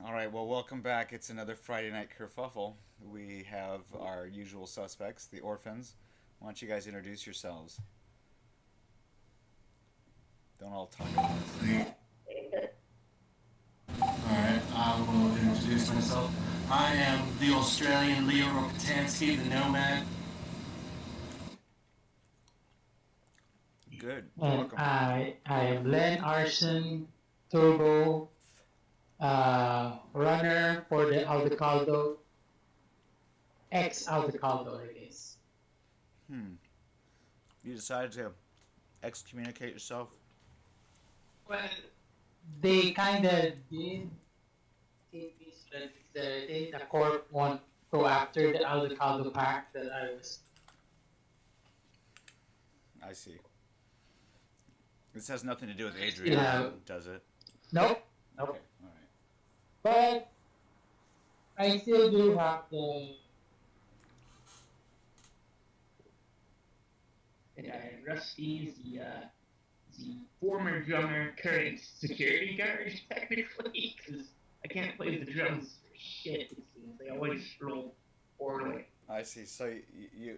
All right, well, welcome back. It's another Friday night kerfuffle. We have our usual suspects, the Orphans. Why don't you guys introduce yourselves? Don't all talk at once. Alright, I will introduce myself. I am the Australian Leo Rokotansky, the Nomad. Good. And Welcome. I am Len Arson, Turbo, runner for the Aldecaldo, ex Aldecaldo, I guess. Hmm. You decided to excommunicate yourself? Well, they kind of did take me so that the court won't go after the Aldecaldo pact that I was. I see. This has nothing to do with I still Adriana, have. does it? Nope, Okay, nope. alright. But I still do have the Rusty's the former drummer, current security guard, technically, because I can't play the drums for shit. It seems they always roll poorly. I see. So you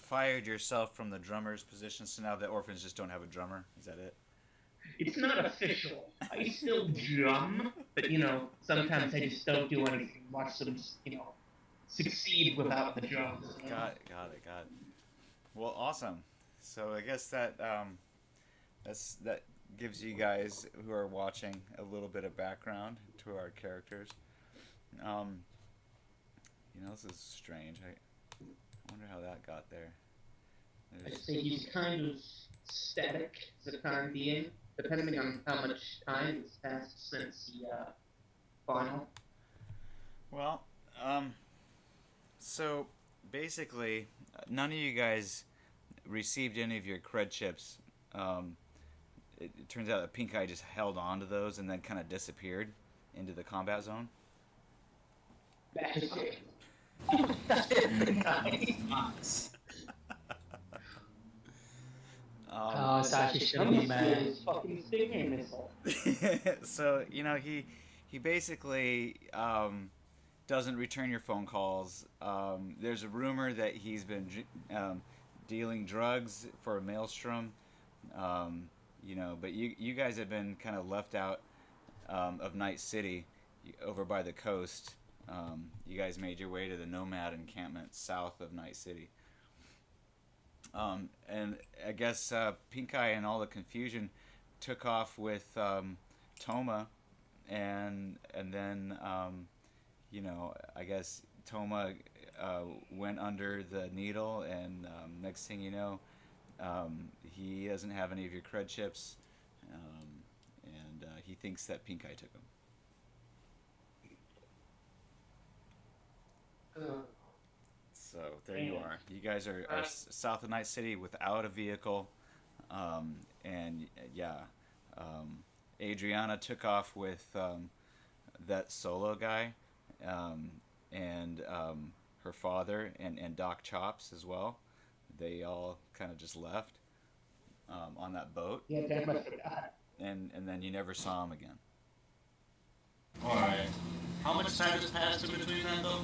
fired yourself from the drummer's position, so now the Orphans just don't have a drummer. Is that it? It's not official. I still drum, but sometimes I just don't do anything. Watch them, succeed without the drums. Got it. Well, awesome. So I guess that gives you guys who are watching a little bit of background to our characters. Um, this is strange. I wonder how that got there. I say he's kind of static for the time being, depending on how much time has passed since the final. Well, um, so basically, none of you guys received any of your cred chips. Um, it turns out that Pink Eye just held on to those and then kind of disappeared into the combat zone. That is it. That is nice. Oh, Sashi's gonna be mad. His fucking stingray missile. So he basically doesn't return your phone calls. There's a rumor that he's been dealing drugs for Maelstrom. But you guys have been kind of left out of Night City over by the coast. You guys made your way to the Nomad encampment south of Night City. And I guess Pink Eye and all the confusion took off with Toma, and then I guess Toma went under the needle, and next thing you know, he doesn't have any of your cred chips, and he thinks that Pink Eye took them. So there you are. You guys are south of Night City without a vehicle, and yeah, Adriana took off with that solo guy, and her father and Doc Chops as well. They all kind of just left on that boat, Yeah, damn, I forgot. and then you never saw him again. Alright. How much time has passed in between that, though?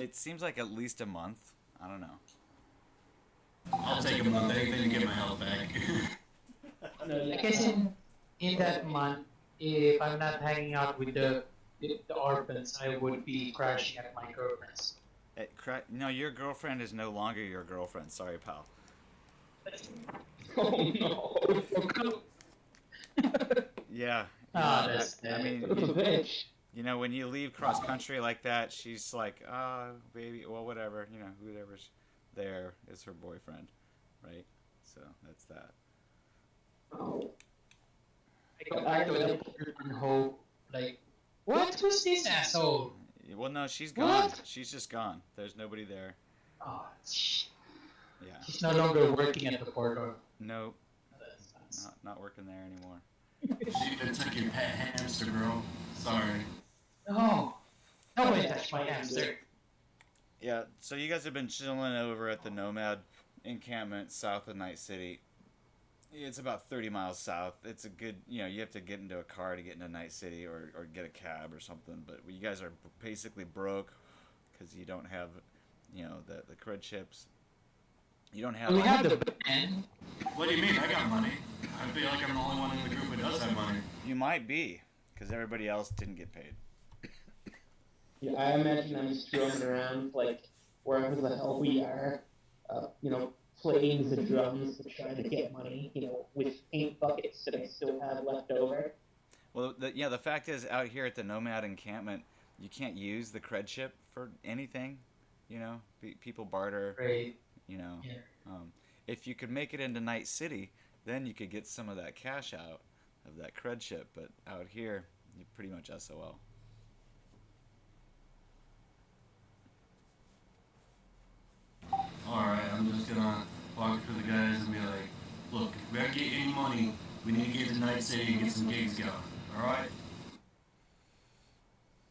It seems like at least a month. I don't know. I'll take a month, anything to get my health back. No, I guess in that month, if I'm not hanging out with the orphans, I would be crashing at my girlfriend's. No, your girlfriend is no longer your girlfriend. Sorry, pal. Oh no! Yeah. Ah, that's I mean, bitch. when you leave cross country like that, she's like, ah, baby, well, whatever. Whoever's there is her boyfriend, right? So that's that. Oh. I go back to the airport and hope, like, what was this asshole? Well, no, she's gone. What? She's just gone. There's nobody there. Oh, Yeah. she's no longer working at the port. Or Nope. that's Not working there anymore. She even took your pet hamster, bro. Sorry. no, nobody touched my hamster. Yeah. So you guys have been chilling over at the Nomad encampment south of Night City, It's about 30 miles south. It's a good, you have to get into a car to get into Night City, or get a cab or something. But you guys are basically broke because you don't have, the cred chips. You don't have. We have the band. What do you mean? I got money. I feel like I'm the only one in the group who does have money. You might be, because everybody else didn't get paid. Yeah, I imagine I'm just roaming around like wherever the hell we are, playing the drums to try to get money, with paint buckets that I still have left over. Well, the fact is, out here at the Nomad encampment, you can't use the cred chip for anything. People barter. Right. You know, Yeah. If you could make it into Night City, then you could get some of that cash out of that cred chip. But out here, you're pretty much SOL. Alright, I'm just gonna walk up to the guys and be like, look, if we gotta get any money, we need to get to Night City and get some gigs going. Alright?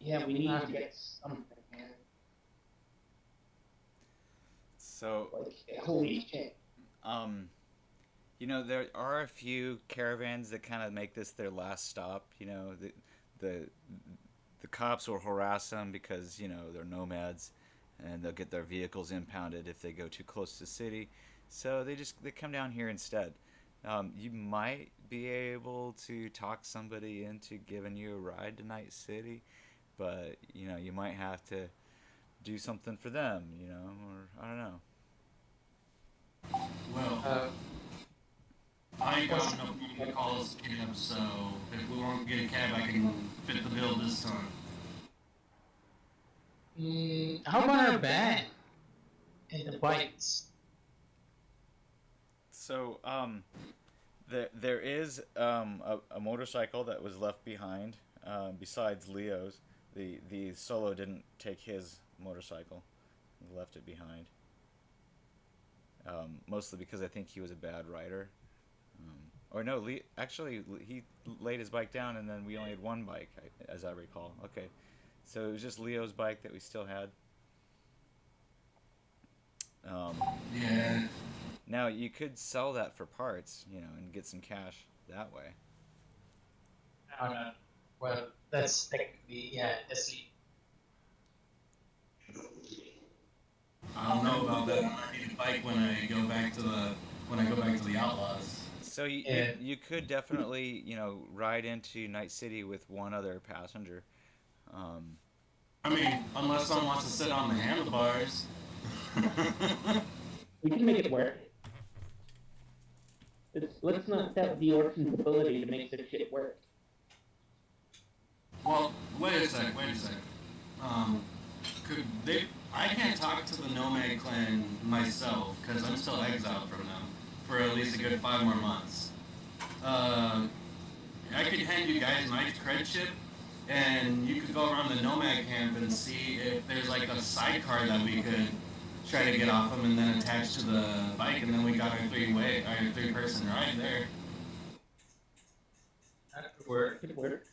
Yeah, we need to get something, man. So, Like, holy shit. there are a few caravans that kind of make this their last stop. The cops will harass them because they're nomads, and they'll get their vehicles impounded if they go too close to the city. So they come down here instead. You might be able to talk somebody into giving you a ride to Night City, but you might have to do something for them, or I don't know. Well, I ain't got enough money to call us a cab, so if we won't get a cab, I can fit the bill this time. How about our band and the bikes? So, there is a motorcycle that was left behind. Besides Leo's, the solo didn't take his motorcycle; he left it behind. Mostly because I think he was a bad rider. Or no, he laid his bike down, and then we only had one bike, as I recall. Okay, so it was just Leo's bike that we still had. Yeah. Now you could sell that for parts, and get some cash that way. I don't know. Well, that's technically, yeah, that's the... I don't know about that. I might need a bike when I go back to the Outlaws. So you could definitely ride into Night City with one other passenger. I mean, unless someone wants to sit on the handlebars. We can make it work. Let's not doubt the Orphans' ability to make this shit work. Well, wait a sec. Could they? I can't talk to the Nomad clan myself because I'm still exiled from them for at least a good 5 more months. I could hand you guys my cred chip, and you could go around the Nomad camp and see if there's like a sidecar that we could try to get off them and then attach to the bike, and then we got our 3-person ride there. That could work. Could work.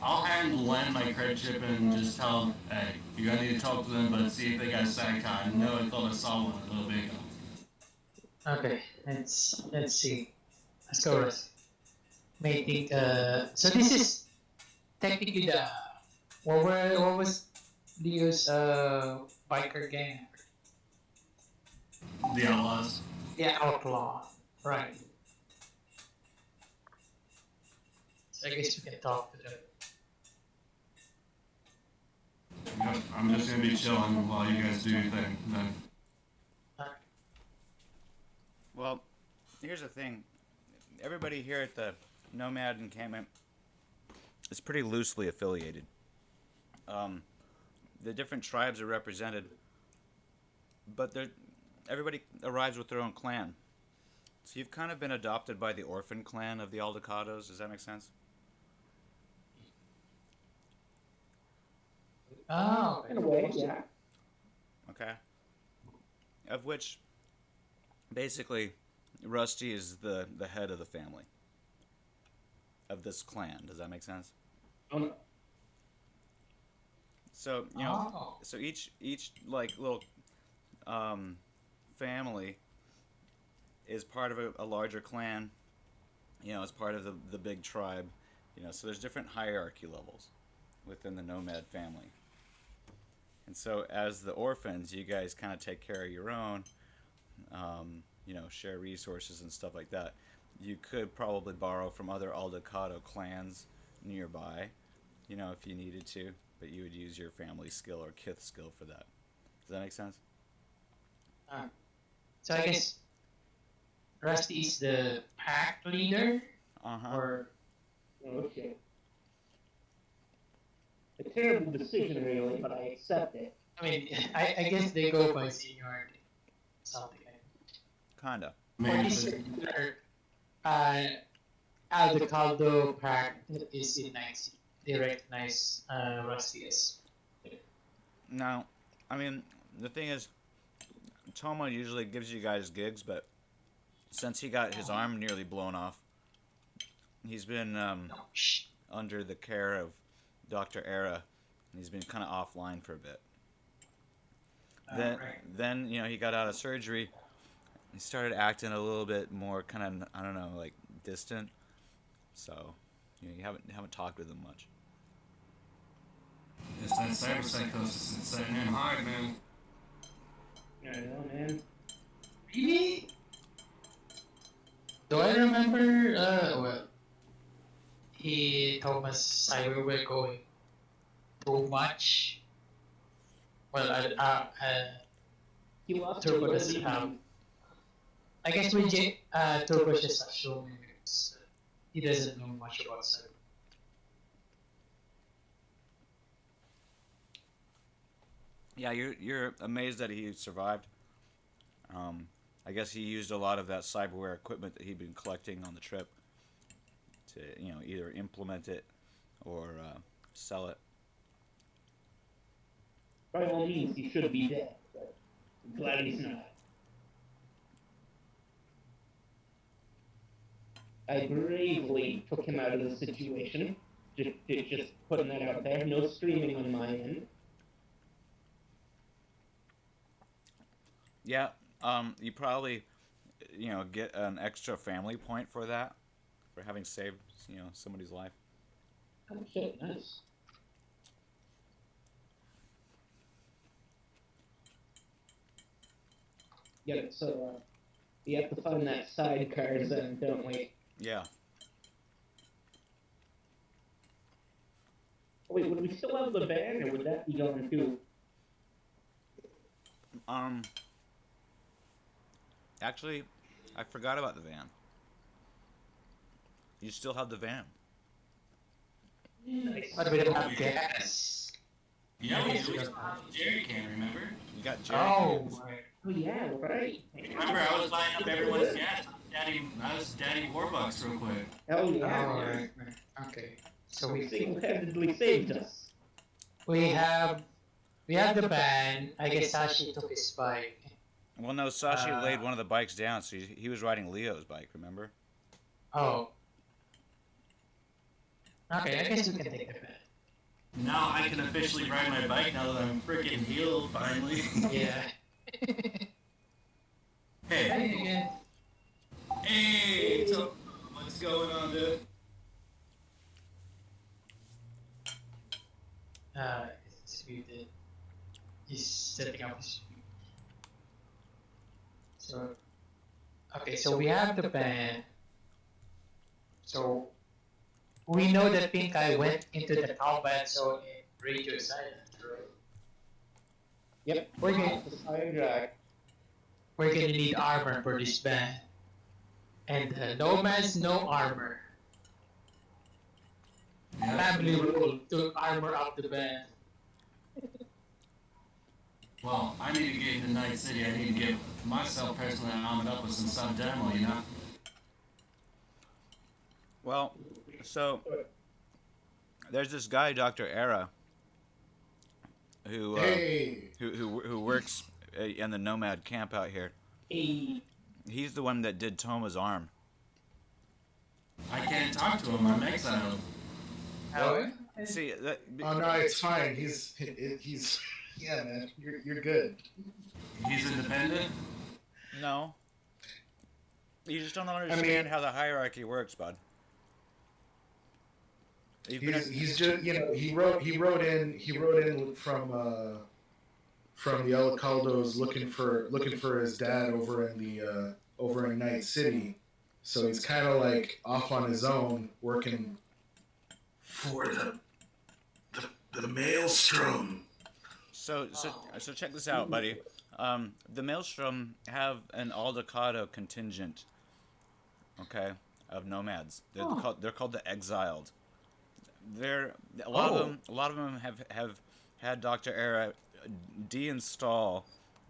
I'll hand Len my cred chip and just tell him, hey, you gotta need to talk to them, but see if they got a sidecar. I know I thought I saw one a little bit ago. Okay, let's see. Let's go, Russ. May think, so this is technically the, what was Leo's biker gang? The Outlaws. Yeah, Outlaw. Right. So I guess we can talk to them. Yep, I'm just gonna be chilling while you guys do your thing. Then. Well, here's the thing. Everybody here at the Nomad encampment is pretty loosely affiliated. The different tribes are represented, but everybody arrives with their own clan. So you've kind of been adopted by the orphan clan of the Aldecados. Does that make sense? Oh, in a way, yeah. Okay. Of which, basically, Rusty is the head of the family. Of this clan. Does that make sense? Oh, no. So so each like little family is part of a larger clan. As part of the big tribe. So there's different hierarchy levels within the nomad family. And so as the orphans, you guys kind of take care of your own, share resources and stuff like that. You could probably borrow from other Aldecado clans nearby, if you needed to, but you would use your family skill or kith skill for that. Does that make sense? So I guess Rusty is the pack leader? Uh-huh. Or... Okay. A terrible decision, really, but I accept it. I mean, I guess they go by seniority. Something like that. Kinda. For this particular Aldecado pack is in 90. They recognize Rusty as... Now, I mean, the thing is, Toma usually gives you guys gigs, but since he got his arm nearly blown off, he's been under the care of Dr. Era, and he's been kind of offline for a bit. Then he got out of surgery. He started acting a little bit more kind of, I don't know, like distant. So, you haven't talked with him much. It's that cyberpsychosis. It's setting in hard, man. I know, man. Really? Do I remember, Thomas Cyber were going too much? Well, He lost Turbo doesn't have... I guess when Turbo just has so many minutes, he doesn't know much about Cyber. Yeah, you're amazed that he survived. I guess he used a lot of that cyberware equipment that he'd been collecting on the trip to, either implement it or sell it. By all means, he should be dead, but I'm glad he's not. I bravely took him out of the situation. Just putting that out there. No streaming on my end. Yeah, you probably, get an extra family point for that, for having saved, somebody's life. Oh shit, nice. Yeah, so, we have to find that sidecar then, don't we? Yeah. Wait, would we still have the van, or would that be gone too? Actually, I forgot about the van. You still have the van. Nice. But we don't have gas. Yeah, we do. Jerry can, remember? You got Jerry. Oh, Oh yeah, right. Remember, I was buying up everyone's gas. I was Daddy Warbucks real quick. Hell yeah. oh, right. Okay. So He single-handedly saved us. we have the van. I guess Sashi took his bike. Well, no, Sashi laid one of the bikes down, so he was riding Leo's bike, remember? Oh. Okay, I guess we can take the van. Now I can officially ride my bike now that I'm freaking healed finally. Yeah. Hey. Hey, so what's going on, dude? It's muted. He's setting up his... So, okay, so we have the van. So, we know that Pink Eye went into the combat zone in Radio Silent, right? Yep. We're gonna need armor for this van. And Nomad's no armor. Family rule to armor up the van. Well, I need to get into Night City. I need to get myself personally armed up with some sub-demo, Well, so there's this guy, Dr. Era, who works in the Nomad camp out here. He's the one that did Toma's arm. I can't talk to him. I'm exiled. Oh, See that. Oh no, it's fine. He's yeah, man. You're good. He's independent. No. You just don't understand how the hierarchy works, bud. He's just he wrote in from the Alcaldos looking for his dad over in Night City. So he's kind of like off on his own working for the Maelstrom. So check this out, buddy. The Maelstrom have an Aldecado contingent, okay, of nomads. They're called the Exiled. A lot of them have had Dr. Era deinstall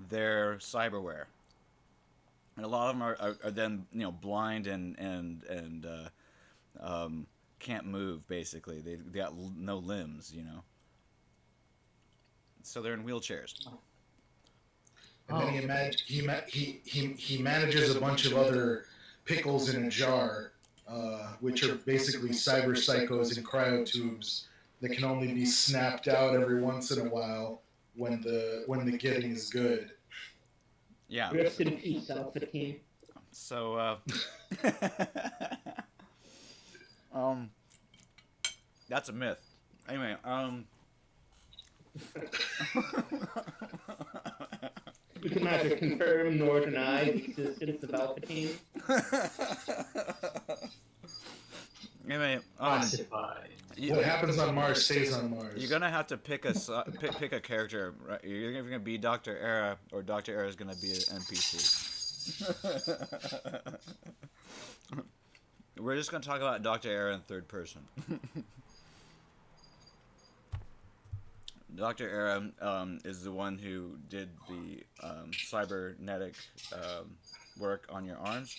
their cyberware, and a lot of them are then blind and can't move. Basically, they got no limbs, so they're in wheelchairs. And then he manages a bunch of other pickles in a jar, which are basically cyber psychos in cryotubes that can only be snapped out every once in a while when the getting is good. Yeah. Rest in peace, Alpha-Team. So, that's a myth. Anyway, You can neither confirm nor deny the existence of Alpha-Team. Anyway, what happens on Mars stays on Mars. You're gonna have to pick a character. Right? You're either gonna be Dr. Era, or Dr. Era is gonna be an NPC. We're just gonna talk about Dr. Era in third person. Dr. Era is the one who did the cybernetic work on your arms.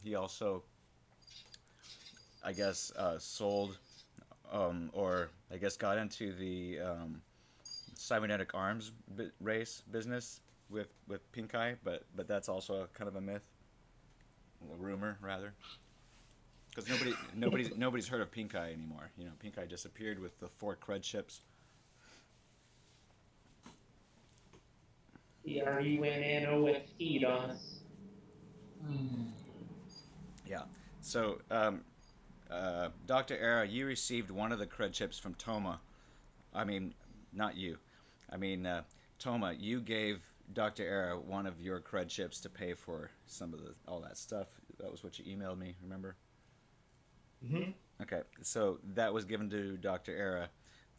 He also, I guess, sold or I guess got into the cybernetic arms race business with Pink Eye, but that's also kind of a myth, a rumor rather. Because nobody's heard of Pink Eye anymore. Pink Eye disappeared with the 4 crud ships. He already went in with heat on us. Yeah. So, Dr. Era, you received one of the crud chips from Toma. I mean, not you. I mean, Toma, you gave Dr. Era one of your crud chips to pay for some of all that stuff. That was what you emailed me, remember? Mm-hmm. Okay, so that was given to Dr. Era,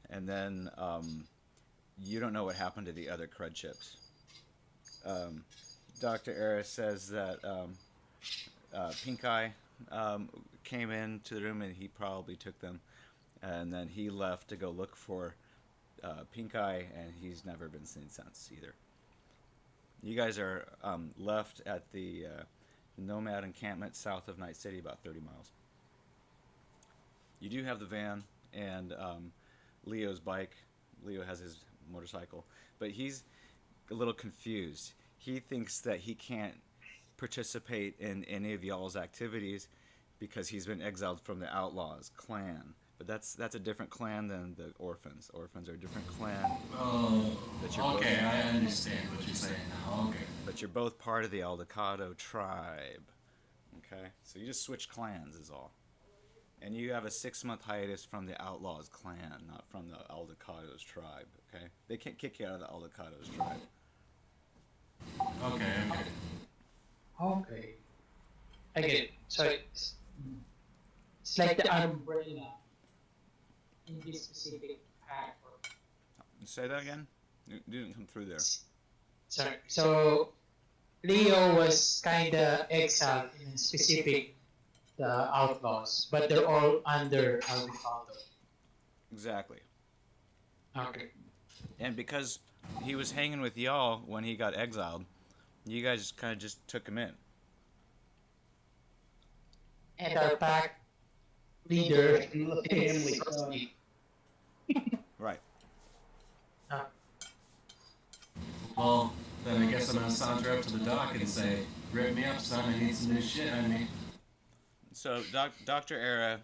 and then you don't know what happened to the other crud chips. Dr. Era says that Pink Eye came into the room and he probably took them, and then he left to go look for Pink Eye, and he's never been seen since either. You guys are left at the Nomad encampment south of Night City, about 30 miles. You do have the van and Leo's bike. Leo has his motorcycle, but he's a little confused. He thinks that he can't participate in any of y'all's activities because he's been exiled from the Outlaws clan. But that's a different clan than the Orphans. Orphans are a different clan. Oh, okay, I understand what you're saying now. Okay. But you're both part of the Aldecado tribe. Okay? So you just switch clans is all. And you have a 6-month hiatus from the Outlaws clan, not from the Aldecado's tribe, okay? They can't kick you out of the Aldecado's tribe. Okay. Okay. I get it. So it's like the umbrella in this specific pack. Say that again? It didn't come through there. Sorry. So Leo was kind of exiled in a specific outlaws, but they're all under Aldecado. Exactly. Okay. And because he was hanging with y'all when he got exiled, you guys kind of just took him in. And our pack leader Family. Right. Well, then I guess I'm gonna saunter up to the dock and say, "Rip me up, son. I need some new shit on me." So Dr. Era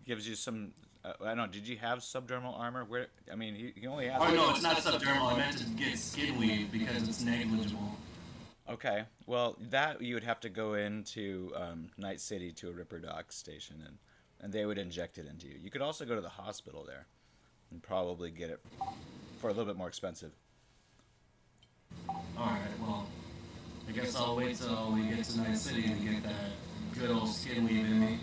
gives you some I don't know. Did you have subdermal armor? Where? I mean, he only has. Oh no, it's not subdermal. I meant to get skin weave because it's negligible. Okay. Well, that you would have to go into Night City to a Ripper Doc station, and they would inject it into you. You could also go to the hospital there, and probably get it for a little bit more expensive. Alright, well, I guess I'll wait till we get to Night City to get that good old skin weave in me.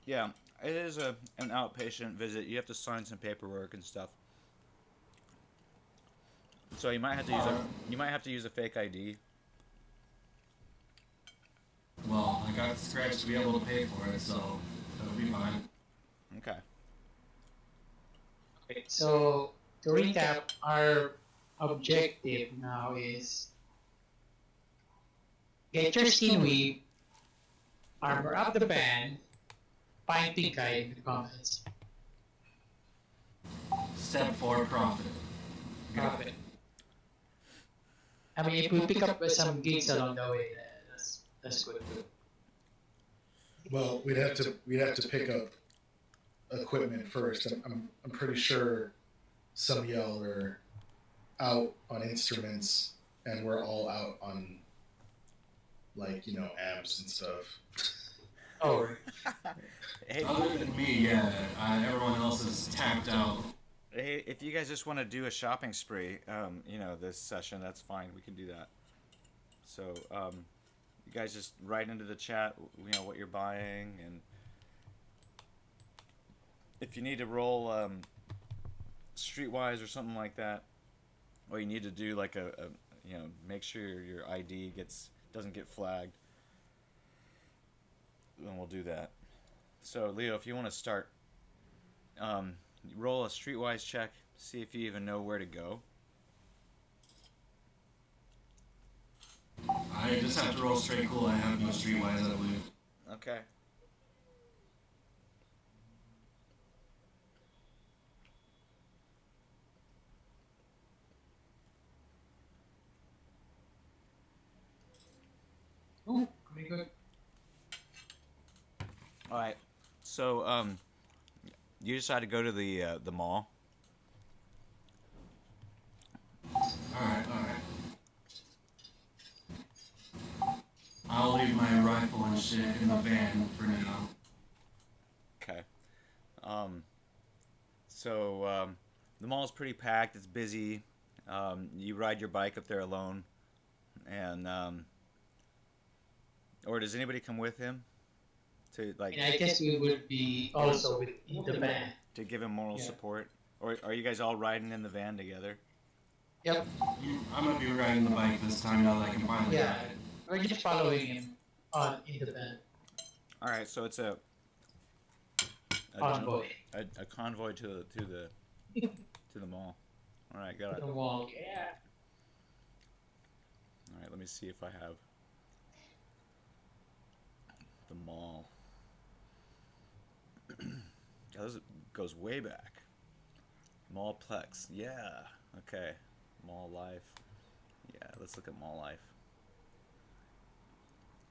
Yeah, it is an outpatient visit. You have to sign some paperwork and stuff. So you might have to use a fake ID. Well, I got the scratch to be able to pay for it, so that'll be fine. Okay. Okay, so to recap, our objective now is get your skin weave, armor up the band, find pink eye in the comments. Step 4, profit. Profit. I mean, if we pick up some gigs along the way, that's good too. Well, we'd have to pick up equipment first. I'm pretty sure some of y'all are out on instruments, and we're all out on, like, amps and stuff. Oh, Hey, Other than me, yeah, everyone else is tapped out. hey, if you guys just want to do a shopping spree, this session, that's fine. We can do that. So, you guys just write into the chat, what you're buying, and if you need to roll streetwise or something like that, or you need to do like make sure your ID doesn't get flagged, then we'll do that. So Leo, if you want to start, roll a streetwise check, see if you even know where to go. I just have to roll straight cool. I have no streetwise, I believe. Okay. oh, very good. All right. So you decide to go to the mall. Alright. I'll leave my rifle and shit in the van for now. Okay. So the mall's pretty packed. It's busy. You ride your bike up there alone, and or does anybody come with him to And I guess we would be also in the van. to give him moral Yeah. support, or are you guys all riding in the van together? Yep. I'm gonna be riding the bike this time now that I can finally Yeah. ride. We're just following him in the van. All right. So it's a Convoy. a convoy to the mall. All right, got it. The All wall. Yeah. right, let me see if I have the mall. Yeah, this goes way back. Mallplex, yeah. Okay, mall life. Yeah, let's look at mall life.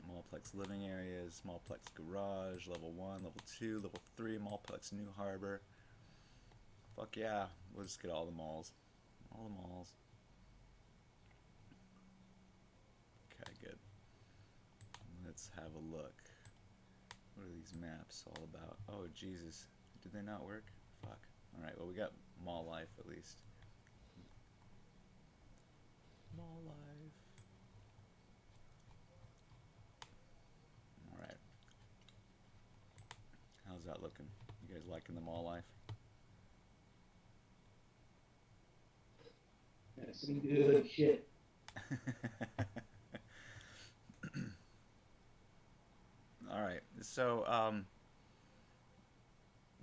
Mallplex living areas, Mallplex garage, level 1, level 2, level 3, Mallplex New Harbor. Fuck yeah, we'll just get all the malls. All the malls. Okay, good. Let's have a look. What are these maps all about? Oh, Jesus. Did they not work? Fuck. Alright, well, we got mall life at least. Mall life. Alright. How's that looking? You guys liking the mall life? That's some good shit. All right, so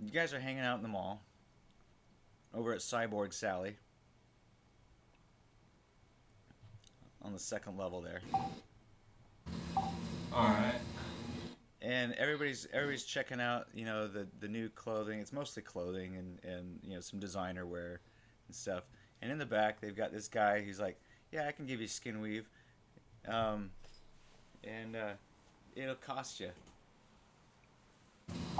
you guys are hanging out in the mall over at Cyborg Sally on the second level there, Alright. and everybody's checking out the new clothing. It's mostly clothing and some designer wear and stuff. And in the back they've got this guy. He's like, yeah, I can give you skin weave, and it'll cost you.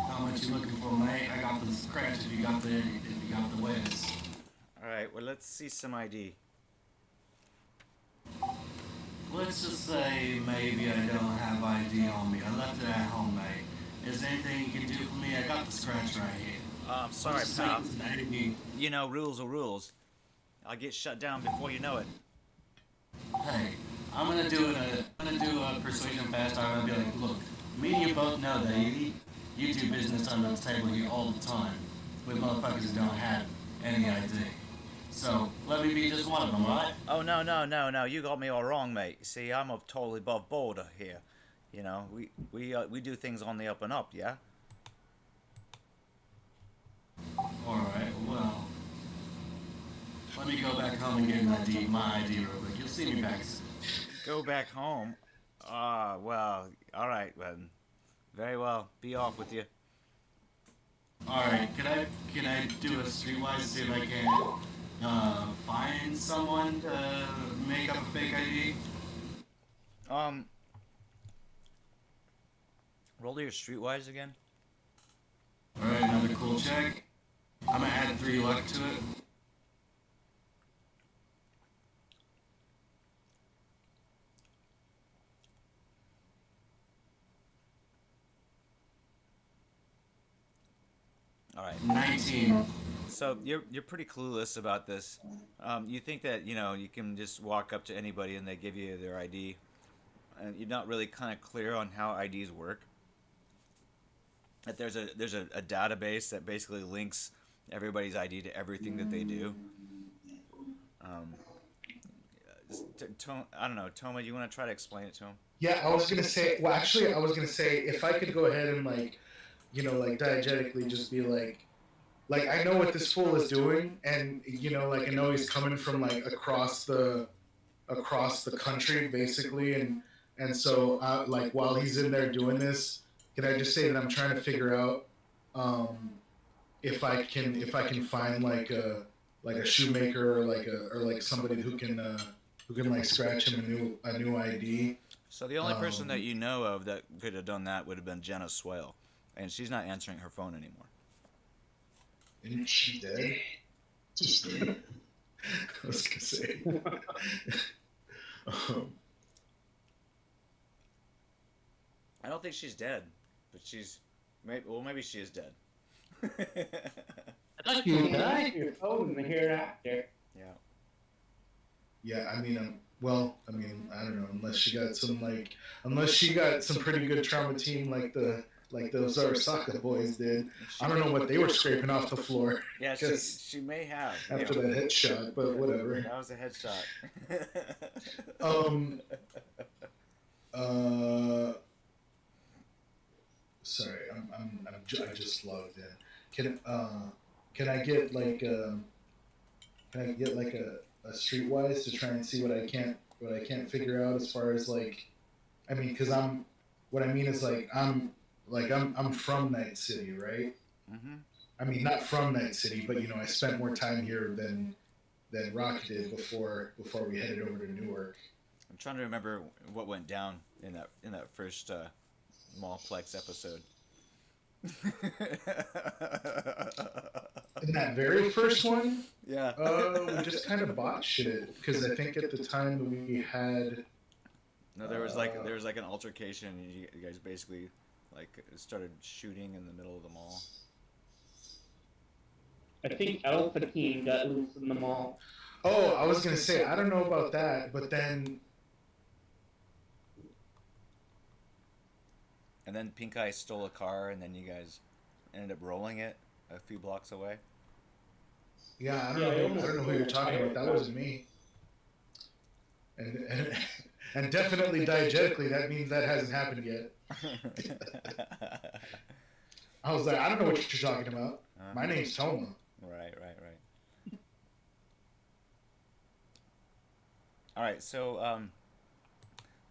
How much you looking for, mate? I got the scratch if you got the whiz. All right. Well, let's see some ID. Let's just say maybe I don't have ID on me. I left it at home, mate. Is there anything you can do for me? I got the scratch right here. I'm sorry, Let's just pal. make this an ID. You know, rules are rules. I'll get shut down before you know it. Hey, I'm gonna do a persuasion fast. I'm gonna be like, look, me and you both know that you do business under the table here all the time with motherfuckers who don't have any ID. So let me be just one of them, right? Oh no! You got me all wrong, mate. See, I'm a totally above board here. You know, we do things on the up and up, yeah. All right. Well, let me go back home and get my ID real quick. You'll see me back soon. Go back home. Ah, well, all right then. Very well. Be off with you. All right. Can I do a streetwise see if I can find someone to make up a fake ID? Um, roll your streetwise again. All right. Another cool check. I'm gonna add 3 luck to it. All right. 19. So you're pretty clueless about this. You think that you can just walk up to anybody and they give you their ID, and you're not really kind of clear on how IDs work. That there's a database that basically links everybody's ID to everything that they do. Um, I don't know, Toma. You want to try to explain it to him? Yeah, I was gonna say. Well, actually, I was gonna say if I could go ahead and like, like diegetically just be like I know what this fool is doing, and like I know he's coming from like across the country basically, and so like while he's in there doing this, can I just say that I'm trying to figure out if I can find like a shoemaker or like somebody who can like scratch him a new ID. So the only person that you know of that could have done that would have been Jenna Swale, and she's not answering her phone anymore. Isn't she dead? She's dead. I was gonna say. I don't think she's dead, but maybe she is dead. I thought you died. Your phone in the hereafter. Yeah. Yeah, I mean, well, I mean, I don't know, unless she got some pretty good trauma team like those Arasaka boys did. I don't know what they were scraping off the floor. Yeah, she may have. After that headshot, but whatever. That was a headshot. Sorry, I just logged in. Can I get like a streetwise to try and see what I can't figure out as far as like, I mean, because I'm from Night City, right? Mm-hmm. I mean, not from Night City, but I spent more time here than Rock did before we headed over to Newark. I'm trying to remember what went down in that first Mallplex episode. In that very first one, Yeah. we just kind of botched shit because I think at the time we had. No, there was like an altercation, and you guys basically like started shooting in the middle of the mall. I think Alpha Team got loose in the mall. Oh, I was gonna say I don't know about that, but then. And then Pink Eye stole a car, and then you guys ended up rolling it a few blocks away. Yeah, I don't know who you're talking about. That wasn't me. And definitely diegetically, that means that hasn't happened yet. I was like, I don't know what you're talking about. My name's Toma. Right. All right, so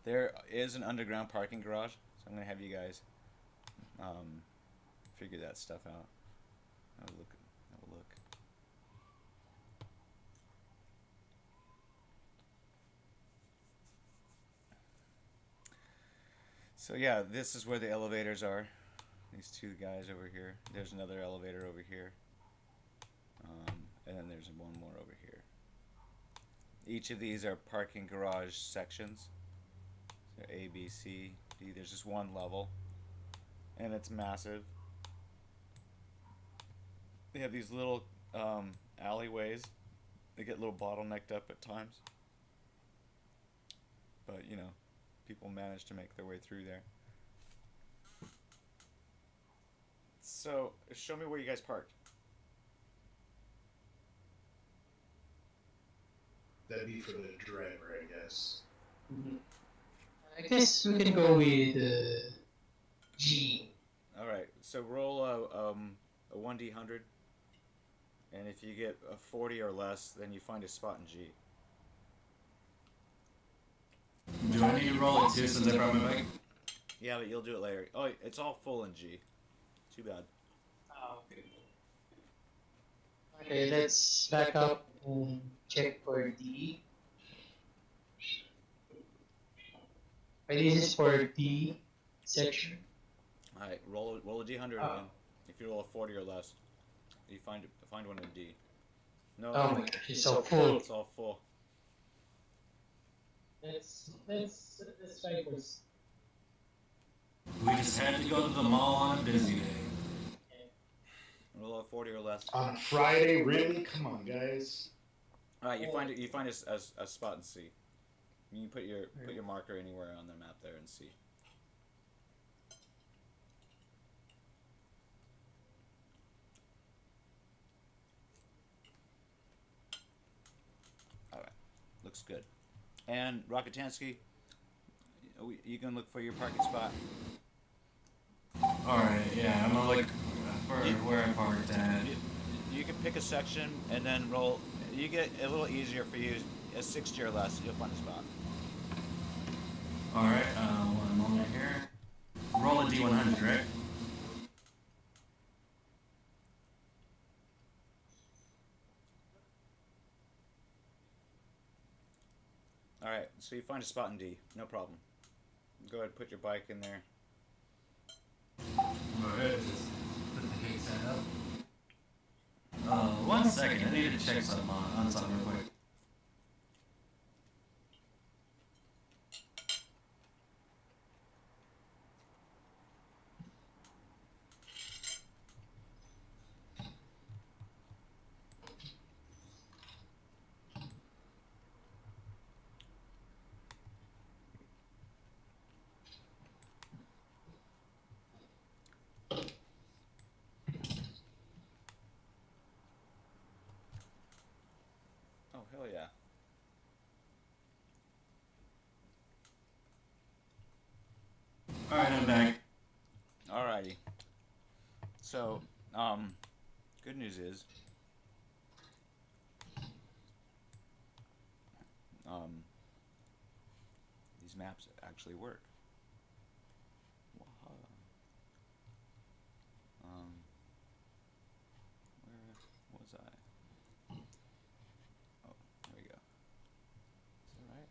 there is an underground parking garage, so I'm gonna have you guys figure that stuff out. Have a look. So yeah, this is where the elevators are. these two guys over here. There's another elevator over here. And then there's one more over here. Each of these are parking garage sections. So A, B, C, D. There's just one level. And it's massive. They have these little alleyways. They get a little bottlenecked up at times. But, you know, people manage to make their way through there. So, show me where you guys parked. That'd be for the driver, I guess. Mm-hmm. I guess we can go with G. Alright, so roll a 1d100. And if you get a 40 or less, then you find a spot in G. Do I need to roll it too since I brought my bike? Yeah, but you'll do it later. Oh, it's all full in G. Too bad. Oh, okay. Okay, let's back up and check for D. Okay, this is for D section. Alright, roll a d100 again. If you roll a 40 or less, you find one in D. No, Oh my gosh, it's so full. it's all full. Let's try for. We just had to go to the mall on a busy day. Roll a 40 or less. On Friday, really? Come on, guys. Alright, you find a spot in C. You can put your marker anywhere on the map there and C. Alright, looks good. And Rocketansky, you can look for your parking spot. Alright, yeah, I'm gonna look for where I parked at. You can pick a section and then roll. You get a little easier for you. A 60 or less, you'll find a spot. Alright, one moment here. Roll a D100, right? Alright, so you find a spot in D. No problem. Go ahead, put your bike in there. Alright, just put the gate set up. 1 second, I need to check something on something real quick. Oh, hell yeah. Alright, I'm back. Alrighty. So, good news is, these maps actually work. Wow. Where was I? Oh, there we go. Is that right?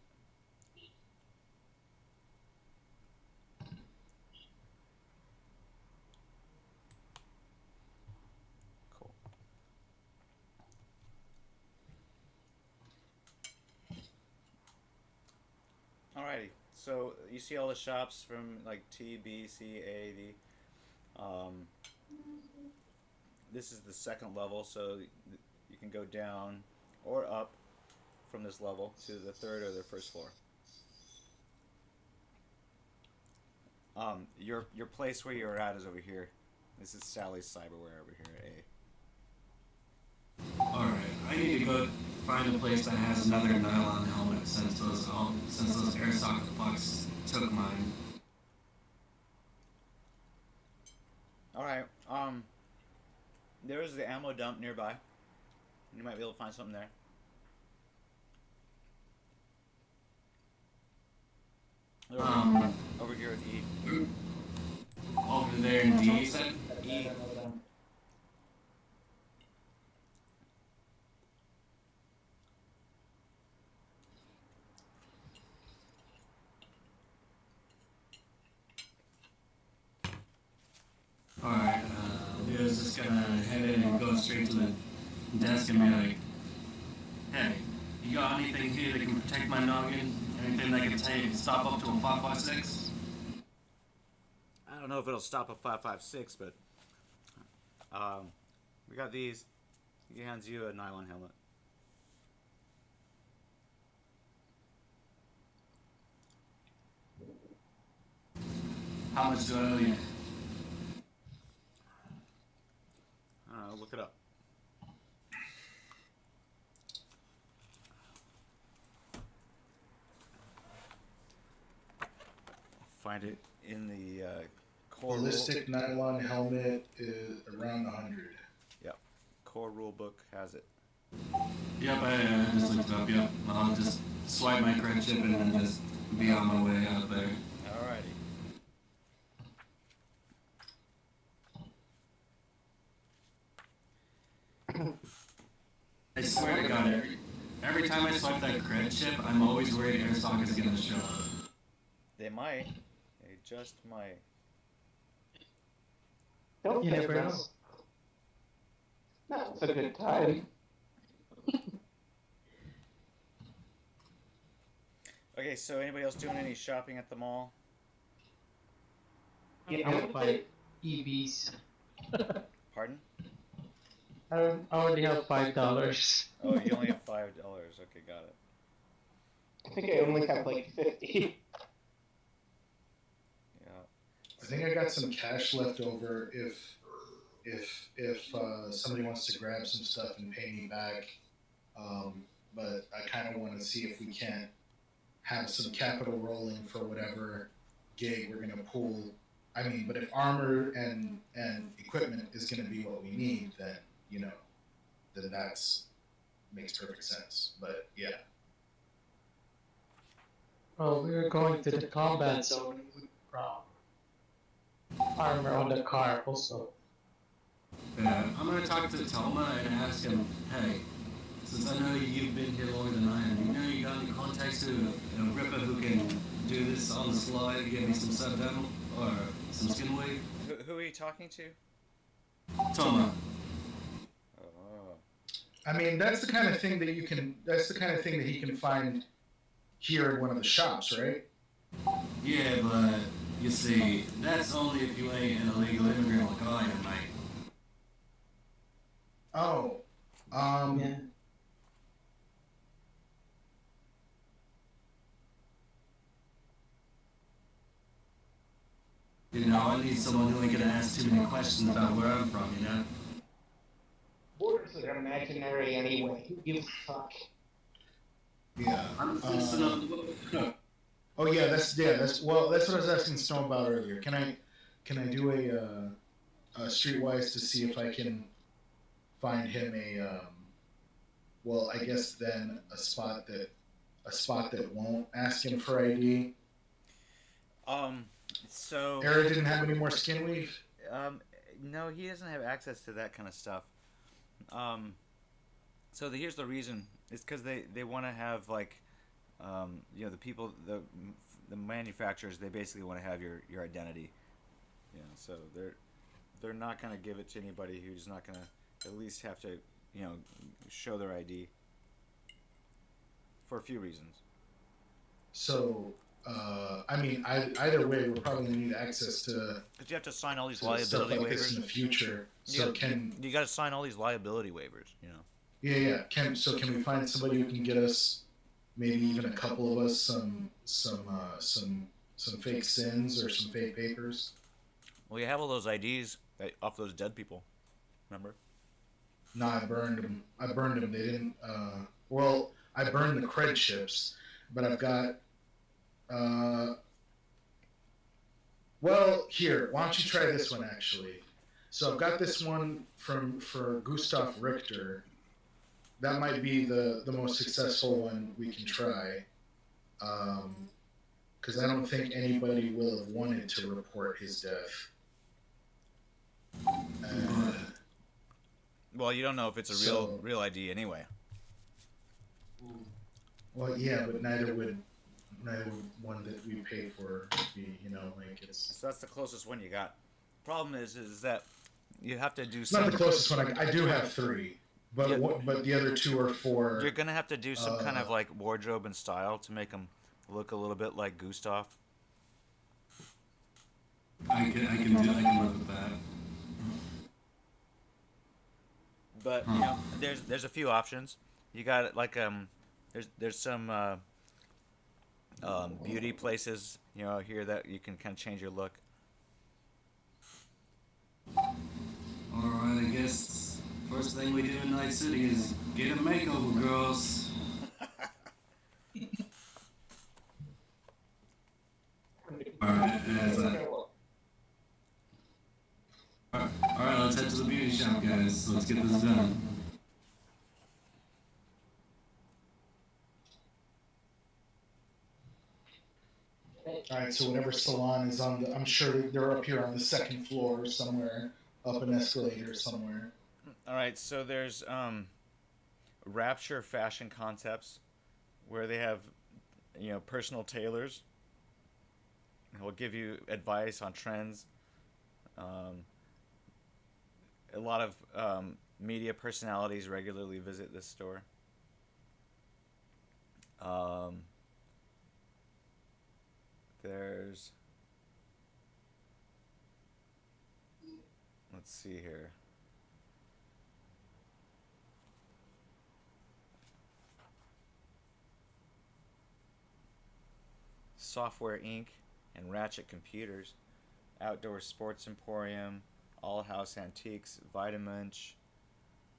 Cool. Alrighty, so you see all the shops from like T, B, C, A, D. This is the second level, so you can go down or up from this level to the third or the first floor. Your place where you're at is over here. This is Sally's cyberware over here at A. Alright, I need to go find a place that has another nylon helmet since those airsoft fucks took mine. Alright, there is the ammo dump nearby. You might be able to find something there. Over here at E. Over there in D, you said? E. just gonna head in and go straight to the desk and be like, hey, you got anything here that can protect my noggin? Anything that can stop up to a 5.56? I don't know if it'll stop a 5.56, but we got these. He hands you a nylon helmet. How much do I owe you? I don't know, look it up. Find it in the core Ballistic nylon helmet is around 100. Yep. Core rule book has it. Yep, I just looked it up, yep. I'll just swipe my credit chip and then just be on my way out there. Alrighty. I swear to God, every time I swipe that credit chip, I'm always worried Airstock is gonna show up. They might. They just might. Don't You think never know. that's- Now's a good time. Okay, so anybody else doing any shopping at the mall? Yeah, I would buy EVs. Pardon? I already have $5. Oh, you only have $5. Okay, got it. I think I only have like 50. Yeah. I think I got some cash left over if somebody wants to grab some stuff and pay me back. But I kind of want to see if we can't have some capital rolling for whatever gig we're gonna pull. I mean, but if armor and equipment is gonna be what we need, then then that's makes perfect sense. But yeah. Well, we were going to the combat zone with armor on the car also. Yeah, I'm gonna talk to Toma and ask him, hey, since I know you've been here longer than I am, you got any contacts to a ripper who can do this on the slide, give me some sub demo or some skin wave? Who are you talking to? Toma. Oh. I mean, that's the kind of thing that you can. That's the kind of thing that he can find here in one of the shops, right? Yeah, but you see, that's only if you ain't an illegal immigrant like I am, mate. Oh, Yeah. You know, I need someone who ain't gonna ask too many questions about where I'm from, you know? Borders are imaginary anyway. Who gives a fuck? yeah. I'm listening on the Oh yeah, that's that's what I was asking Stone about earlier. Can I do a streetwise to see if I can find him well, I guess then a spot that won't ask him for ID. So. Era didn't have any more skin weave. No, he doesn't have access to that kind of stuff. So here's the reason. It's because they want to have like, the people, the manufacturers, they basically want to have your identity. So they're not gonna give it to anybody who's not gonna at least have to, show their ID. For a few reasons. So, I mean, either way, we're probably gonna need access to. Because you have to sign all these to stuff liability like this waivers in the future. So you got to sign all these liability waivers. Yeah. Can we find somebody who can get us, maybe even a couple of us, some fake sins or some fake papers? Well, you have all those IDs off those dead people. Remember? No, I burned them. They didn't. Well, I burned the cred chips, but I've got. Well, here. Why don't you try this one actually? So I've got this one for Gustav Richter. That might be the most successful one we can try. Because I don't think anybody will have wanted to report his death. Well, you don't know if it's a real ID anyway. Well, yeah, but neither would one that we pay for be, like it's. So that's the closest one you got. Problem is that you have to do It's some. not the closest one. I do have 3, but Yeah. but the other 2 are for. You're gonna have to do some kind of like wardrobe and style to make him look a little bit like Gustav. I can live with that. But you know, there's a few options. You got like there's some beauty places, you know, here that you can kind of change your look. Alright, I guess first thing we do in Night City is get a makeover, girls. Alright, let's head to the beauty shop, guys. Let's get this done. All right, so whatever salon is on the, I'm sure they're up here on the 2nd floor somewhere, up an escalator somewhere. All right, so there's Rapture Fashion Concepts, where they have, you know, personal tailors. Who'll give you advice on trends. A lot of media personalities regularly visit this store. There's, let's see here. Software Inc. and Ratchet Computers, Outdoor Sports Emporium, All House Antiques, Vitamunch,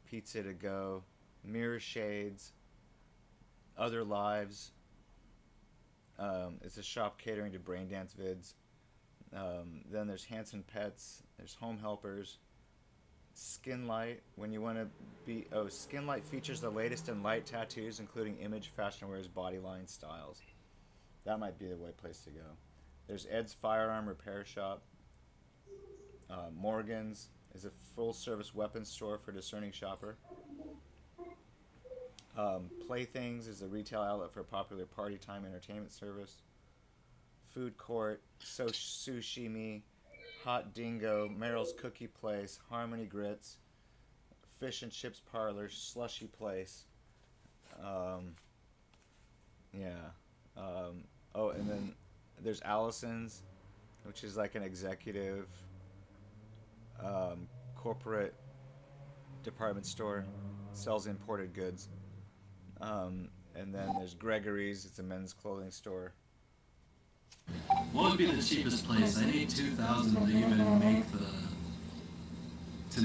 Pizza to Go, Mirror Shades, Other Lives. It's a shop catering to braindance vids. Then there's Hanson Pets. There's Home Helpers. Skinlight. When you want to be... Oh, Skinlight features the latest in light tattoos, including image, fashion wear's, bodyline styles. That might be the way place to go. There's Ed's Firearm Repair Shop. Morgan's is a full-service weapons store for discerning shopper. Playthings is a retail outlet for popular party time entertainment service. Food Court, Sushimi, Hot Dingo, Merrill's Cookie Place, Harmony Grits, Fish and Chips Parlor, Slushy Place. Oh, and then there's Allison's, which is like an executive corporate department store, sells imported goods. And then there's Gregory's, it's a men's clothing store. What would be the cheapest place? I need 2,000 to even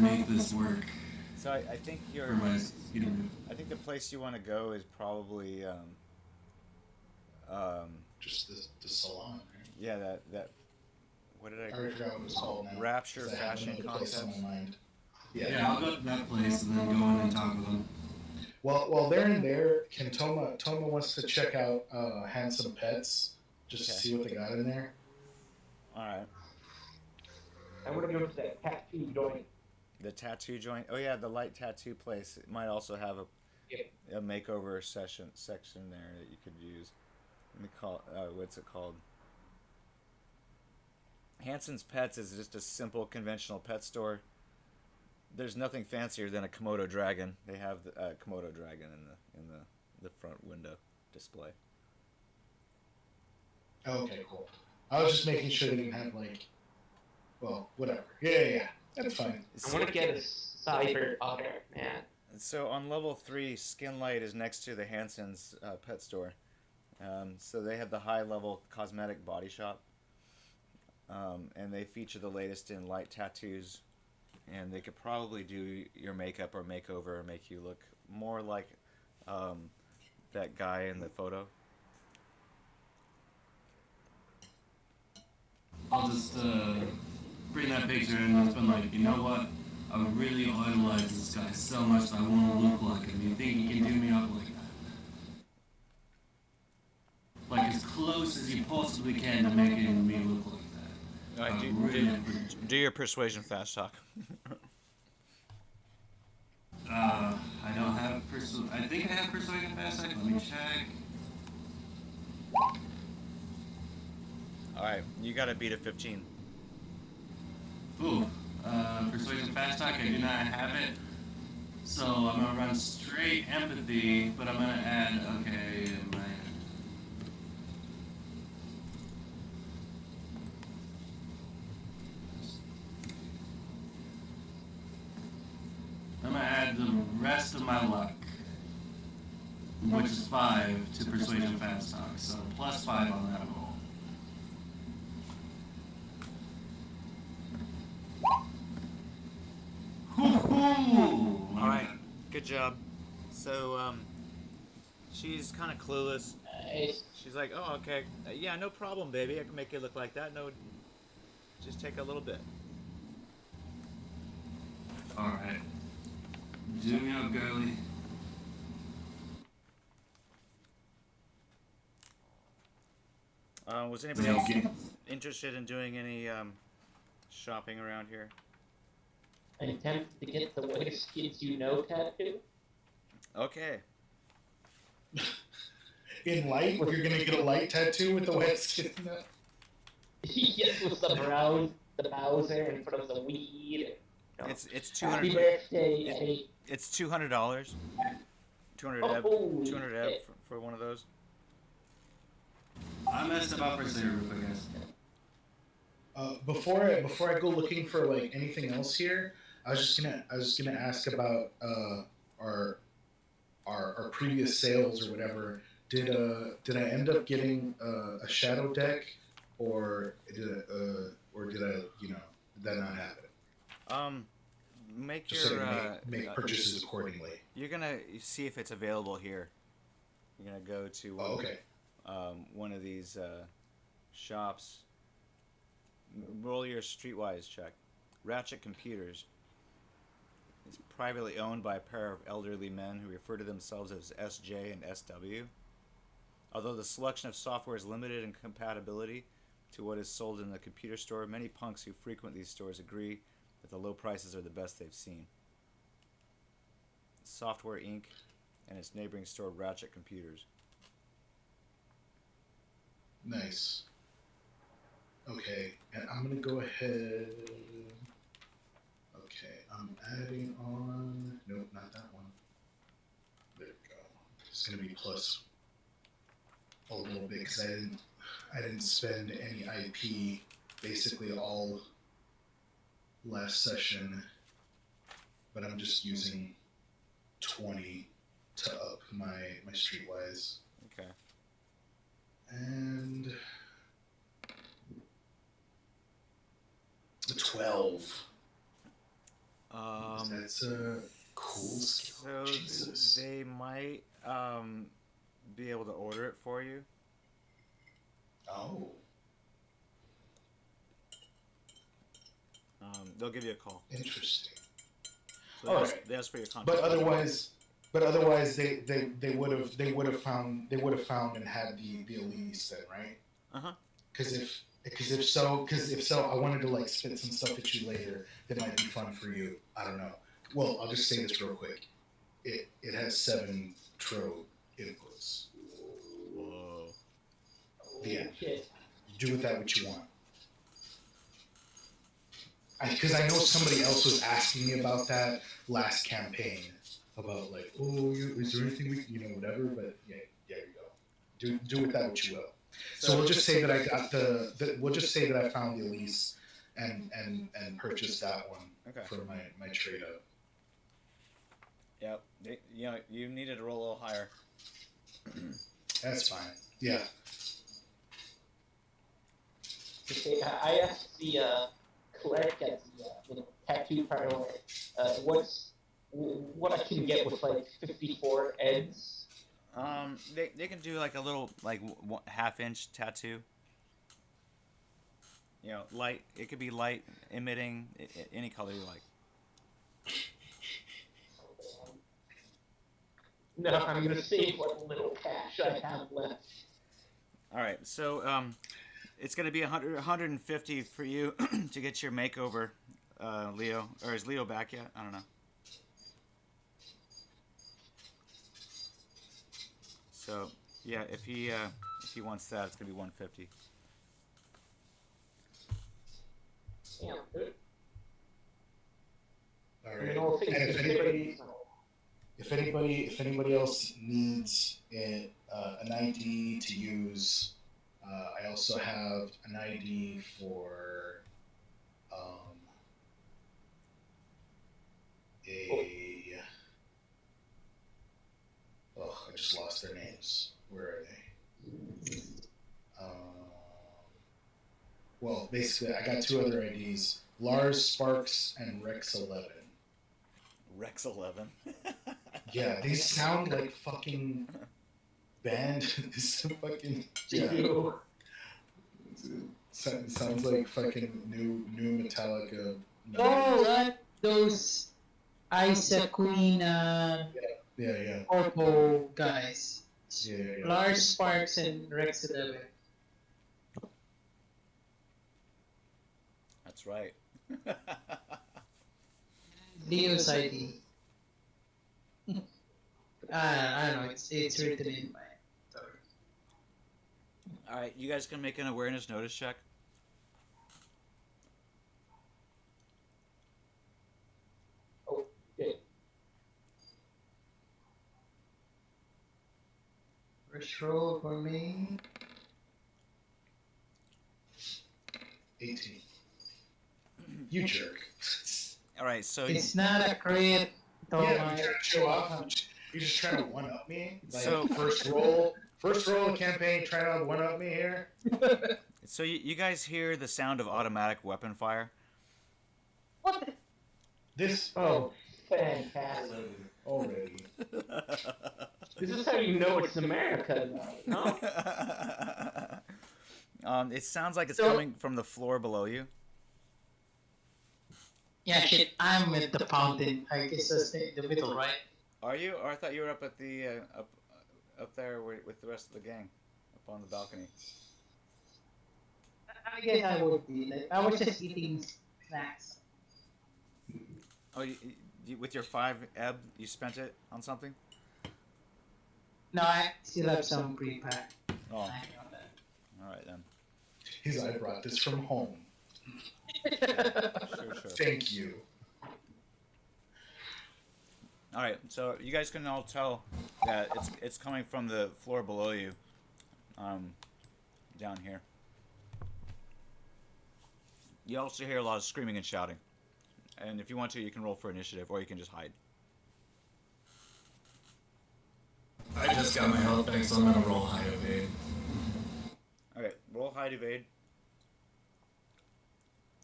make this work. So I think For my, you know, I think the place you want to go is probably Just the salon, right? yeah, that what did I I already forgot what it was called now. Rapture 'cause I have Fashion another place Concepts. on my mind. yeah, I'll go to that place and then go in and talk with them. Well, while they're in there, can Toma wants to check out Handsome Pets just to Okay. see what they got in there. All right. I want to go to that tattoo joint. The tattoo joint. Oh yeah, the light tattoo place. It might also have a makeover section there that you could use. Let me call. What's it called? Hanson's Pets is just a simple, conventional pet store. There's nothing fancier than a Komodo dragon. They have the Komodo dragon in the front window display. Okay, cool. I was just making sure they didn't have like, well, whatever. Yeah, that's fine. I want to get a cyber otter, man. So on level 3, Skinlight is next to the Hanson's pet store. So they have the high-level cosmetic body shop. And they feature the latest in light tattoos. And they could probably do your makeup or makeover or make you look more like that guy in the photo. I'll just bring that picture in and it's been like, you know what? I really idolize this guy so much that I want to look like him. You think he can do me up like that? Like as close as you possibly can to making me look like that. All right, do your persuasion fast talk. I don't have I think I have persuasion fast talk. Let me check. All right, you got to beat a 15. Ooh, Persuasion Fast Talk, I do not have it. So I'm gonna run straight empathy, but I'm gonna add, okay, I'm gonna add the rest of my luck, which is 5 to Persuasion Fast Talk. So +5 on that roll. Hoo-hoo! All right, good job. So she's kind of clueless. Nice. She's like, "Oh, okay, yeah, no problem, baby. I can make it look like that. No, just take a little bit." Alright. Do me up, girly. Was anybody else interested in doing any shopping around here? I attempted to get the whitest kids you know tattoo. Okay. In light, you're gonna get a light tattoo with the wet skin. Yes, with the brows, the Bowser in front of the weed. It's Happy 200. birthday, Eddie. It's $200. 200 eb. Oh, 200 eb shit. for one of those. I messed about for a second real quick, guys. Before I go looking for like anything else here, I was just gonna ask about our previous sales or whatever. Did I end up getting a shadow deck, or did I did that not happen? Make Just so your to make purchases accordingly. You're gonna see if it's available here. You're gonna go to one of these shops. Roll your streetwise check. Ratchet Computers. It's privately owned by a pair of elderly men who refer to themselves as SJ and SW. Although the selection of software is limited in compatibility to what is sold in the computer store, many punks who frequent these stores agree that the low prices are the best they've seen. Software Inc. and its neighboring store Ratchet Computers. Nice. Okay, and I'm gonna go ahead. Okay, I'm adding on. Nope, not that one. There we go. It's gonna be plus a little bit because I didn't spend any IP basically all last session, but I'm just using 20 to up my streetwise. Okay. And 12. That's a cool skill. So Jesus. they might be able to order it for you. Oh, They'll give you a call. interesting. So All right. they ask for your contact. But otherwise, they would have found and had the Elise then, right? Uh-huh. Because if so, I wanted to like spit some stuff at you later that might be fun for you. I don't know. Well, I'll just say this real quick. It has 7 Trove inputs. Whoa. Yeah. Shit. Do with that what you want. Because I know somebody else was asking me about that last campaign, about like, oh, is there anything we, whatever. But yeah, you go. Do with that what you will. So we'll just say that I got we'll just say that I found the Elise and purchased that one for my trade up. Yep. You needed to roll a little higher. That's fine. Yeah. Okay, I asked the cleric at the tattoo parlor what I can get with like 54 ends. They can do like a little like half-inch tattoo. Light. It could be light emitting, any color you like. No, I'm gonna save what little cash I have left. All right, so it's gonna be 150 for you to get your makeover, Leo. Or is Leo back yet? I don't know. So yeah, if he wants that, it's gonna be 150. Damn, dude. things And considered. if anybody else needs an ID to use, I also have an ID for I just lost their names. Where are they? Well, basically, I got two other IDs: Lars Sparks and Rex 11. Rex 11. Yeah, they sound like fucking band. This fucking sounds like fucking new Metallica. Oh, those Isaac Queen, Yeah. Orpo guys. Yeah. Lars Sparks and Rex 11. That's right. Leo's ID. I don't know, it's written in my story. Alright, you guys can make an awareness notice check. Okay. First roll for me. 18. You jerk. Alright, so It's not a crit. Yeah, you're trying to show off. You're just trying to one up me. Like, So- first roll of campaign, trying to one up me here. So you guys hear the sound of automatic weapon fire? What the? This Oh, fantastic. already. This is how you know it's America, though, no? It sounds like it's So- coming from the floor below you. Yeah, shit, I'm at the fountain. I guess that's in the middle, right? Are you? Or I thought you were up at the up there with the rest of the gang, up on the balcony. I guess I would be. Like, I was just eating snacks. Oh, with your 5 ebb, you spent it on something? No, I still have some pre-pack. Oh, I know that. all right then. I brought this from home. Sure. Thank you. All right, so you guys can all tell that it's coming from the floor below you, down here. You also hear a lot of screaming and shouting, and if you want to, you can roll for initiative, or you can just hide. I just got my health back, so I'm gonna roll high evade. Okay, roll hide evade,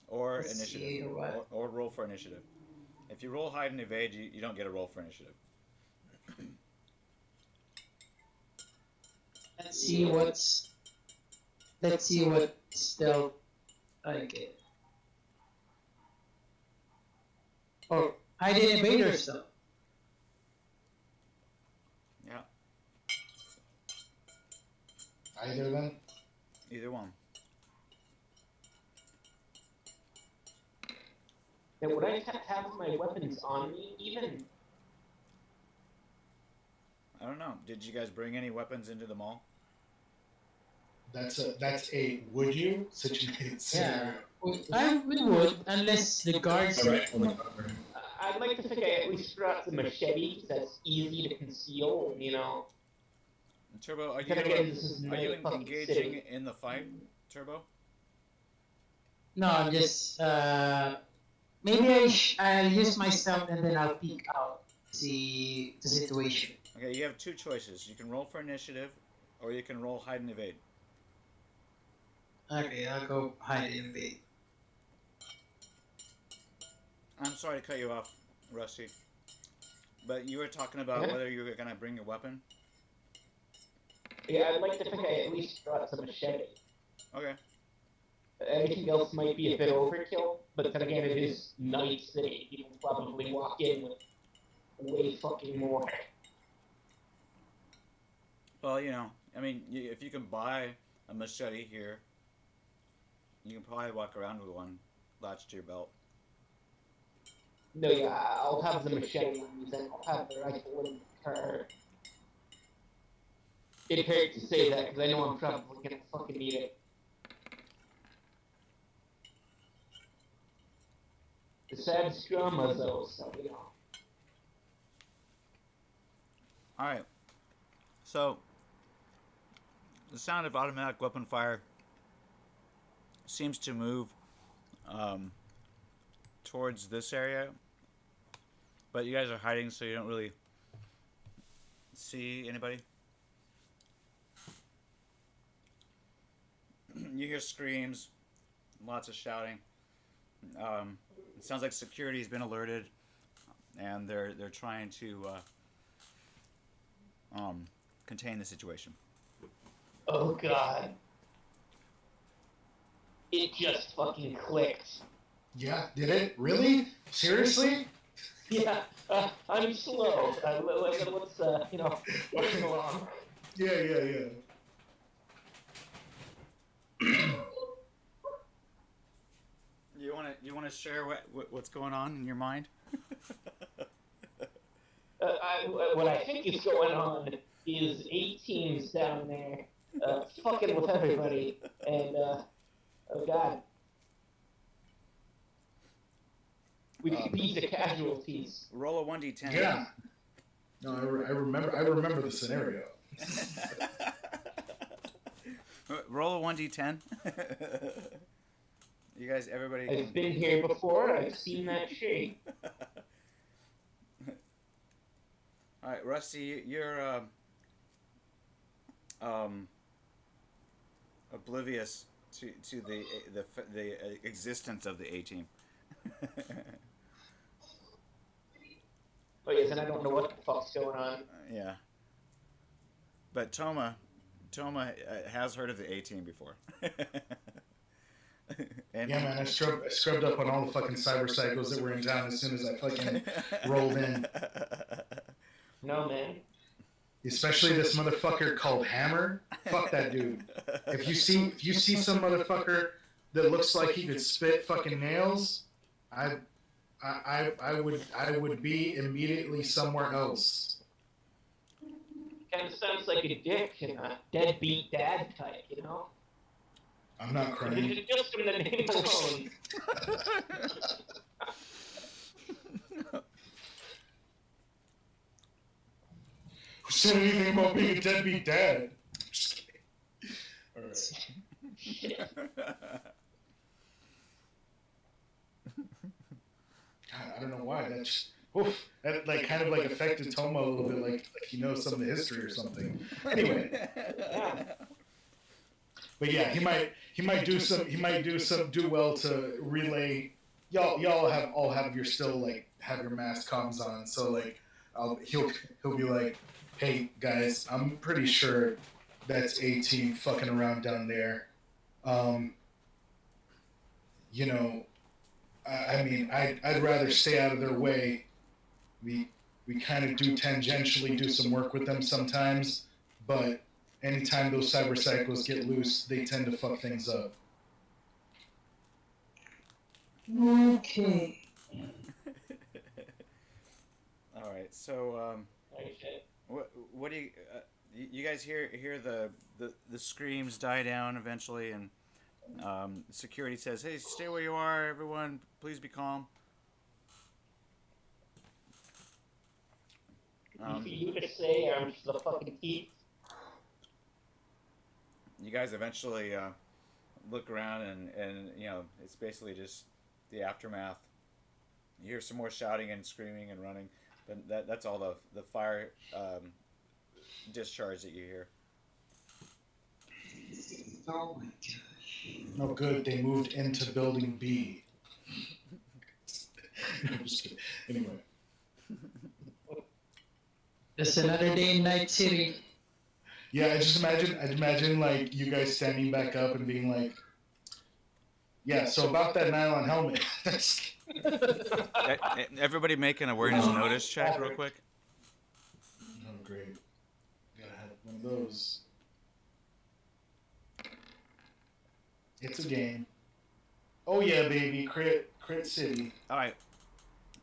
or Let's see, initiative, what? or roll for initiative. If you roll hide and evade, you don't get a roll for initiative. Let's see what stealth I get. Oh, I did invader stuff. Yeah, Either then? either one. And would I have my weapons on me, even? I don't know. Did you guys bring any weapons into the mall? That's a would you situation. Yeah, I would unless the guards. Alright, hold on. I'd like to think I at least brought the machete, 'cause that's easy to conceal, you know. Turbo, are you Then again, this is are you night fucking engaging city. in the fight, Turbo? No, I'm just maybe I'll use myself and then I'll peek out, see the situation. Okay, you have 2 choices. You can roll for initiative, or you can roll hide and evade. Okay, I'll go hide and invade. I'm sorry to cut you off, Rusty, but you were talking about Yeah. whether you were gonna bring your weapon. Yeah, I'd like to think I at least brought some machete. Okay. Everything else might be a bit overkill, but then again, it is Night City. People probably walk in with way fucking more. Well, I mean, if you can buy a machete here, you can probably walk around with one latched to your belt. No, yeah, I'll have the machete ones, and I'll have the rifle in the car. It hurts to say that, because I know I'm probably gonna fucking need it. The sad drama, though, so, All right. So the sound of automatic weapon fire seems to move towards this area, but you guys are hiding, so you don't really see anybody. You hear screams, lots of shouting. It sounds like security has been alerted, and they're trying to contain the situation. Oh god. It just fucking clicked. Yeah, did it? Really? Seriously? Yeah, I'm slow. Let's, working along. Yeah. You wanna share what's going on in your mind? What I think is going on is 8 teams down there fucking with everybody, and oh god, we could be the casualties. Roll a 1d10. Yeah. No, I remember the scenario. Roll a 1d10. You guys, everybody. I've been here before. I've seen that shape. All right, Rusty, you're oblivious to the existence of the A team. Oh yes, and I don't know what the fuck's going on. Yeah. But Toma has heard of the A team before. And Yeah, man, I scrubbed up on all the fucking cyber psychos that were in town as soon as I fucking rolled in. No, man. Especially this motherfucker called Hammer. Fuck that dude. If you see some motherfucker that looks like he could spit fucking nails, I would be immediately somewhere else. Kind of sounds like a dick and a deadbeat dad type, you know? I'm not crying. Just from the name alone. Who said anything about being a deadbeat dad? Just kidding. All right. God, I don't know why that like kind of like affected Toma a little bit, like he knows some of the history or something. Anyway. But yeah, he might do well to relay. Y'all have your mask comms on, so like he'll be like, hey guys, I'm pretty sure that's A team fucking around down there. You know, I mean, I'd rather stay out of their way. We kind of do tangentially do some work with them sometimes, but anytime those cyber psychos get loose, they tend to fuck things up. Okay. All right, so what do you guys hear the screams die down eventually, and security says, "Hey, stay where you are, everyone. Please be calm." For you to say, I'm just the fucking thief. You guys eventually look around, and you know, it's basically just the aftermath. You hear some more shouting and screaming and running, but that's all the fire discharge that you hear. Oh my gosh. Oh, good. They moved into building B. No, I'm just kidding. Anyway. It's another day in Night City. Yeah, I'd imagine like you guys standing back up and being like, yeah, so about that nylon helmet. Everybody make an awareness notice check real quick. Oh, great. Gotta have one of those. It's a game. Oh yeah, baby. Crit City. All right.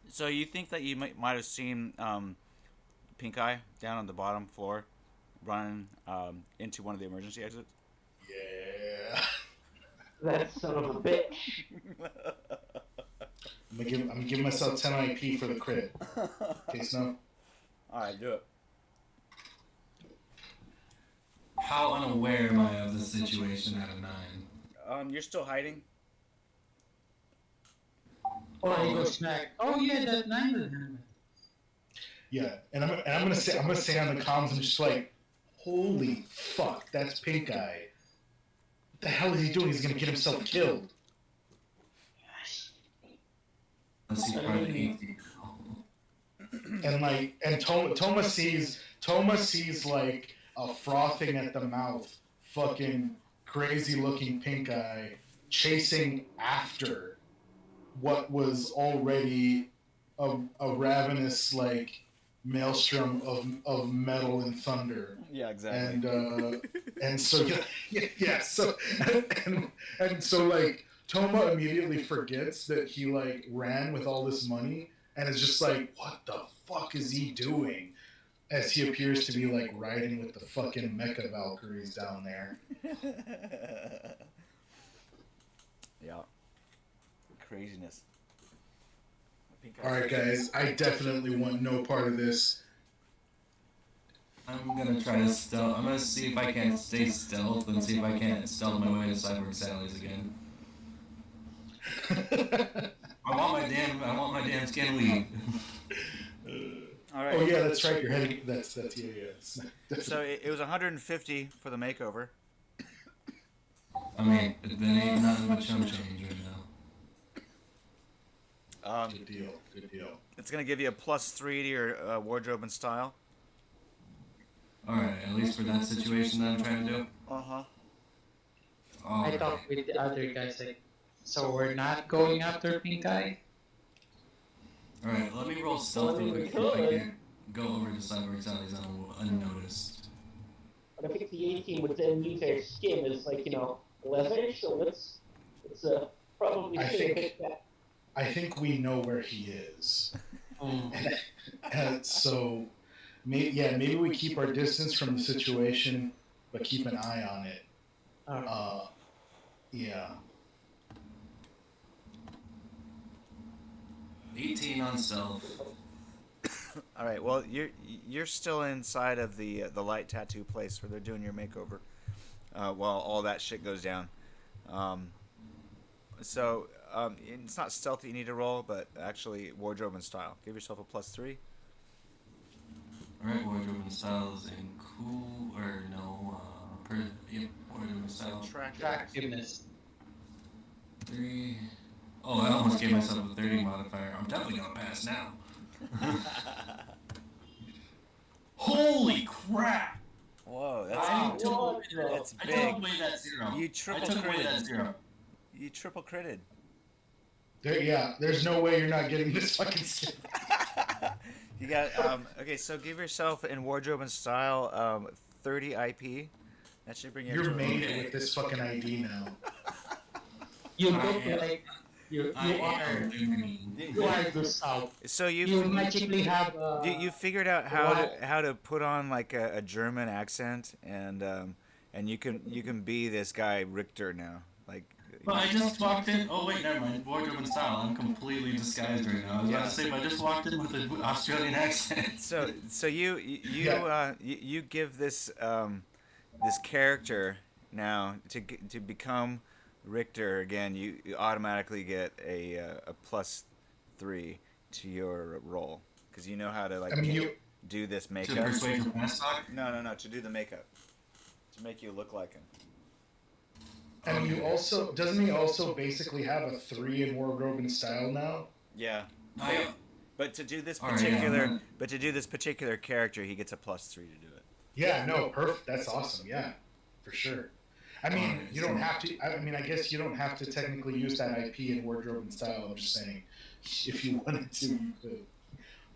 So you think that you might have seen Pink Eye down on the bottom floor, running into one of the emergency exits? Yeah. That son of a bitch. I'm gonna give myself 10 IP for the crit. Case no. All right, do it. how unaware am I of the situation out of 9? You're still hiding. Or he goes snack. Oh yeah, that 9 will happen. Yeah, and I'm gonna say on the comms, I'm just like, holy fuck, that's Pink Eye. What the hell is he doing? He's gonna get himself killed. Let's see, part of the 18. And Toma sees like a frothing at the mouth, fucking crazy looking Pink Eye chasing after what was already a ravenous like maelstrom of metal and thunder. Yeah, exactly. And so so and so like Toma immediately forgets that he like ran with all this money and is just like, what the fuck is he doing? As he appears to be like riding with the fucking Mecha Valkyries down there. Yeah. Craziness. Alright guys, I definitely want no part of this. I'm gonna try to stealth. I'm gonna see if I can't stay stealth and see if I can't stealth my way to Cyborg Sally's again. I want my damn skin weave. All right. Oh yeah, that's right. You're heading. That's yeah. So it was 150 for the makeover. I mean, it ain't nothing but chump change right now. Good deal. Good deal. It's gonna give you a +3 to your wardrobe and style. All right, at least for that situation that I'm trying to do. I talked with the other guys like, so we're not going after Pink Eye? Alright, let me roll stealth real quick so I can go over to Cyborg Sally's unnoticed. But I think the 18 would then use their skin as like, leather, so it's probably pick that. I think we know where he is. And so, maybe we keep our distance from the situation, but keep an eye on it. Yeah. 18 on stealth. All right. Well, you're still inside of the light tattoo place where they're doing your makeover, while all that shit goes down. So it's not stealth that you need to roll, but actually wardrobe and style. Give yourself a +3. All right, wardrobe and style is in cool or no? Wardrobe and style. Attractiveness. 3. Oh, I almost gave myself a 30 modifier. I'm definitely gonna pass now. Holy crap! Whoa, I that's took away that 0. You triple I took away critted. that 0. You triple critted. There's no way you're not getting this fucking skin. You got okay. So give yourself in wardrobe and style 30 IP. That should bring you. You're made with this fucking ID now. You look like you are the South. So you magically have. You figured out how to put on like a German accent, and you can be this guy Richter now. Like. But I just walked in. Oh wait, never mind. Wardrobe and style. I'm completely disguised right now. I was about to say, but I just walked in with an Australian accent. So you give this this character now to become Richter again. You automatically get a +3 to your roll because you know how to do this makeup. To persuade your past talk? No. To do the makeup to make you look like him. And doesn't he also basically have a 3 in wardrobe and style now? Yeah. But to do this particular character, he gets a +3 to do it. Yeah, no, perfect. That's awesome. Yeah, for sure. I mean, you don't have to. I mean, I guess you don't have to technically use that IP in wardrobe and style. I'm just saying, if you wanted to, you could.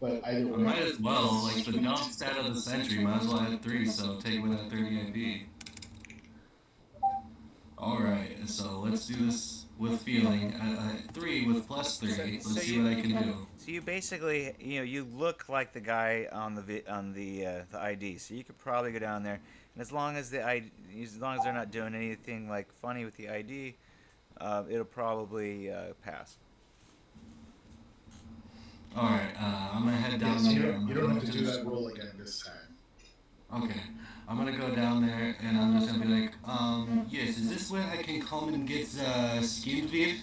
But either way. Might as well. Like the dump stat of the century, might as well add 3. So take away that 30 IP. Alright, so let's do this with feeling. 3 with +3. Let's see what I can do. So you basically, you look like the guy on the ID. So you could probably go down there, and as long as they're not doing anything like funny with the ID, it'll probably pass. Alright, I'm gonna head down there. You don't have to do that roll again this time. Okay, I'm gonna go down there, and I'm home and get skin weave?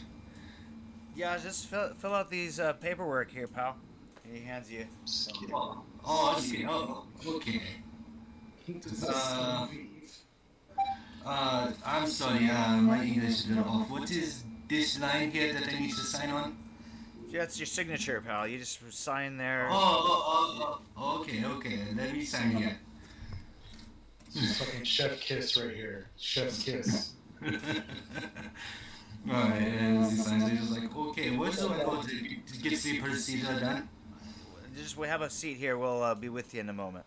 Yeah, just fill out these paperwork here, pal. He hands you. Oh, okay. Oh, okay. Uh, I'm sorry, my English is a little off. What is this line here that I need to sign on? Yeah, it's your signature, pal. You just sign there. Okay. Let me sign here. Fucking chef kiss right here. Chef's kiss. Alright, and as he signs, he's just like, okay, what do I go to get the procedure done? Just we have a seat here. We'll be with you in a moment.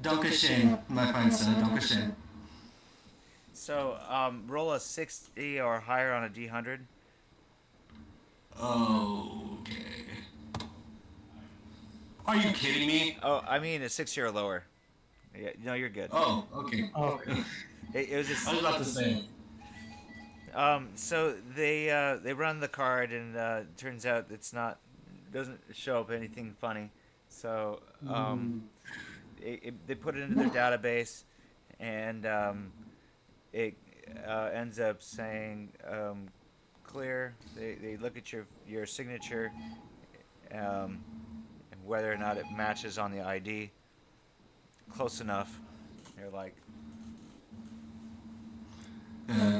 Dankeschön, my fine sir, Dankeschön. So, roll a 60 or higher on a D100. Okay. Are you kidding me? Oh, I mean a 60 or lower. Yeah, no, you're good. Oh, okay. Oh, It was just. I was about to say. So they run the card, and turns out it's not, doesn't show up anything funny. So they put it into their database, and it ends up saying clear. They look at your signature, and whether or not it matches on the ID. Close enough. They're like.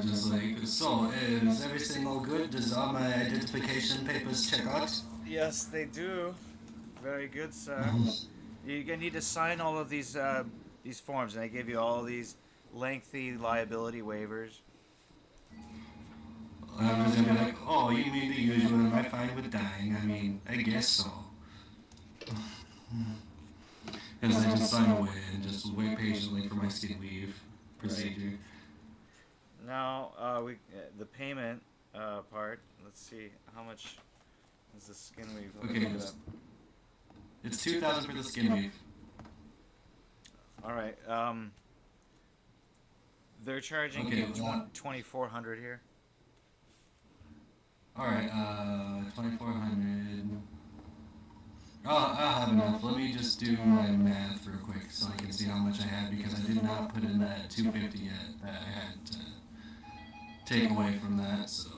Just like, so, is everything all good? Does all my identification papers check out? Yes, they do. Very good, sir. You're gonna need to sign all of these forms, and they give you all these lengthy liability waivers. I'm just gonna be like, oh, you mean the usual? Am I fine with dying? I mean, I guess so. As I just sign away and just wait patiently for my skin weave procedure. Now, the payment part. Let's see how much is the skin weave. Okay, it's 2,000 for the skin weave. All right. They're charging Okay, you 2,400 here. All right, 2,400. I'll have enough. Let me just do my math real quick so I can see how much I had, because I did not put in that 250 yet that I had to take away from that, so.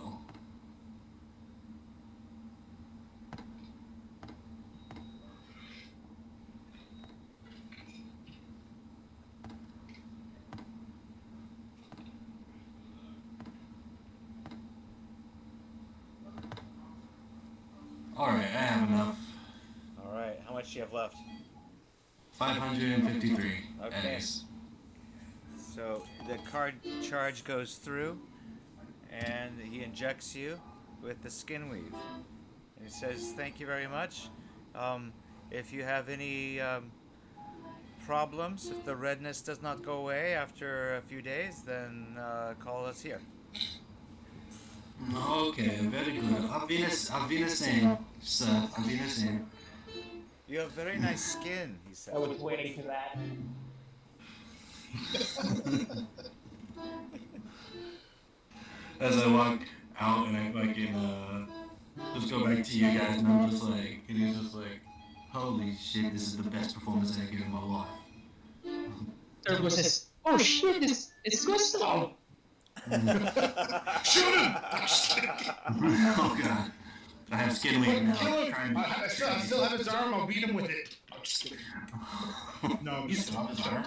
Alright, I have enough. Alright, how much do you have left? 553. Okay. So the card charge goes through, and he injects you with the skin weave. And he says, thank you very much. If you have any problems, if the redness does not go away after a few days, then call us here. Okay, very good. Auf Wiedersehen, sir. Auf Wiedersehen. You have very nice skin, he said. I was waiting for that. As I walk out and I fucking just go back to you guys, and I'm just like, and he's just like, holy shit, this is the best performance I given in my life. Turbo says, oh shit, it's Gustav! Shoot him! Oh god. I have skin weave now. Kill him! I still have his arm. I'll beat him with it. I'm just kidding. No, You still have his arm?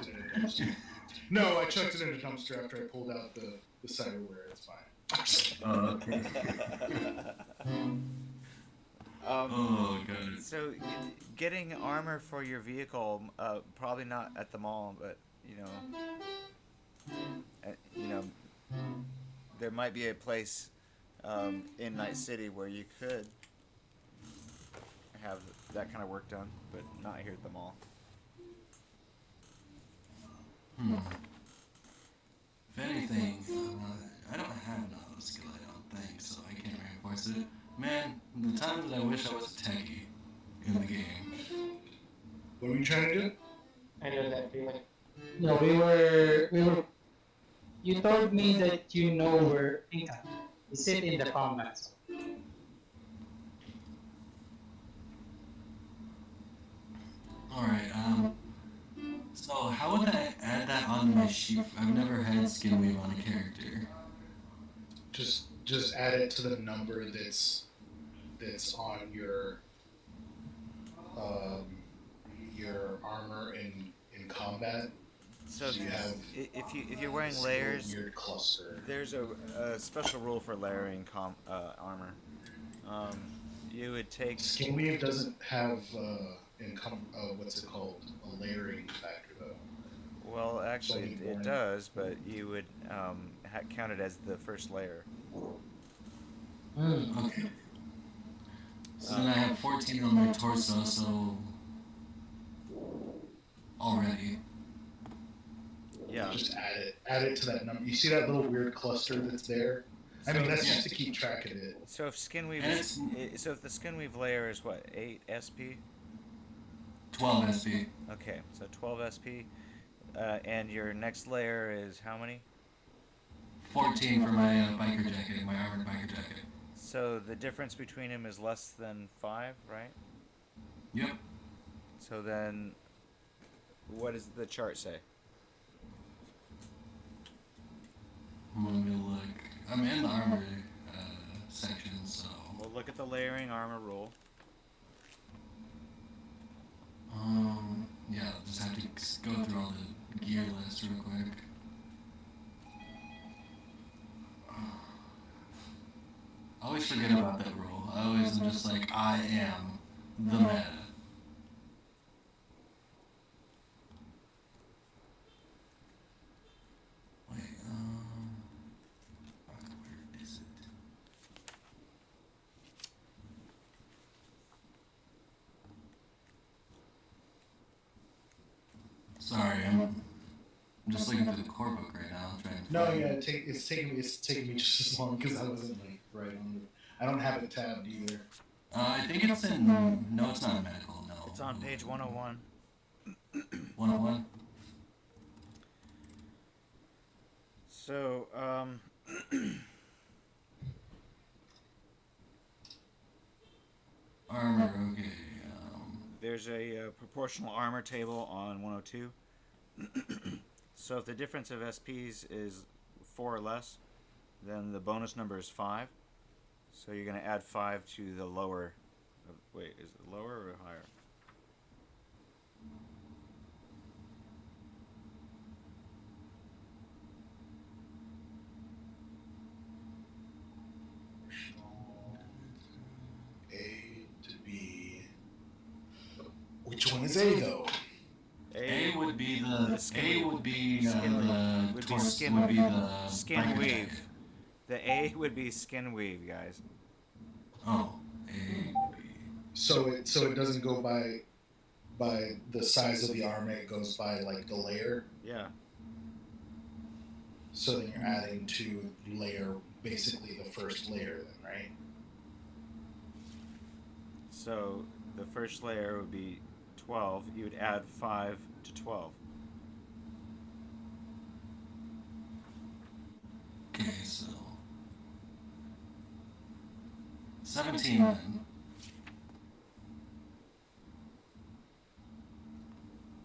No, I chucked it in a dumpster after I pulled out the ciderware. It's fine. Okay. Oh god. So getting armor for your vehicle, probably not at the mall, but you know, there might be a place in Night City where you could have that kind of work done, but not here at the mall. If anything, I don't have another skill, I don't think, so I can't reinforce it. Man, the times that I wish I was a techie in the game. What were you trying to do? I know that feeling. No, we were. You told me that you know where Inca. You sit in the combat zone. Alright, so how would I add that on my sheet? I've never had skin weave on a character. just add it to the number that's on your armor in combat. So you have if you're wearing this layers, weird cluster. there's a special rule for layering armor. You would take Skinweave doesn't have what's it called? A layering factor though. well, actually, Only it one. does, but you would count it as the first layer. Okay. So then I have 14 on my torso, so already. Yeah. Just add it to that number. You see that little weird cluster that's there? I mean, that's Yeah. just to keep track of it. So if Skinweave And so if the Skinweave layer is what, 8 SP? 12 SP. Okay, so 12 SP. And your next layer is how many? 14 for my biker jacket, my armored biker jacket. So the difference between them is less than 5, right? Yep. So then, what does the chart say? Let me look. I'm in the armor section, so. We'll look at the layering armor rule. Yeah, I'll just have to go through all the gear list real quick. I always forget about that rule. I always am just like, I am the meta. Wait, where is it? Sorry, I'm just looking through the core book right now, trying to No, find yeah, it's taking me just as long because I wasn't like right on it. I don't have it tabbed either. I think it's in. No, it's not medical. No. It's on page 101. 101. So, Armor. Okay. there's a proportional armor table on 102. So if the difference of SPs is 4 or less, then the bonus number is 5. So you're going to add 5 to the lower. Wait, is it lower or higher? A to B. Which one is A though? A would be the. A would be Skin the. would be torso skin- would be the. Skin biker weave. jacket. The A would be skin weave, guys. Oh. A. So it doesn't go by the size of the armor. It goes by like the layer. Yeah. So then you're adding to layer, basically the first layer, then, right? So the first layer would be 12. You would add 5 to 12. Okay, so. 17 then.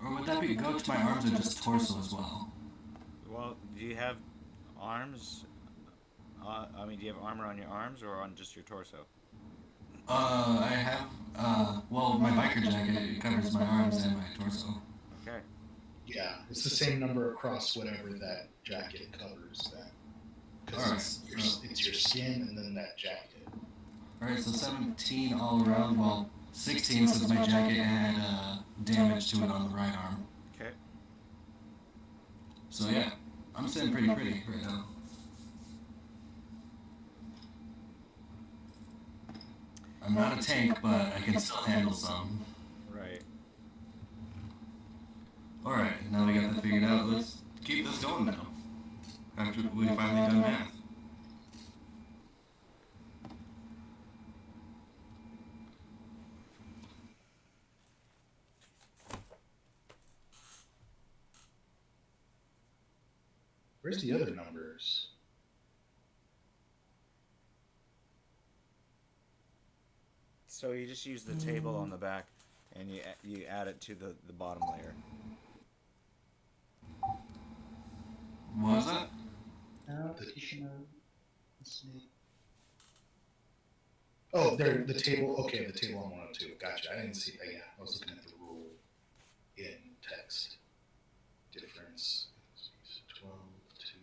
Or would that be go to my arms or just torso as well? Well, do you have arms? I mean, do you have armor on your arms or on just your torso? I have, well, my biker jacket covers my arms and my torso. Okay. Yeah, it's the same number across whatever that jacket covers. Then, because it's your skin and then that jacket. Alright, so 17 all around, well, 16 since my jacket had damage to it on the right arm. Okay. So yeah, I'm sitting pretty right now. I'm not a tank, but I can still handle some. Right. Alright, now we got that figured out. Let's keep this going now. After we finally done math. Where's the other numbers? So you just use the table on the back, and you add it to the bottom layer. What was that? Additional. Oh, there, the table. Okay, the table on 102. Gotcha. I didn't see. Yeah, I was looking at the rule in text. Difference 12 to.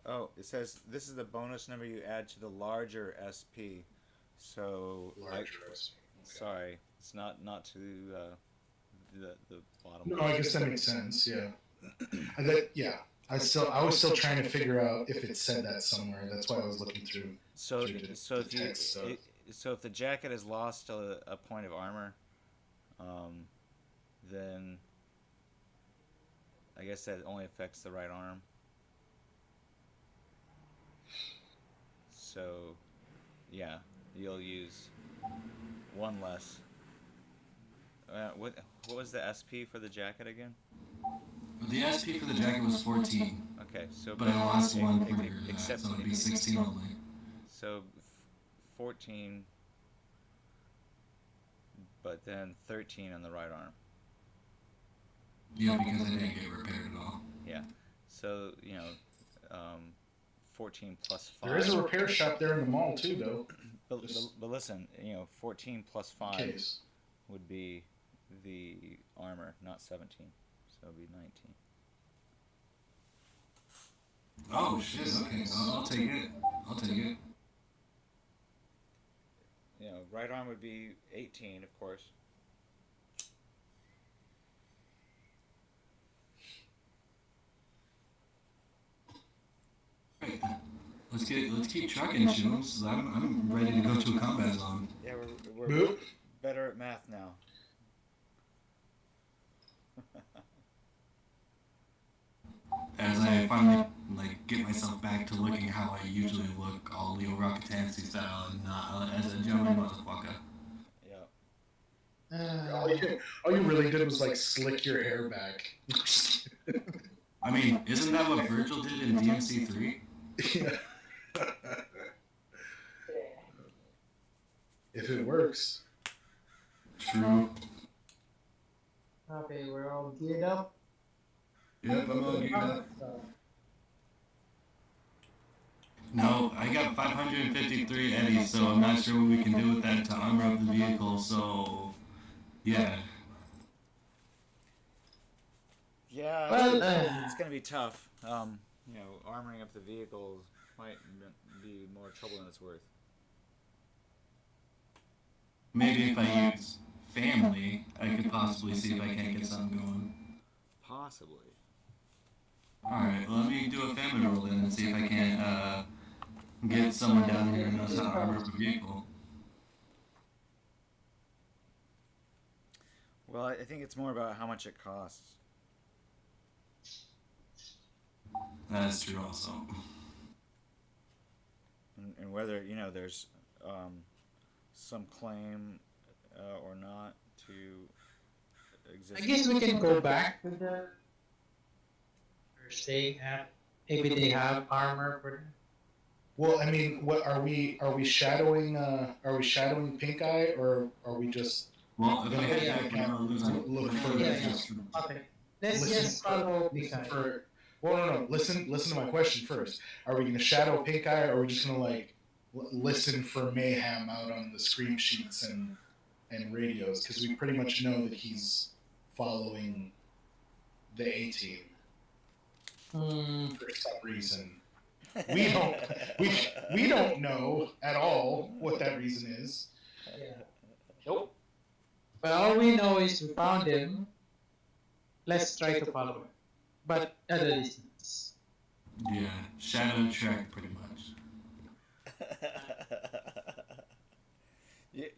Oh, it says this is the bonus number you add to the larger SP. So Larger. Okay. sorry, it's not to the bottom. No, I guess that makes sense. Yeah. Yeah. I was still trying to figure out if it said that somewhere. That's why I was looking through. So the text stuff. So if the jacket has lost a point of armor, then I guess that only affects the right arm. So, yeah, you'll use one less. What was the SP for the jacket again? The SP for the jacket was 14. Okay, so But I lost one for except so it'd be 16 only. So 14, but then 13 on the right arm. Yeah, because I didn't get repaired at all. Yeah, so 14 plus 5. There is a repair shop there in the mall too, though. But listen, 14 plus 5 Case. would be the armor, not 17. So it'd be 19. Oh shit! Okay, I'll take it. I'll take it. Right arm would be 18, of course. Right. Let's keep trucking, Shooms. I'm ready to go to a combat zone. Yeah, we're better at math now. As I finally get myself back to looking how I usually look, all Leo Rocketancy style, and not as a German motherfucker. Yeah. All you really did was slick your hair back. I mean, isn't that what Virgil did in DMC3? Yeah. If it works. True. Okay, we're all geared up. Yep, I'm all geared up. No, I got 553 eddies, so I'm not sure what we can do with that to armor up the vehicle, so yeah. Yeah, Well, it's going to be tough. Armoring up the vehicles might be more trouble than it's worth. Maybe if I use family, I could possibly see if I can't get something going. Possibly. Alright, well, let me do a family roll then and see if I can't get someone down here who knows how to armor up a vehicle. Well, I think it's more about how much it costs. That's true also. And whether, there's some claim or not to exist. I guess we can go back to the. Or say, maybe they have armor for them. Well, I mean, what are we shadowing? Are we shadowing Pink Eye, or are we just? Well, if I hit that, I'll lose on Look for Okay. Let's just follow Pink Eye. Well, no. Listen to my question first. Are we going to shadow Pink Eye, or are we just going to listen for mayhem out on the scream sheets and radios? Because we pretty much know that he's following the A-Team for some reason. We don't know at all what that reason is. Yeah. Nope. But all we know is we found him. Let's try to follow him. But at a distance. Yeah, shadow track pretty much.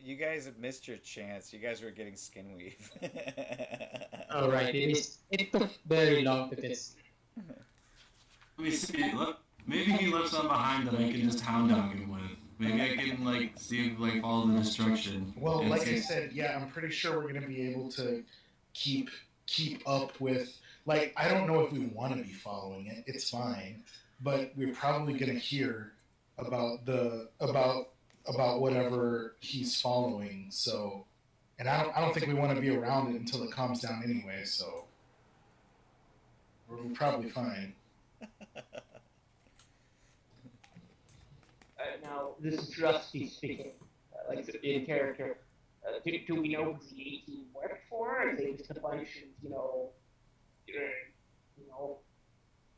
You guys have missed your chance. You guys were getting skin weave. Oh, right. It took very long to get. Let me see. Maybe he left some behind that I can just hound dog him with. Maybe I can see if follow the destruction. Well, like I said, yeah, I'm pretty sure we're gonna be able to keep up with. I don't know if we want to be following it. It's fine, but we're probably gonna hear about whatever he's following. So And I don't think we want to be around it until it calms down anyway, so we're probably fine. Now, this is Rusty speaking, like in character. Do we know who the 18 worked for? Or are they just a bunch of,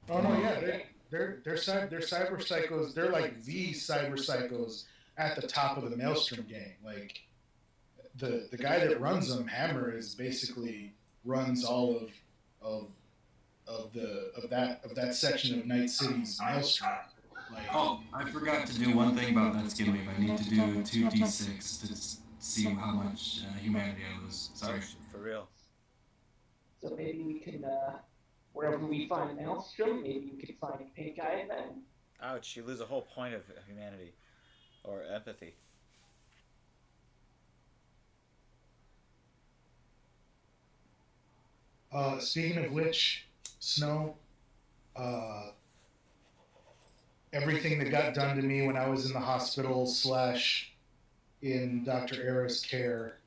Oh no, yeah, they're cyber psychos. They're like the cyber psychos at the top of the Maelstrom gang. Like the guy that runs them, Hammer, is basically runs all of that section of Night City's Maelstrom. Like, Oh, I forgot to do one thing about that skin wave. I need to do 2d6 to see how much humanity I lose. Sorry. For real. So maybe we can, wherever we find Maelstrom, maybe we can find Pink Eye then. Ouch, you lose a whole point of humanity. Or empathy. Speaking of which, Snow, everything that got done to me when I was in the hospital / in Dr. Era's care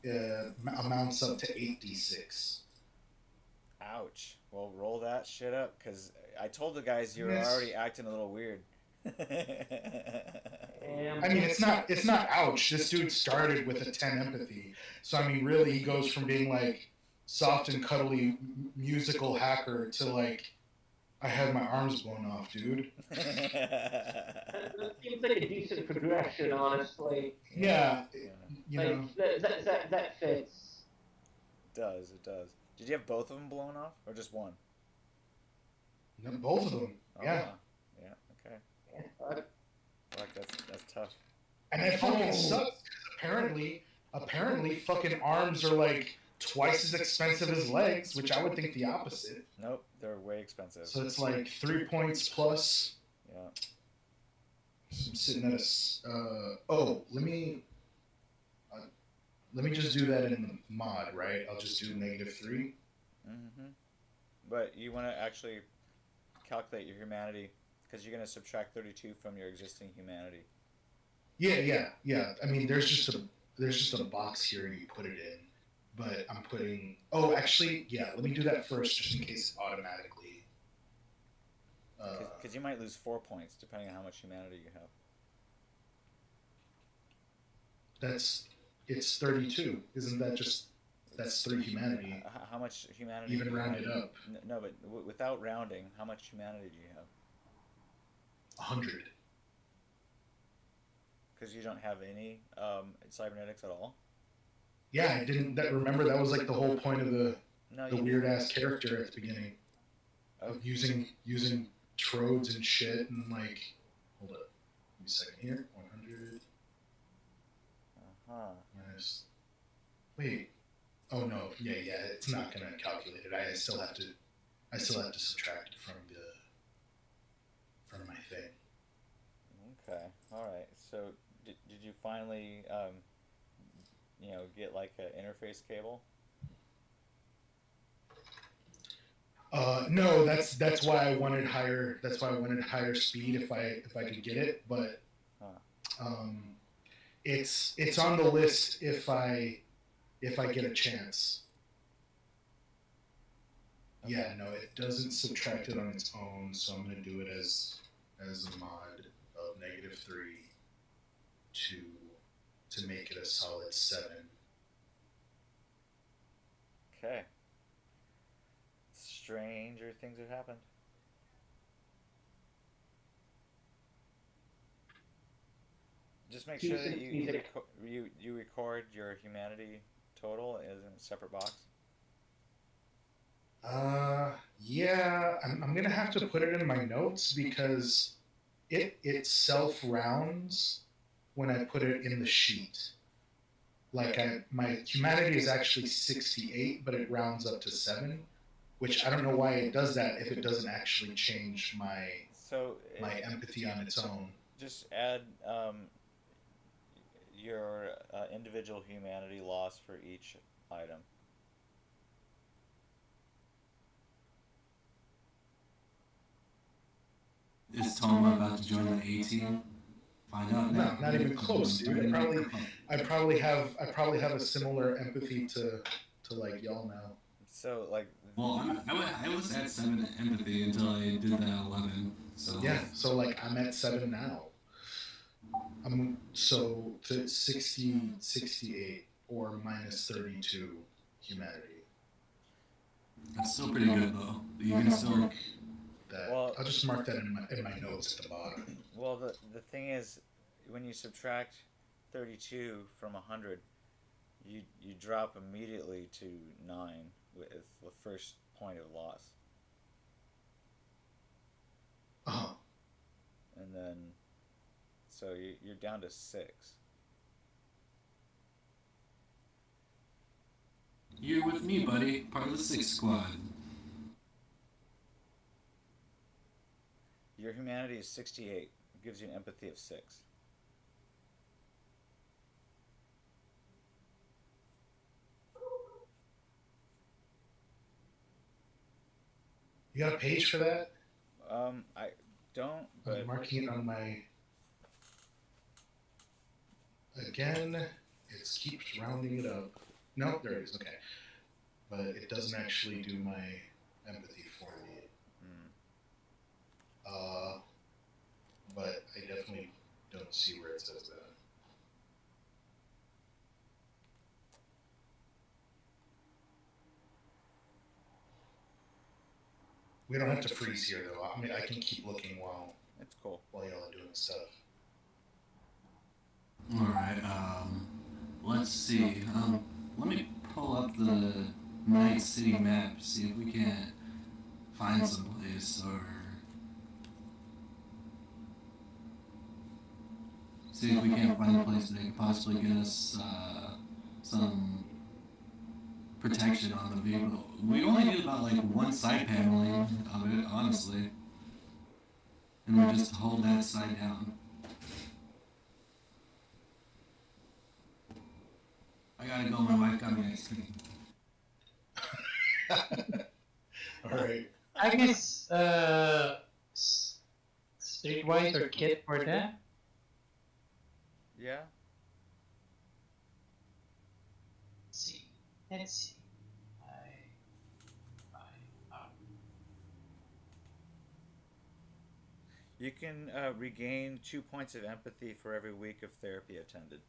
amounts up to 8d6. Ouch. Well, roll that shit up, because I told the guys you were already acting a little weird. I mean, it's not ouch. This dude started with a 10 empathy. So, I mean, really, he goes from being like soft and cuddly musical hacker to like, I had my arms blown off, dude. It seems like a decent progression, honestly. Yeah, you know. That fits. It does. Did you have both of them blown off, or just one? No, both of them. Yeah. Yeah. Okay. Yeah, Like that's tough. And it fucking sucks. Apparently, fucking arms are like twice as expensive as legs, which I would think the opposite. Nope, they're way expensive. So it's like 3 points plus. Yeah. So I'm sitting at let me just do that in the mod, right? I'll just do -3. Mm-hmm. But you want to actually calculate your humanity, because you're going to subtract 32 from your existing humanity. Yeah. I mean, there's just a box here you put it in, but I'm putting. Oh, actually, yeah. Let me do that first, just in case it automatically. Because you might lose 4 points depending on how much humanity you have. It's 32. Isn't that just? That's 3 humanity. How much humanity? Even rounded up. No, but without rounding, how much humanity do you have? 100. Because you don't have any cybernetics at all. Yeah, I didn't. Remember, that was like the whole point of the weird ass character at the beginning, of using trodes and shit, and like, hold up, give me a second here. 100. Minus. Wait. Oh no. Yeah. It's not gonna calculate it. I still have to subtract it from my thing. Okay. All right. So did you finally get like an interface cable? No, that's why I wanted higher. That's why I wanted higher speed if I could get it. But it's on the list if I get a chance. Okay. Yeah, no, it doesn't subtract it on its own, so I'm gonna do it as a mod of -3 to make it a solid 7. Okay. Stranger things have happened. Just make sure that you record your humanity total as in a separate box. Yeah, I'm gonna have to put it in my notes because it self rounds when I put it in the sheet. Like my humanity is actually 68, but it rounds up to 7, which I don't know why it does that if it doesn't actually change my empathy on its own. Just add your individual humanity loss for each item. Is Tom about to join the A team? Find out No, now. not even close, dude. I probably have a similar empathy to like y'all now. So like, Well, I was at 7 empathy until I did that 11. So Yeah, so like I'm at 7 now. I'm so to 60, 68 or minus 32 humanity. that's still pretty good though. You can still. That Well- I'll just mark that in my notes at the bottom. well, the thing is, when you subtract 32 from 100, you drop immediately to 9 with the first point of loss, Oh, and then so you're down to 6. You're with me, buddy. Part of the 6 squad. Your humanity is 68. It gives you an empathy of 6. you got a page for that? I don't, but I'm marking it on my. Again, it keeps rounding it up. No, there it is. Okay, but it doesn't actually do my empathy for me. But I definitely don't see where it says that. We don't have to freeze here, though. I mean, I can keep looking while it's cool. y'all are doing stuff. All right. Let's see. Let me pull up the Night City map. See if we can't find some place or see if we can't find a place that could possibly get us some protection on the vehicle. We only need about like one side paneling of it, honestly, and we just hold that side down. I gotta go. My wife got me ice cream. All right. I guess Streetwise or Kit for that. Yeah. Let's see. You can regain 2 points of empathy for every week of therapy attended.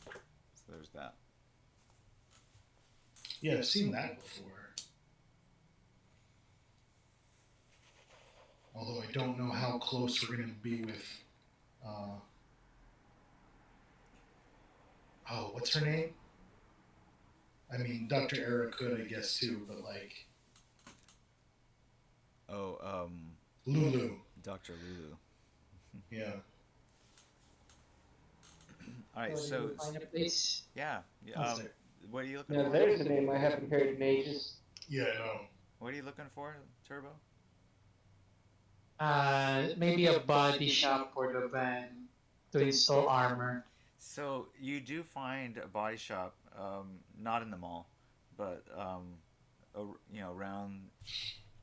So there's that. Yeah, I've seen that before. Although I don't know how close we're going to be with. What's her name? I mean, Dr. Era could, I guess, too, but like. Oh, Lulu. Dr. Lulu. Yeah. All right, so Find a place. yeah. Yes, sir. What are you looking Now for? there's a name I haven't heard in ages. Yeah, I know. What are you looking for, Turbo? Maybe a body shop for the van to install armor. So you do find a body shop, not in the mall, but around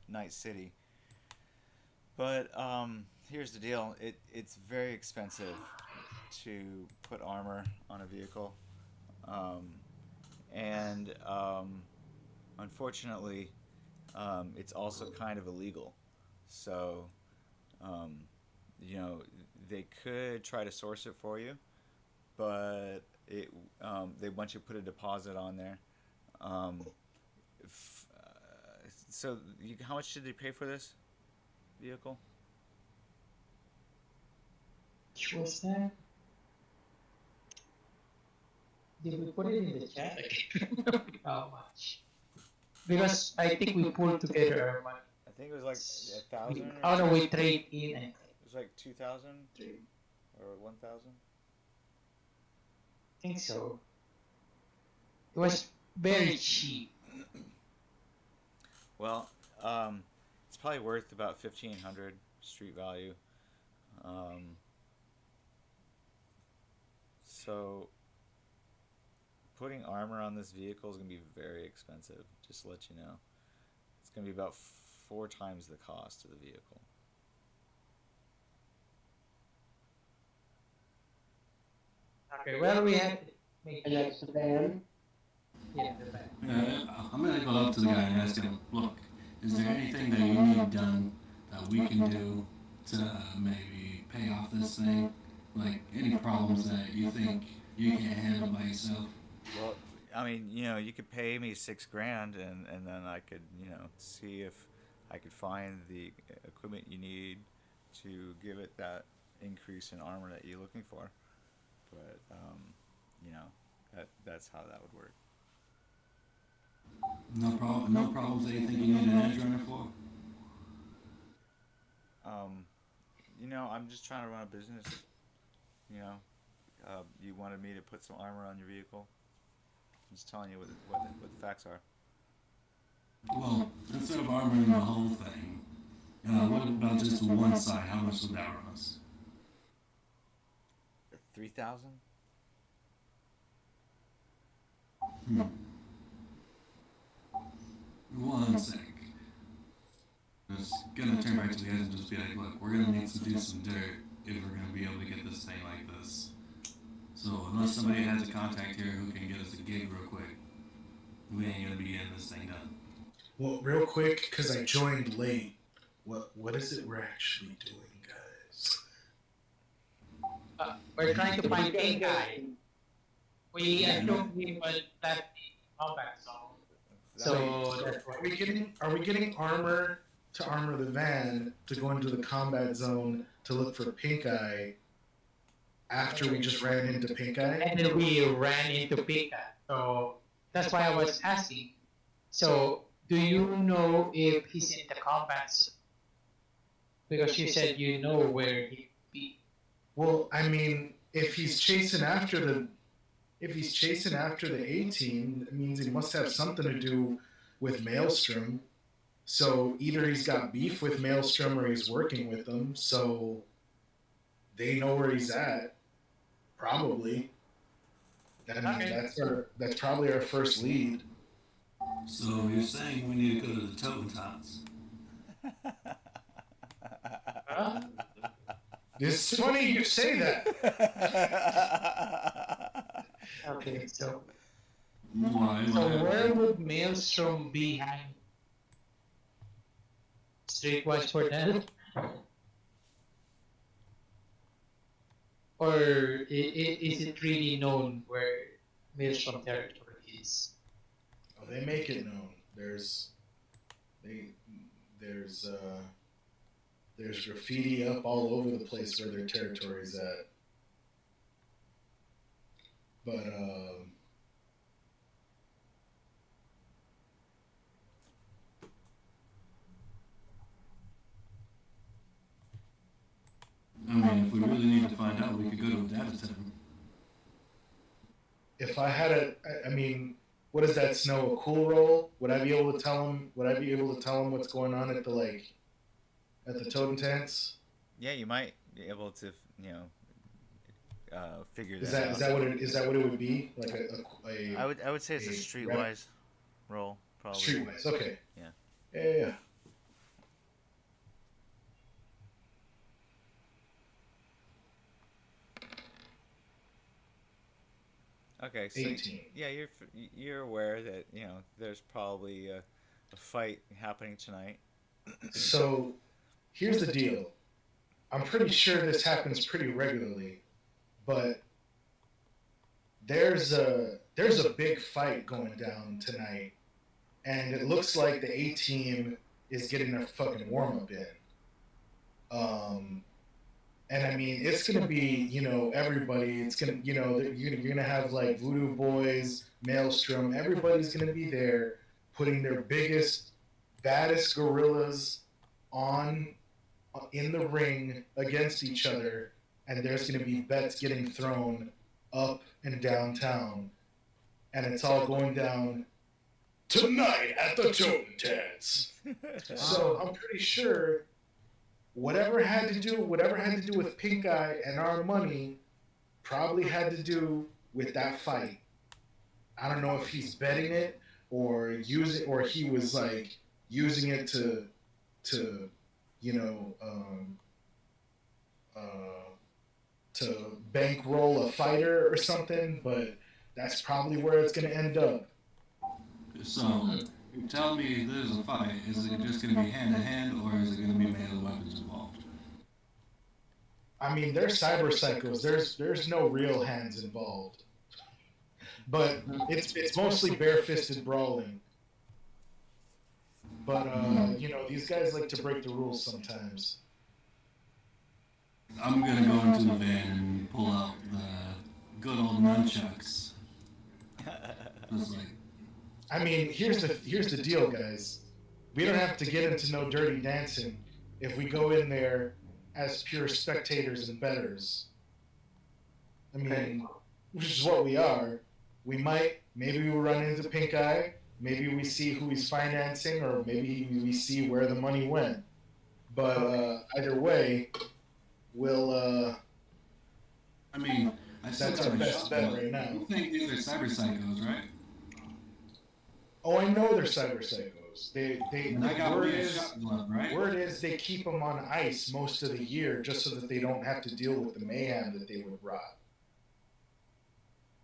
Night City. But here's the deal: it's very expensive to put armor on a vehicle, and unfortunately, it's also kind of illegal. So, they could try to source it for you, but they want you to put a deposit on there. So, how much did they pay for this vehicle? Which was that? Did we put it in the chat? How much? Because I think we pulled together our money. I think it was like 1,000. Oh no, we trade in. It was like 2,000 or 1,000. I think so. It was very cheap. Well, it's probably worth about 1,500 street value. So putting armor on this vehicle is going to be very expensive, just to let you know. It's going to be about 4 times the cost of the vehicle. Okay, well, we have to make And that's the van. yeah, the back. I'm gonna go up to the guy and ask him, look, is there anything that you need done that we can do to maybe pay off this thing? Like any problems that you think you can't handle by yourself? Well, I mean, you could pay me $6,000, and then I could, see if I could find the equipment you need to give it that increase in armor that you're looking for. But, that's how that would work. No problem. No problems that you think you need an edge runner for? I'm just trying to run a business. You wanted me to put some armor on your vehicle. I'm just telling you what the facts are. Well, instead of armoring the whole thing, what about just one side? How much would that run us? 3,000? One sec. Just gonna turn back to the guys and just be like, look, we're gonna need to do some dirt if we're gonna be able to get this thing like this. So unless somebody has a contact here who can get us a gig real quick, we ain't gonna be getting this thing done. Well, real quick, because I joined late. What is it we're actually doing, guys? We're trying to find pink guy. We assumed he was that combat zone. So that's what Are we getting armor to armor the van to go into the combat zone to look for Pink Eye after we just ran into Pink Eye? and then we ran into pink guy. So that's why I was asking. So do you know if he's in the combat zone? Because you said you know where he'd be. Well, I mean, if he's chasing after the A team, it means he must have something to do with Maelstrom. So either he's got beef with Maelstrom or he's working with them. So they know where he's at. Probably. I mean, Okay. that's probably our first lead. So you're saying we need to go to the Totentanz? Huh? It's funny you say that. Okay, so Why? where would Maelstrom be hanging? Streetwise for that? Or is it really known where Maelstrom territory is? Oh, they make it known. There's graffiti up all over the place where their territory's at. But I mean, if we really need to find out, we could go to a data center. if I had I mean, what is that, Snow? A cool roll? Would I be able to tell him? Would I be able to tell him what's going on at the Totentanz? Yeah, you might be able to, figure Is that out. is that what it would be? Like a I would say it's a streetwise roll, probably. streetwise? Okay. Yeah. Yeah. Okay, so 18. yeah, you're aware that there's probably a fight happening tonight. So here's the deal. I'm pretty sure this happens pretty regularly, but there's a big fight going down tonight, and it looks like the A team is getting their fucking warm up in. And I mean, it's gonna be everybody. It's gonna you're gonna have like Voodoo Boys, Maelstrom. Everybody's gonna be there, putting their biggest, baddest gorillas in the ring against each other, and there's going to be bets getting thrown up and downtown, and it's all going down tonight at the Totentanz. So I'm pretty sure whatever had to do with Pink Eye and our money probably had to do with that fight. I don't know if he's betting it or he was like using it to bankroll a fighter or something, but that's probably where it's going to end up. So, you tell me there's a fight. Is it just going to be hand-to-hand, or is it going to be melee weapons involved? I mean, they're cyber psychos. There's no real hands involved. But it's mostly bare-fisted brawling. But, these guys like to break the rules sometimes. I'm going to go into the van and pull out the good old nunchucks. Just like, I mean, here's the deal, guys. We don't have to get into no dirty dancing if we go in there as pure spectators and bettors. I mean, which is what we are. Maybe we run into Pink Eye, maybe we see who he's financing, or maybe we see where the money went. But either way, we'll. I mean, that's our best bet right now. You think these are cyber psychos, right? Oh, I know they're cyber psychos. Right? Word is they keep them on ice most of the year just so that they don't have to deal with the mayhem that they would rob.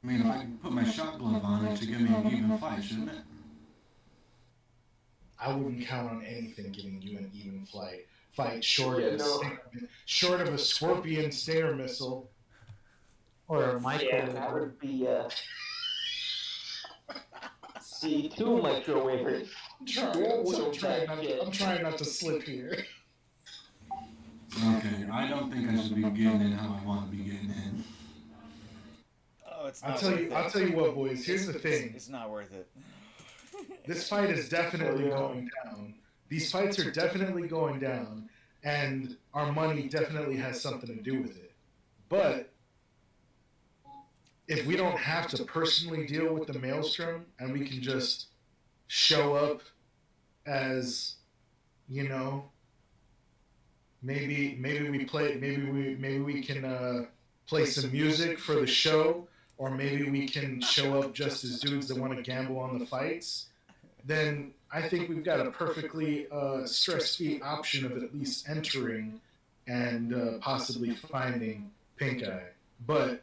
I mean, if I can put my shot glove on, it should give me an even fight, shouldn't it? I wouldn't count on anything giving you an even fight short of a Scorpion Stinger missile. Or a micro. Yeah, that would be C2 microwavers. I'm trying not to slip here. Okay, I don't think I should be getting in how I want to be getting in. Oh, it's I'll not tell worth you what, boys. Here's the thing. It's not worth it. This fight is definitely going down. These fights are definitely going down, and our money definitely has something to do with it. But if we don't have to personally deal with the Maelstrom, and we can just show up as, maybe we can play some music for the show, or maybe we can show up just as dudes that want to gamble on the fights, then I think we've got a perfectly stress-free option of at least entering and possibly finding Pink Eye. But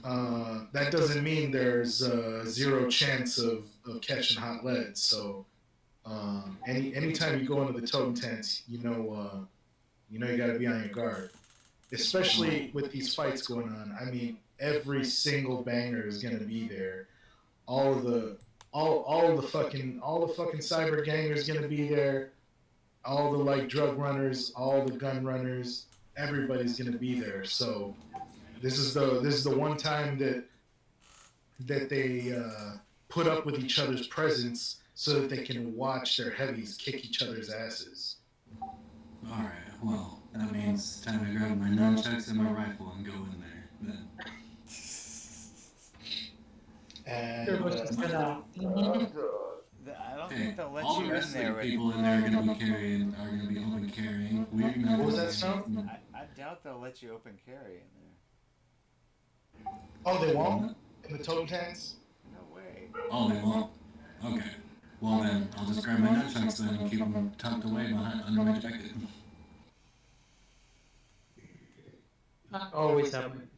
that doesn't mean there's zero chance of catching hot lead. So anytime you go into the Totentanz, you got to be on your guard, especially with these fights going on. I mean, every single banger is gonna be there. All the fucking cyber gangers gonna be there. All the drug runners, all the gun runners, everybody's gonna be there. So this is the one time that they put up with each other's presence so that they can watch their heavies kick each other's asses. All right. Well, that means it's time to grab my nunchucks and my rifle and go in there. Then. I don't think they'll let all you the rest in there. of the people in there are going to be open carrying. We're not What was gonna that sound? I doubt they'll let you open carry in there. Oh, they won't? In the Totentanz? No way. Oh, they won't? Okay. Well then, I'll just grab my nunchucks then and keep them tucked away under my jacket. Always happen.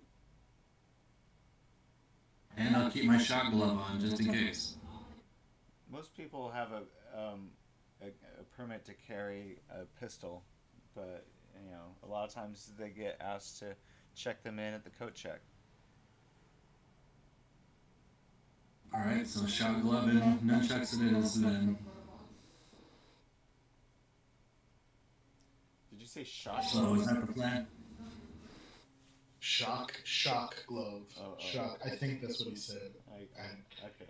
And I'll keep my shot glove on just in case. Most people have a permit to carry a pistol, but a lot of times they get asked to check them in at the coat check. Alright, so shot glove and nunchucks it is then. Did you say shot? So is that the plan? Shock glove. Shock. I think that's what he said. Okay.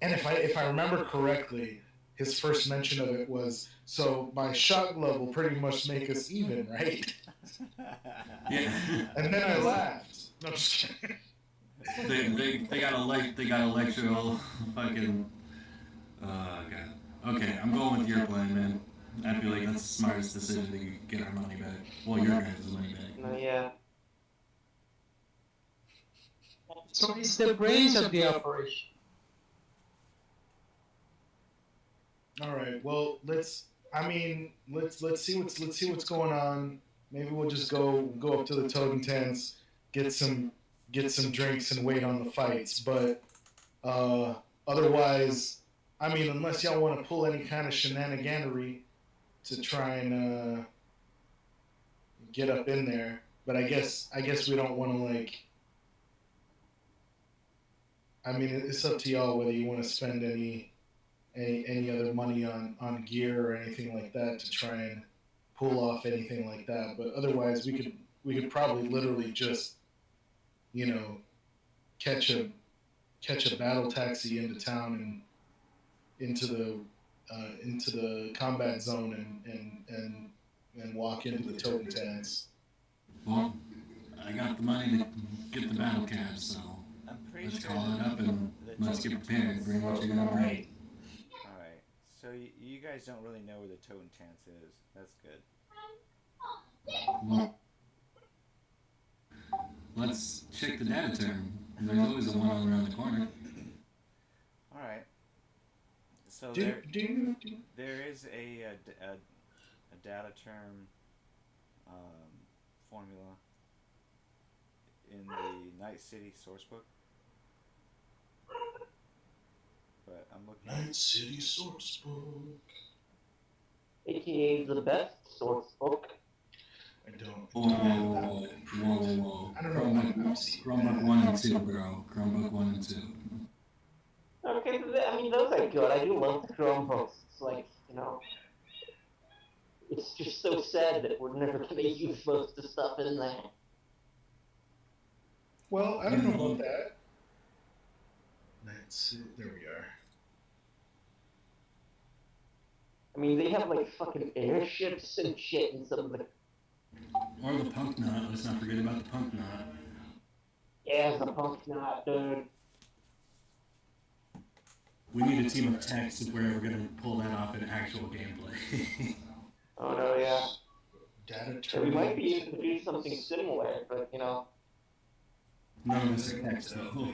And if I remember correctly, his first mention of it was, so my shot glove will pretty much make us even, right? Yeah. And then I laughed. No, I'm just kidding. They got electro fucking. God. Okay, I'm going with your plan, man. I feel like that's the smartest decision to get our money back. Well, your guys' money back. No, yeah. So it's the brains of the operation. All right. Well, let's see what's going on. maybe we'll just go up to the Totentanz, get some drinks and wait on the fights. But otherwise, I mean, unless y'all want to pull any kind of shenaniganery to try and get up in there. But I guess we don't want to like. I mean, it's up to y'all whether you want to spend any other money on gear or anything like that to try and pull off anything like that. But otherwise, we could probably literally just, you know, catch a battle taxi into town and into the combat zone and walk into the Totentanz. Well, I got the money to get the battle cab, so I'm pretty let's sure call it up and the let's get Totentanz- prepared. Bring what you got ready. Alright, so you guys don't really know where the Totentanz is. That's good. Well, let's check the data term. There's always a one around the corner. Alright. So Do there is a data term formula in the Night City sourcebook. But I'm looking Night City Sourcebook. AKA the best source book. I don't. Whoa. I don't know. Chromebook 1 and 2, bro. Chromebook 1 and 2. Okay, I mean, those are good. I do love the Chromebooks. It's like, you know, it's just so sad that we're never going to use most of the stuff in there. Well, I don't know about that. There we are. I mean, they have like fucking airships and shit in some of the. Or the punk knot. Let's not forget about the punk knot. Yeah, the punk knot, dude. We need a team of techs if we're ever going to pull that off in actual gameplay. Oh no, yeah. Data So we term. might be able to do something similar, but you know. None of us are techs, though.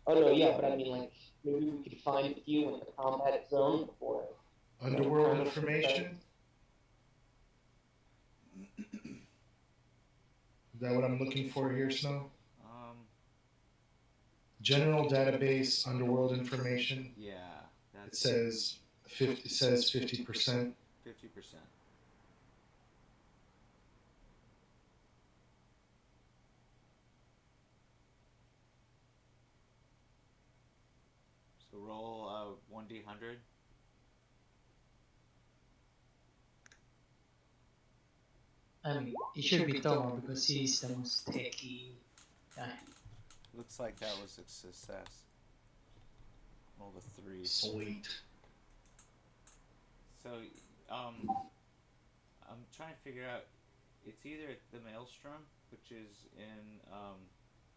Oh no, yeah, but I mean, like, maybe we could find a few in the combat zone before. Underworld information. Is that what I'm looking for here, Snow? General database, underworld information. yeah, It that's says 50%. 50%. So roll 1d100. I mean, it should be Tomo because he's the most techy guy. Looks like that was a success. Roll the 3. Sweet. So, I'm trying to figure out. It's either the Maelstrom, which is in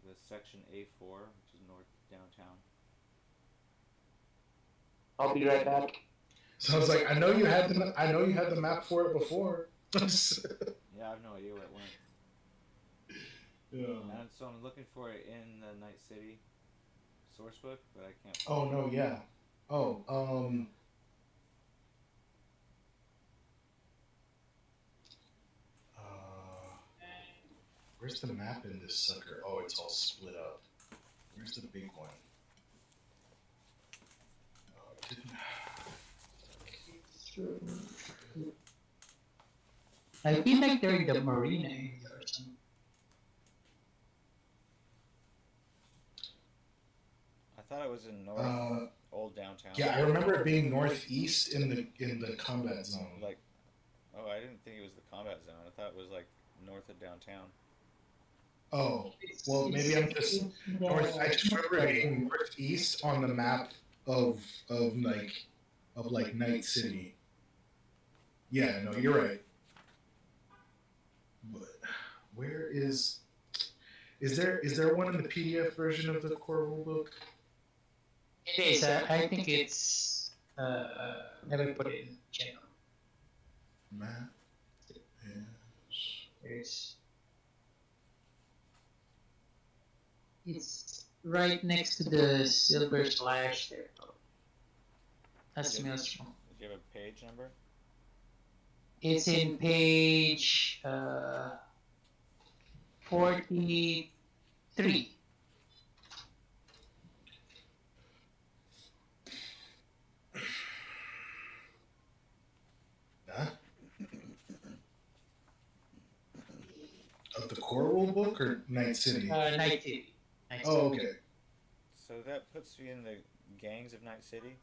the section A4, which is north downtown. I'll be right back. So I was like, I know you had the map for it before. Yeah, I have no idea where it went. Yeah. And so I'm looking for it in the Night City sourcebook, but I can't. Oh no, yeah. Oh, where's the map in this sucker? Oh, it's all split up. Where's the big one? Oh, it didn't. I feel like they're in the marina area or something. I thought it was in north, old downtown. Yeah, I remember it being northeast in the combat zone. Like, oh, I didn't think it was the combat zone. I thought it was like north of downtown. Oh, well, maybe I'm just north. I just remember it being northeast on the map of Night City. Yeah, no, you're right. But where is there one in the PDF version of the core rulebook? It is. I think it's. Let me put it in general. Map. There's. It's right next to the silver slash there. That's Yeah. Maelstrom. Do you have a page number? It's in page 43. Huh? Of the core rule book or Night City? Night City. Oh, okay. So that puts you in the gangs of Night City?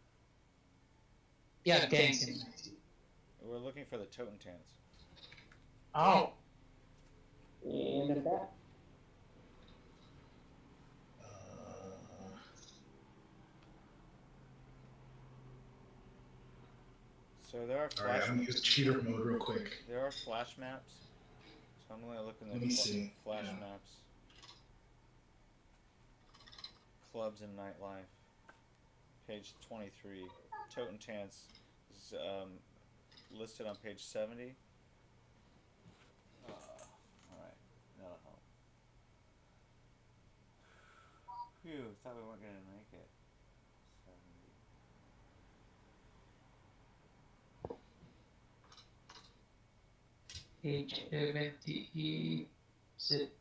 Yeah, gangs in Night City. We're looking for the Totentanz. Oh. And at that. So there are Alright, I'm gonna use cheater mode real quick. There are flash maps. So I'm going to look in Let the me see. flash Yeah. maps. Clubs and nightlife. Page 23. Totentanz is listed on page 70. Alright, that'll help. Phew, thought we weren't going to make it. 70. Page 70. Sit.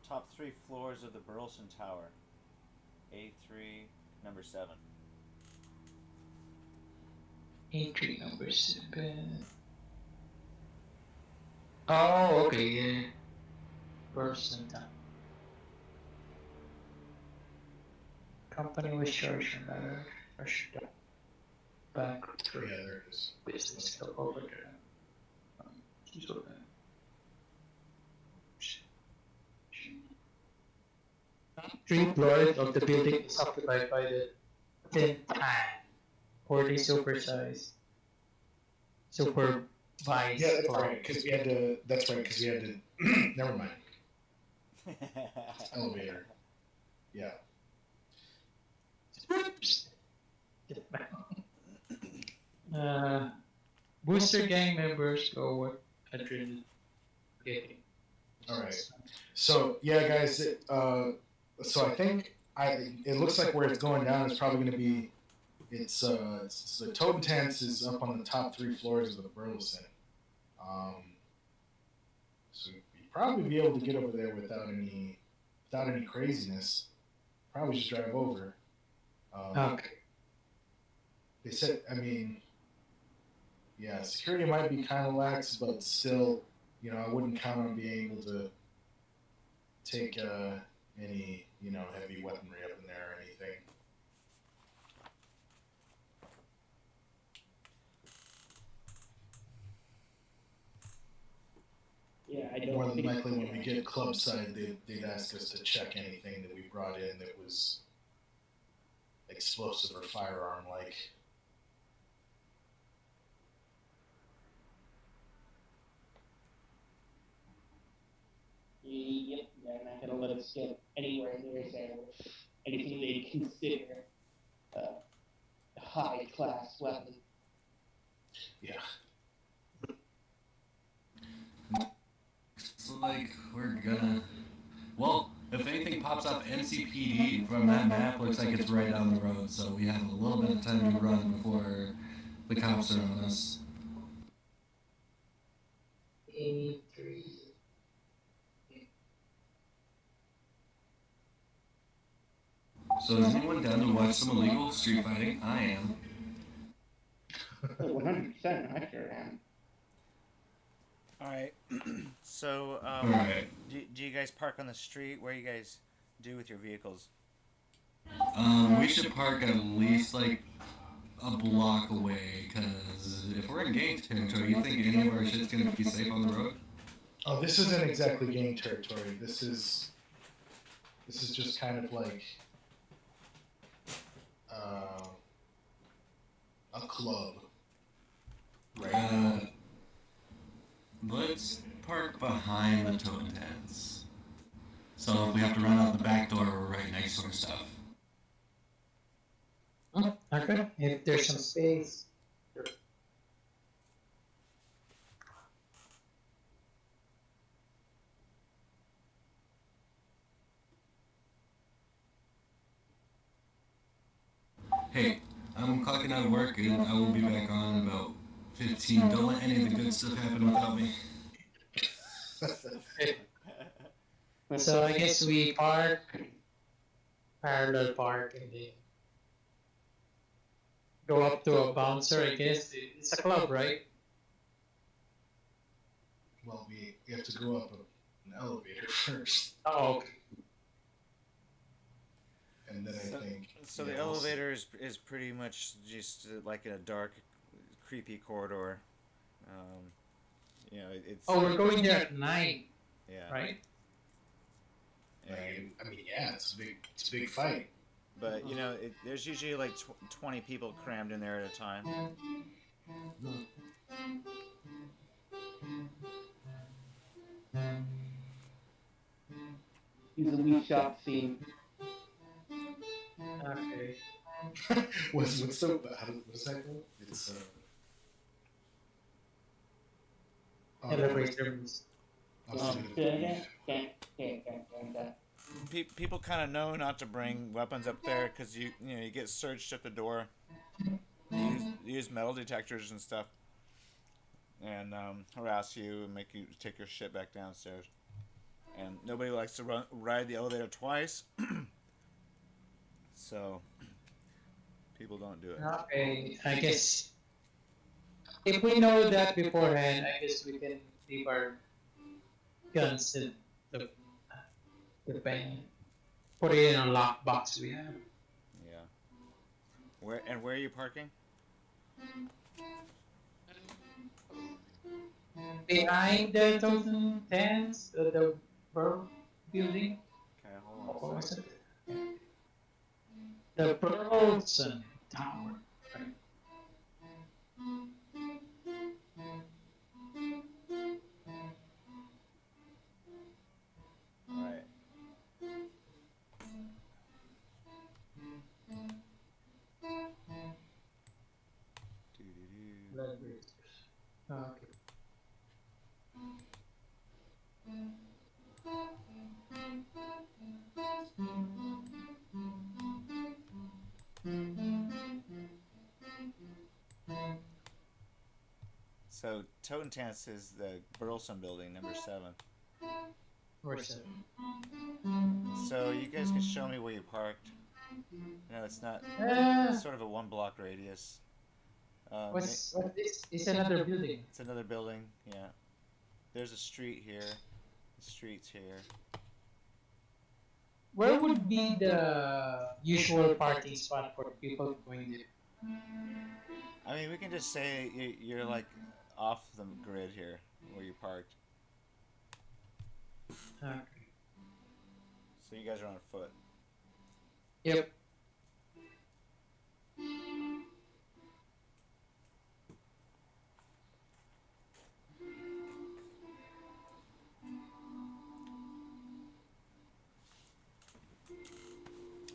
Top 3 floors of the Burleson Tower. A3, number 7. Entry number 7. Oh, okay, yeah. Person time. Company was charged another first back Yeah, there it is. business go over there. Three floors of the building is occupied by the Totentanz, or the supervised Yeah, that's right. Because we had to. That's right. Because we had to. Never mind. Elevator. Yeah. Booster gang members go what adrenaline. All right. So yeah, guys. So I think it looks like where it's going down is probably going to be. It's the Totentanz is up on the top 3 floors of the Burleson. So you'd probably be able to get over there without any craziness. Probably just drive over. Okay. They said, I mean, yeah, security might be kind of lax, but still, you know, I wouldn't count on being able to take any, you know, heavy weaponry up in there or anything. Yeah, I don't More than think likely, when we get club side, they'd ask us to check anything that we brought in that was explosive or firearm like. Yep, they're not gonna let us get anywhere near there with anything they consider a high class weapon. Yeah. It's like we're gonna. Well, if anything pops up NCPD from that map, looks like it's right down the road, so we have a little bit of time to run before the cops are on us. 83. So is anyone down to watch some illegal street fighting? I am. 100%, I sure am. Alright. So, Alright. do you guys park on the street? Where you guys do with your vehicles? We should park at least like a block away, because if we're in gang territory, you think any of our shit's gonna be safe on the road? Oh, this isn't exactly gang territory. This is just kind of like a club. Right. Let's park behind the Totentanz. So if we have to run out the back door, we're right next to our stuff. Okay. If there's some space. Hey, I'm clocking out of work and I will be back on in about 15. Don't let any of the good stuff happen without me. So I guess we parallel park, and then go up to a bouncer. I guess it's a club, right? Well, we have to go up an elevator first, Oh, okay. and then I think. So yeah, the we'll see. elevator is pretty much just like in a dark, creepy corridor. It's Oh, we're going there at 9, yeah, right? And, I mean, yeah, it's a big fight. but there's usually like 20 people crammed in there at a time. He's a wee shop scene. Okay. What's the what's that called? It's Elevator. People kind of know not to bring weapons up there because you get searched at the door. They use metal detectors and stuff, and harass you and make you take your shit back downstairs. And nobody likes to ride the elevator twice, so people don't do it. Okay, I guess if we know that beforehand, I guess we can leave our guns in the bank, put it in a lockbox we have. Yeah. Where are you parking? Behind the Totentanz, the Burr building. Okay, hold What on a was second. it? The Burlson Tower. Right. All right. Doo-doo-doo. Okay. So Totentanz is the Burleson building, number 7. Where's it? So you guys can show me where you parked. No, it's not. It's sort of a 1 block radius. What's this? It's another building. It's another building. Yeah. There's a street here. The street's here. Where would be the usual parking spot for people going there? I mean, we can just say you're like off the grid here, where you parked. Okay. So you guys are on foot. Yep.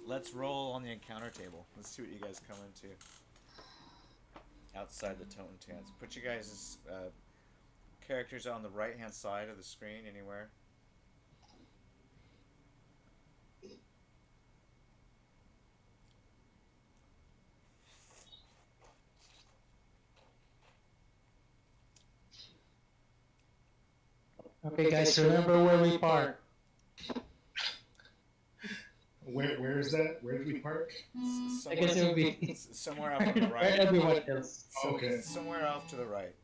Let's roll on the encounter table. Let's see what you guys come into. Outside the Totentanz. Put you guys' characters on the right-hand side of the screen, anywhere. Okay, guys, remember where we park. Where is that? Where did we park? I guess it would be somewhere off to the where right. everyone else. Okay. Somewhere off to the right.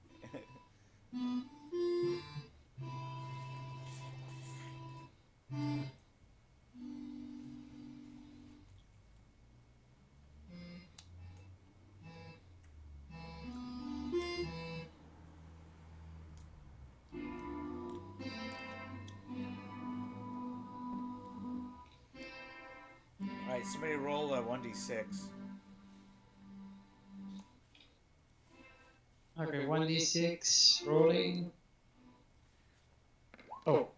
Alright, somebody roll a 1d6. Okay, 1d6 rolling. Oh,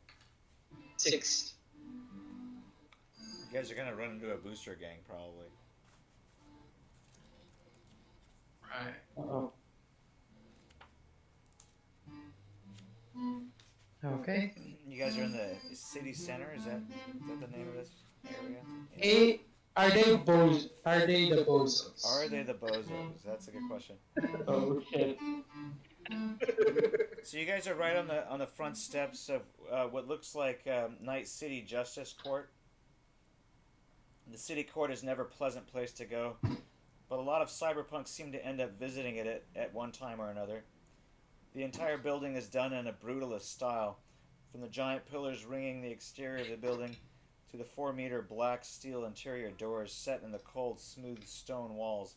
6. You guys are gonna run into a booster gang, probably. Right. Uh-oh. Okay. You guys are in the city center. Is that the name of this area? Are they bozos? Are they the bozos? Are they the bozos? That's a good question. Oh shit. So you guys are right on the front steps of what looks like Night City Justice Court. The city court is never a pleasant place to go, but a lot of cyberpunks seem to end up visiting it at one time or another. The entire building is done in a brutalist style, from the giant pillars ringing the exterior of the building to the 4-meter black steel interior doors set in the cold, smooth stone walls.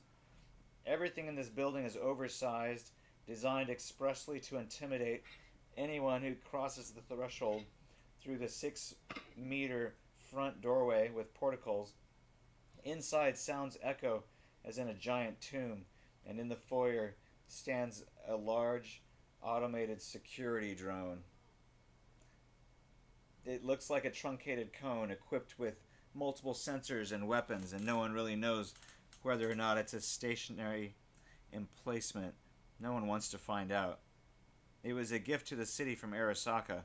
Everything in this building is oversized, designed expressly to intimidate anyone who crosses the threshold through the 6-meter front doorway with porticos. Inside, sounds echo as in a giant tomb, and in the foyer stands a large automated security drone. It looks like a truncated cone equipped with multiple sensors and weapons, and no one really knows whether or not it's a stationary emplacement. No one wants to find out. It was a gift to the city from Arasaka,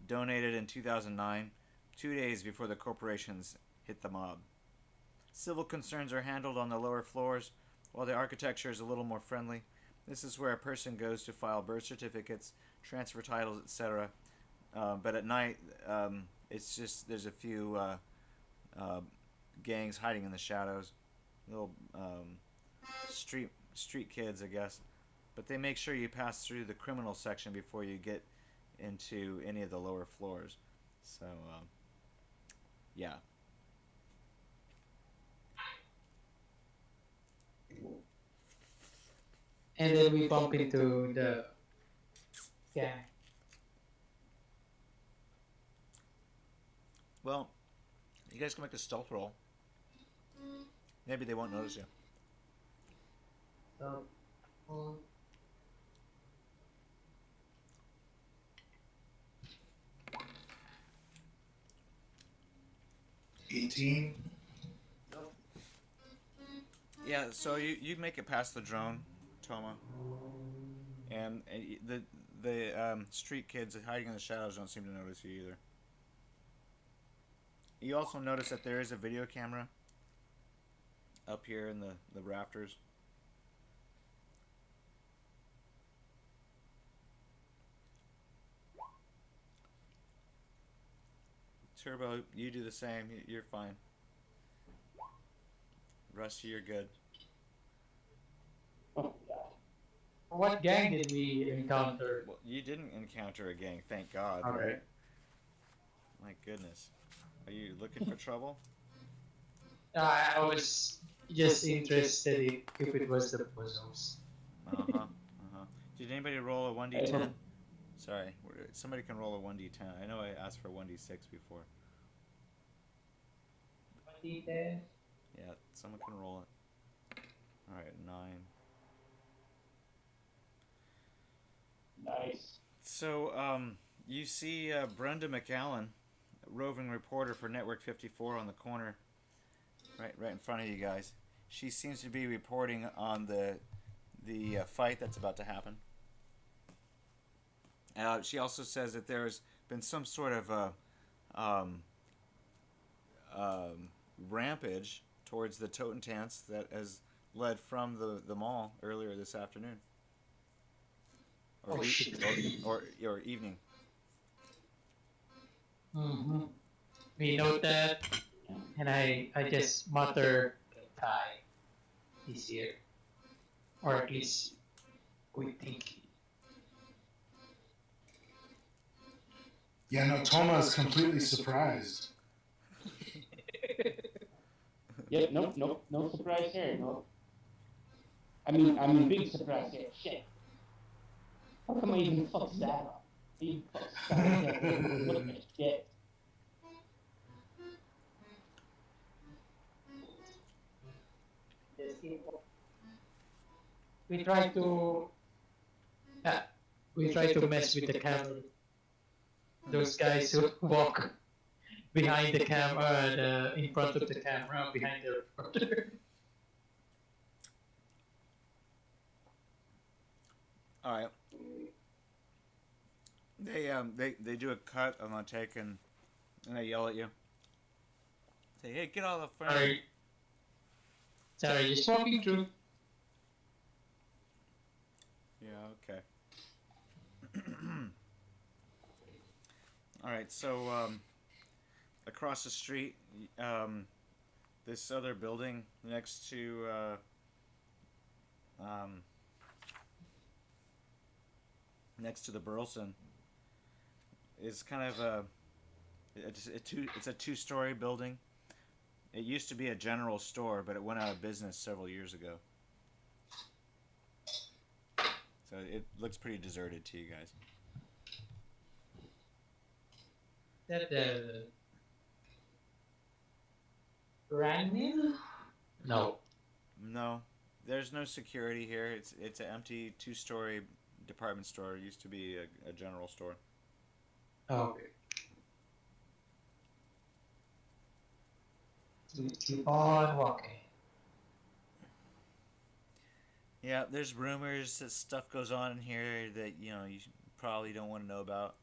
donated in 2009, 2 days before the corporations hit the mob. Civil concerns are handled on the lower floors, while the architecture is a little more friendly. This is where a person goes to file birth certificates, transfer titles, etc. But at night, it's just there's a few gangs hiding in the shadows, little street kids, I guess. But they make sure you pass through the criminal section before you get into any of the lower floors. So, yeah. And then we bump into the gang. Well, you guys can make a stealth roll. Maybe they won't notice you. So, 18. Yeah, so you make it past the drone, Toma, and the street kids hiding in the shadows don't seem to notice you either. You also notice that there is a video camera up here in the rafters. Turbo, you do the same. You're fine. Rusty, you're good. Oh god. what gang did we encounter? Well, you didn't encounter a gang, thank God, Okay. right? My goodness. Are you looking for trouble? I was just interested if it was the bozos. Did anybody roll a 1d10? Sorry, somebody can roll a 1d10. I know I asked for 1d6 before. Yeah, someone can roll it. Alright, 9. Nice. So, you see Brenda McAllen, roving reporter for Network 54 on the corner, right in front of you guys. She seems to be reporting on the fight that's about to happen. She also says that there's been some sort of rampage towards the Totentanz that has led from the mall earlier this afternoon. Or, or evening. Mm-hmm. We note that, and I just mutter, Ty is here. Or at least we think. Yeah, no, Toma is completely surprised. Yeah, no surprise here, no. I mean, big surprise here. Shit. How come I even fucked that up? You fucked that up. What the shit? We try to mess with the camera. Those guys who walk behind the camera, in front of the camera, behind the reporter. All right. They do a cut on a take and they yell at you. Say, hey, get out of the frame. Sorry. Sorry, just walking through. Yeah, okay. All right, so across the street, this other building next to the Burleson is kind of it's a two-story building. It used to be a general store, but it went out of business several years ago. So it looks pretty deserted to you guys. That the brand new? No. No, there's no security here. It's an empty two-story department store. It used to be a general store. Oh, okay. Keep on walking. Yeah, there's rumors that stuff goes on in here that you probably don't want to know about.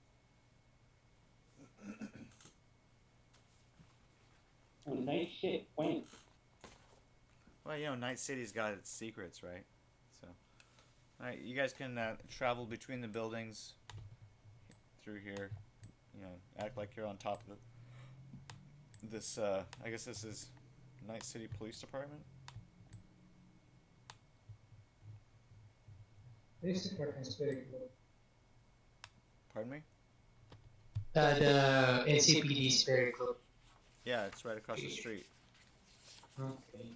Oh, nice shit. Wayne. Well, Night City's got its secrets, right? So, all right, you guys can travel between the buildings through here. Act like you're on top of this. I guess this is Night City Police Department. This department is very good. Pardon me? The NCPD is very good. Yeah, it's right across the street. Okay.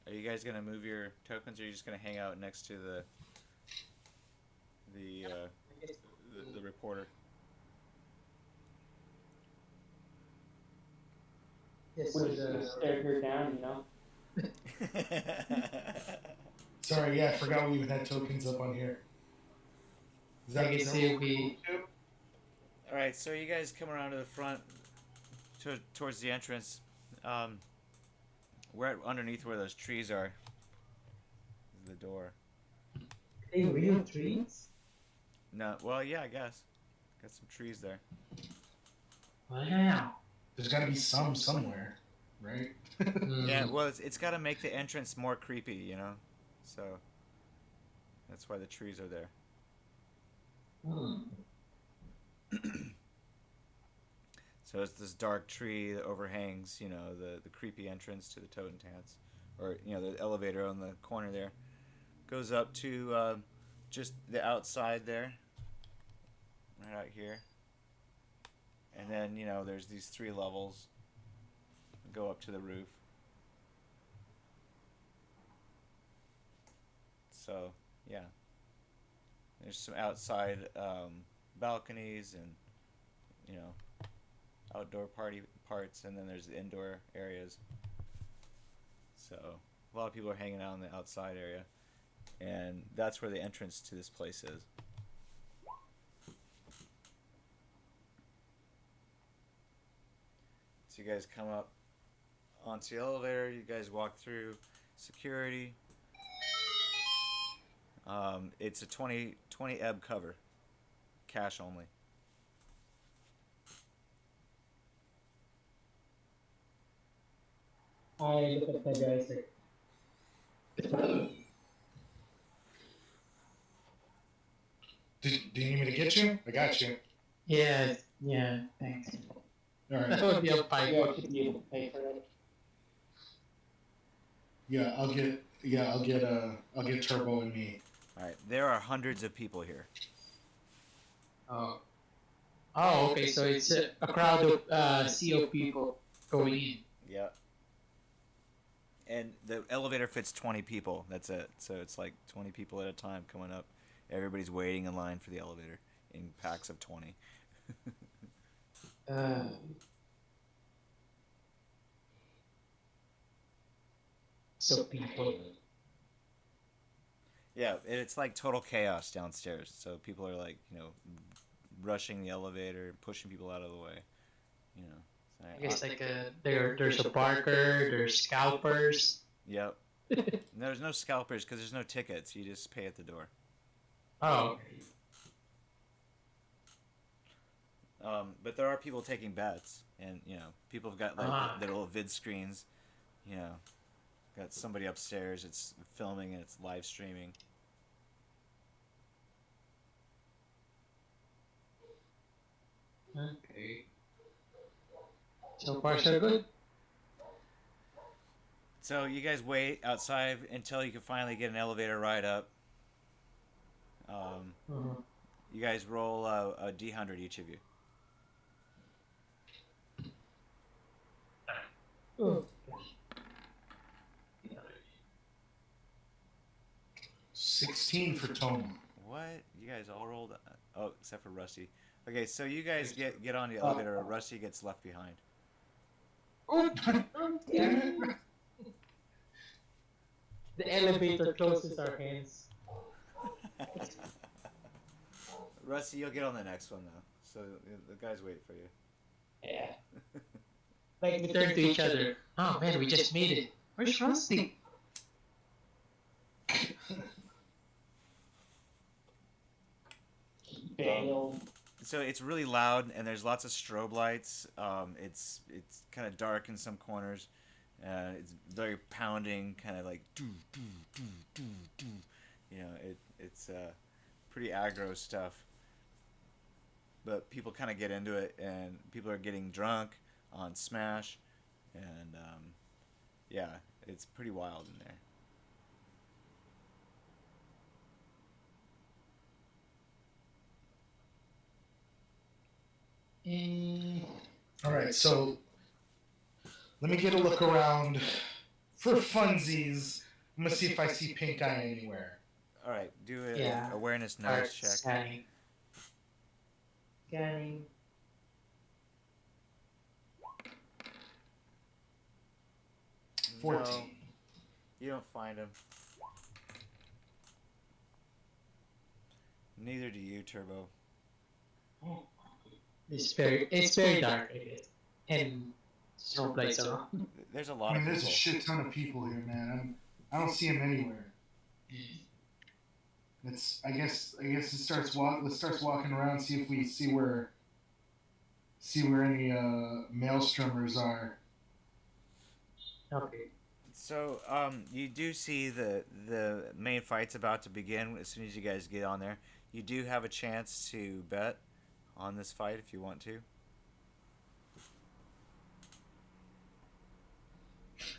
Are you guys gonna move your tokens, or are you just gonna hang out next to the reporter? Yes, We're just gonna stare her down, you know? Sorry, yeah, I forgot we even had tokens up on here. Is I guess it'll be. All right, so you guys come around to the front, towards the entrance. We're underneath where those trees are. This is the door. Hey, real trees? No, well, yeah, I guess. Got some trees there. Wow. There's got to be some somewhere, right? Yeah, well, it's got to make the entrance more creepy, So that's why the trees are there. So it's this dark tree that overhangs, the creepy entrance to the Totentanz, or the elevator on the corner there, goes up to just the outside there, right out here, and then there's these 3 levels, go up to the roof. So yeah, there's some outside balconies and outdoor party parts, and then there's the indoor areas. So a lot of people are hanging out in the outside area, and that's where the entrance to this place is. So you guys come up onto the elevator, you guys walk through security. It's a 20 ebb cover, cash only. I look at that guy and say, Do you need me to get you? I got you. Yeah, thanks. All right. That would be a pipe. you should be able to pay for it. Yeah, I'll get Turbo and me. All right, there are hundreds of people here. Oh. Oh, okay. So it's a crowd of sea of people going in. Yep. And the elevator fits 20 people. That's it. So it's like 20 people at a time coming up. Everybody's waiting in line for the elevator in packs of 20. So people. Yeah, it's like total chaos downstairs. So people are like, rushing the elevator, pushing people out of the way. So I guess like there's a barker, there's scalpers. Yep. There's no scalpers because there's no tickets. You just pay at the door. Oh, But there are people taking bets, and people have got like their little vid screens. You know, got somebody upstairs. It's filming and it's live streaming. okay. So far, so good. So you guys wait outside until you can finally get an elevator ride up. Mhm. You guys roll a D100 each of you. Oh. 16 for Toma. What? You guys all rolled? Oh, except for Rusty. Okay, so you guys get on the elevator. Rusty gets left behind. The elevator closes our hands. Rusty, you'll get on the next one though. So the guys wait for you. Yeah. Like we turn to each other. Oh man, we just made it. Where's Rusty? Bail. So it's really loud, and there's lots of strobe lights. It's kind of dark in some corners. It's very pounding, kind of like doo doo doo doo doo. It's pretty aggro stuff. But people kind of get into it, and people are getting drunk on Smash, and yeah, it's pretty wild in there. All right, so let me get a look around for funsies. I'm gonna see if I see pink eye anywhere. All right, do a Yeah. awareness Alright, noise check. scanning. Scanning. No, 14. you don't find him. Neither do you, Turbo. It's very dark, I guess. And strobe lights around. There's a I lot mean, of there's a people. shit ton of people here, man. I don't see him anywhere. I guess it starts walking around, see if we see where any Maelstromers are. Okay. So, you do see the main fight's about to begin as soon as you guys get on there. You do have a chance to bet on this fight if you want to.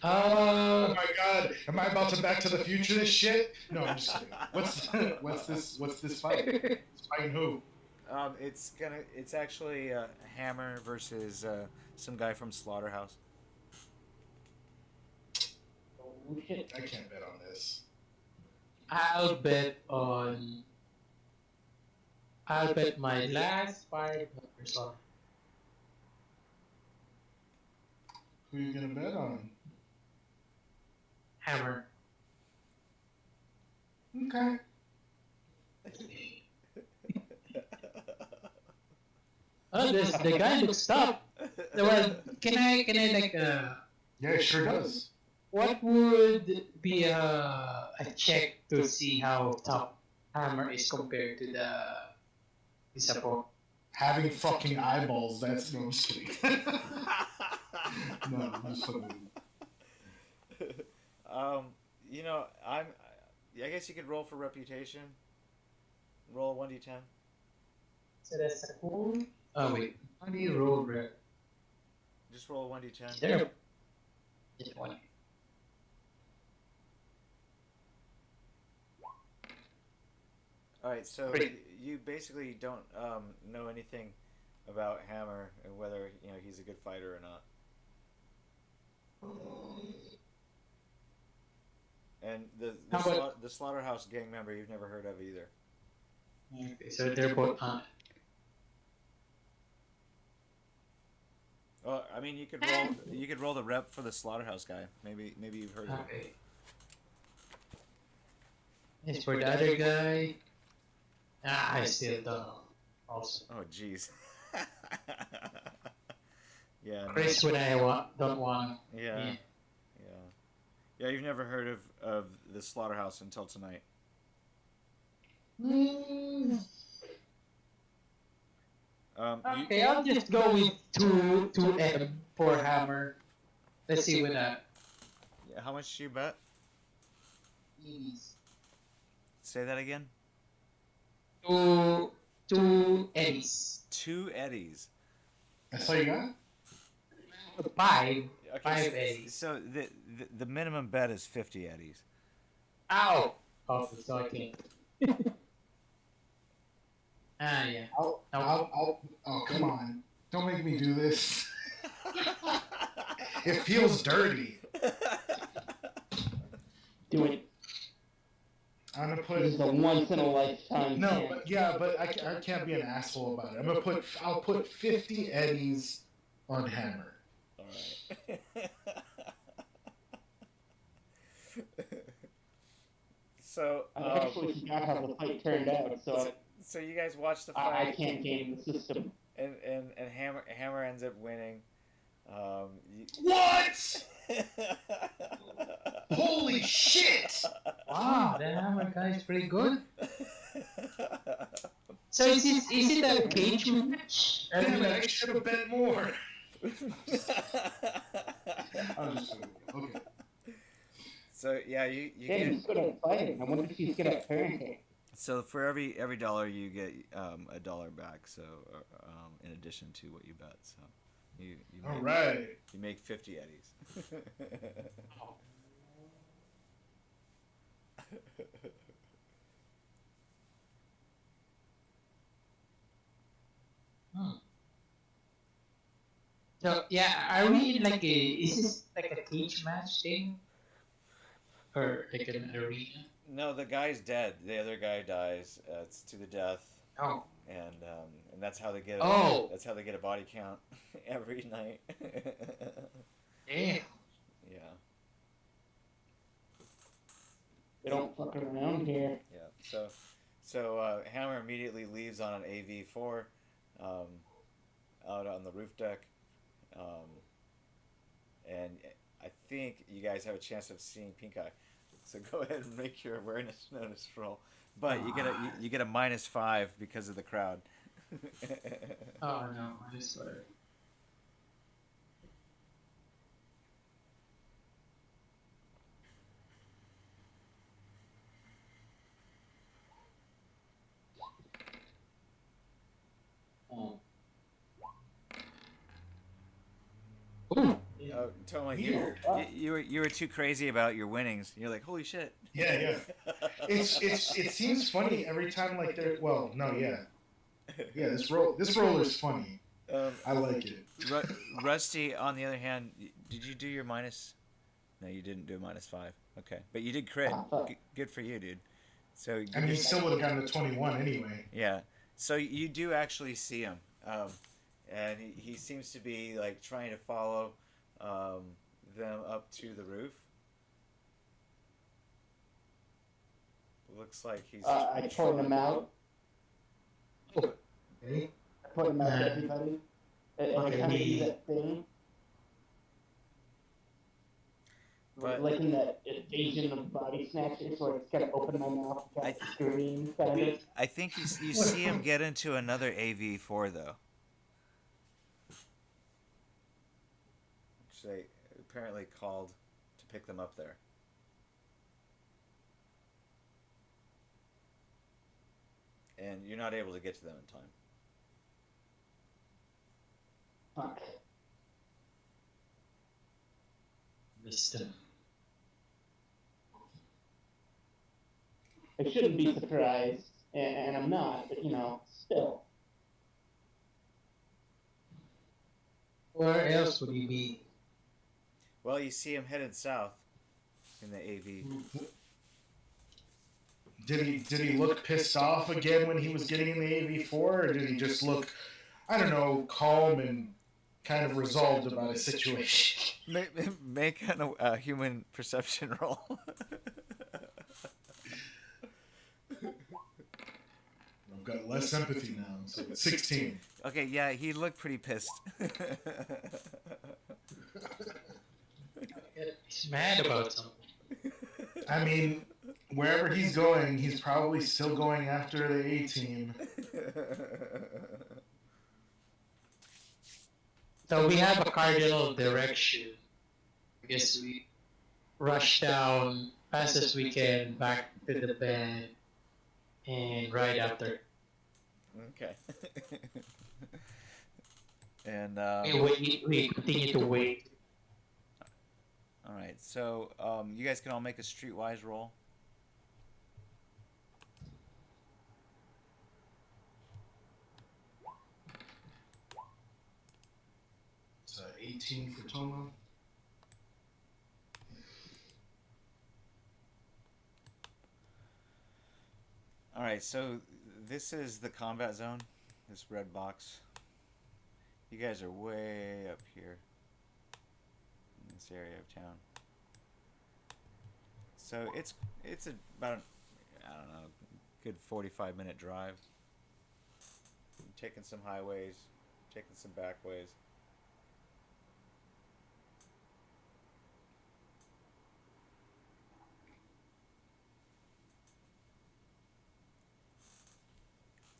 Oh my god, am I about to Back to the Future this shit? No, I'm just kidding. What's this fight? It's fighting who? It's actually Hammer versus some guy from Slaughterhouse. Oh, shit. I can't bet on this. I'll bet my last $5. Who are you gonna bet on? Hammer. Okay. Oh, the guy looks tough. Well, can I like Yeah, it sure does. what would be a check to see how tough Hammer is compared to the Isapo? Having fucking eyeballs, that's no, I'm just kidding. No, I'm just kidding. I guess you could roll for reputation. Roll a 1d10. So that's a cool. Oh wait, how do you roll rep? Just roll a 1d10. There. Just one. All right, so Great. you basically don't know anything about Hammer and whether he's a good fighter or not. And the Slaughterhouse gang member you've never heard of either. Okay, so they're both on. Well, I mean, you could roll the rep for the Slaughterhouse guy. Maybe you've heard of him. Okay. As for the other guy, I still don't know. Also, Oh, jeez. Yeah. No. Chris, what I don't want. Yeah. Yeah. Yeah. Yeah, you've never heard of the slaughterhouse until tonight. Mm, You, okay, I'll just go with two M for hammer. Let's see with that. yeah, how much do you bet? Ease. Say that again. Two Eddies. 2 eddies. That's all you got? Five. Okay, Five eddies. so the minimum bet is 50 eddies. Ow! Oh, so I can't. Yeah. Oh, come on. Don't make me do this. It feels dirty. Do it. I'm gonna put. This is a once in a lifetime. No, chance. but yeah, but I can't be an asshole about it. I'll put 50 eddies on hammer. All right. So I actually forgot how the fight turned out, so you guys watch the I fight, can't game the system. and Hammer ends up winning. What? Holy shit! Wow, the hammer guy is pretty good. So is it a cage match? Damn it, I should have bet more. I'm just okay. So yeah, you Yeah, get he's good at fighting. I wonder if he's good at parenting. so for every dollar you get a dollar back. So in addition to what you bet, so you All make, right. you make 50 eddies. So yeah, are we in like a? Is this like a cage match thing, or like an arena? No, the guy's dead. The other guy dies. It's to the death, Oh. and that's how they get. Oh. That's how they get a body count every night. Yeah. Yeah. They don't fuck around here. Yeah. So Hammer immediately leaves on an AV4, out on the roof deck, and I think you guys have a chance of seeing Pink Eye. So go ahead and make your awareness notice roll, but you get a -5 because of the crowd. Oh no, I swear. Oh. Ooh. Totally, Weird. you were too crazy about your winnings. You're like, holy shit. Yeah. It seems funny every time like they're well, no, yeah. Yeah, this roll is funny. I like it. Rusty, on the other hand, did you do your minus? No, you didn't do a -5. Okay, but you did crit. Good for you, dude. So I mean, he still would have gotten a 21 anyway. yeah. So you do actually see him, and he seems to be like trying to follow them up to the roof. Looks like he's. I point him out. Okay. I point him out to everybody. And I kind of do that thing. But- like in that invasion of body snatchers where it's kind of open my mouth and kind of scream, kind of. I think you see him get into another AV4 though. Which they apparently called to pick them up there. And you're not able to get to them in time. Fuck. Wisdom. I shouldn't be surprised, and I'm not, but still. Where else would he be? Well, you see him headed south in the AV. Did he look pissed off again when he was getting in the AV4, or did he just look, I don't know, calm and kind of resolved about his situation? Make a human perception roll. I've got less empathy now, so it's 16. Okay, yeah, he looked pretty pissed. He's mad about something. I mean, wherever he's going, he's probably still going after the A-team. So we have a cardinal direction. I guess we rush down fast as we can back to the band and right after. Okay. And We continue to wait. all right, so you guys can all make a streetwise roll. So 18 for Toma. All right, so this is the combat zone, this red box. You guys are way up here in this area of town. So it's about I don't know, good 45-minute drive. Taking some highways, taking some back ways.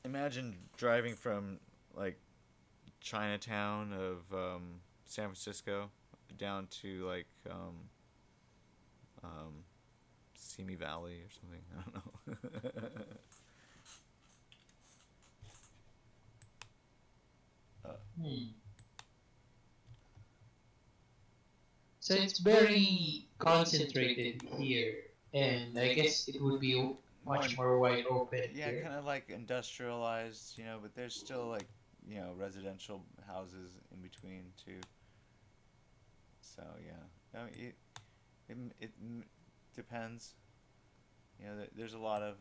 Imagine driving from like Chinatown of San Francisco down to like Simi Valley or something. I don't know. So it's very concentrated here, and I guess it would be much more wide open Yeah, here. kind of like industrialized, but there's still like, residential houses in between too. So yeah, I mean, it depends. There's a lot of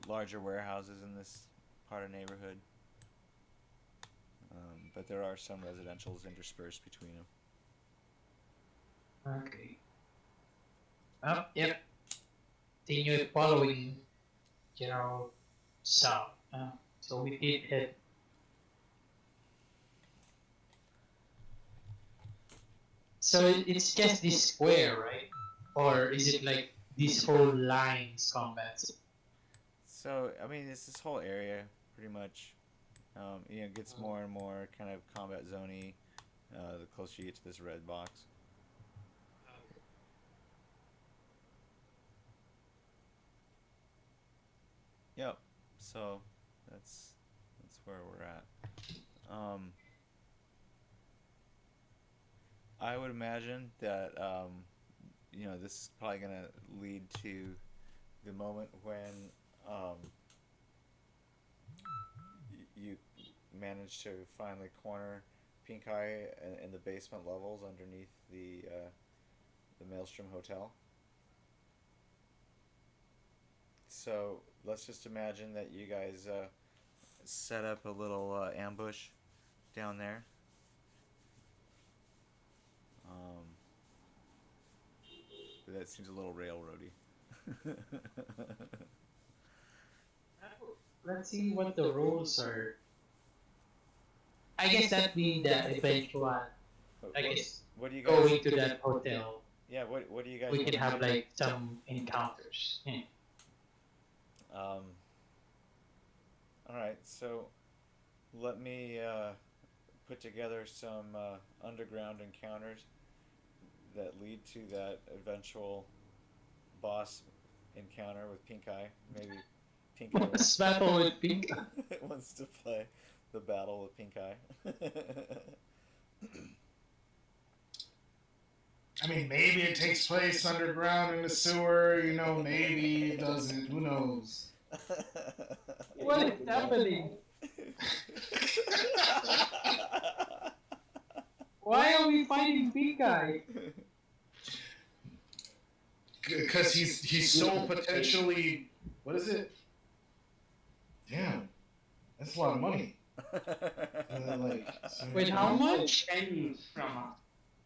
larger warehouses in this part of neighborhood, but there are some residentials interspersed between them. Okay. Yep. Continue following, south. So we did hit. So it's just this square, right? Or is it like this whole line's combat? So I mean, it's this whole area pretty much. It gets more and more kind of combat zone-y the closer you get to this red box. Yep. So that's where we're at. I would imagine that this is probably gonna lead to the moment when you manage to finally corner Pink Eye in the basement levels underneath the Maelstrom Hotel. So let's just imagine that you guys set up a little ambush down there. That seems a little railroady. Let's see what the rules are. I guess that means that eventual, What do you guys? going to that hotel, Yeah. What do you guys? we can have like some encounters. All right. So let me put together some underground encounters that lead to that eventual boss encounter with Pink Eye. Maybe Pink Eye What's battle with Pink? wants to play the battle with Pink Eye. I mean, maybe it takes place underground in the sewer, maybe it doesn't. Who knows? What is happening? Why are we fighting Pink Eye? Because he's so potentially. What is it? Damn, that's a lot of money. Wait, how much? Pennies from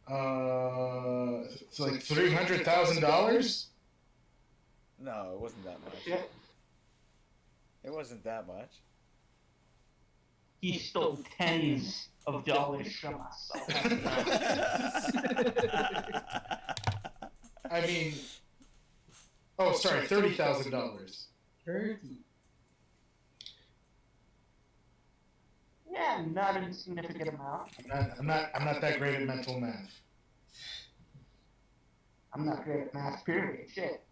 It's like $300,000. No, it wasn't that much. It wasn't that much. He stole tens of dollars from us. I mean, oh, sorry, $30,000. 30. Yeah, not an insignificant amount. I'm not that great at mental math. I'm not great at math, period. Shit.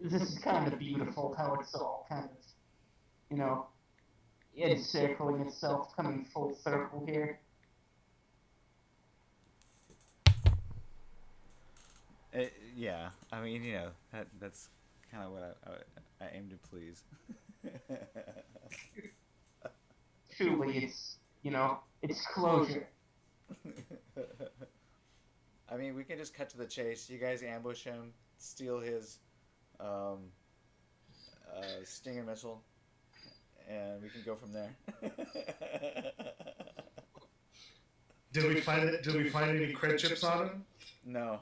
This is kind of beautiful how it's all kind of, you know, encircling itself, coming full circle here. Yeah, I mean, you know, that's kind of what I aim to please. Truly, it's, you know, it's closure. I mean, we can just cut to the chase. You guys ambush him, steal his Stinger missile, and we can go from there. Did we find any cred chips on him? No.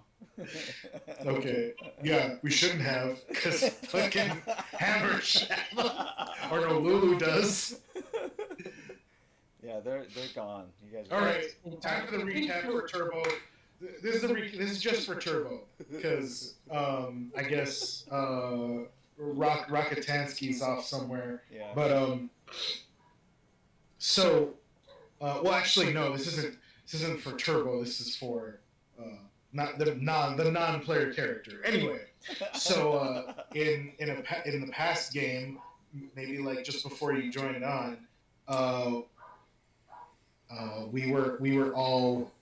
Okay. Yeah, we shouldn't have, because fucking Hammer or no, Lulu does. Yeah, they're gone. You guys. All right, time for the recap for Turbo. This is just for Turbo, because I guess Rockatansky's off somewhere. Yeah. But so well, actually, no, this isn't for Turbo. This is for not the non-player character. Anyway, so in the past game, maybe like just before you joined on, we were all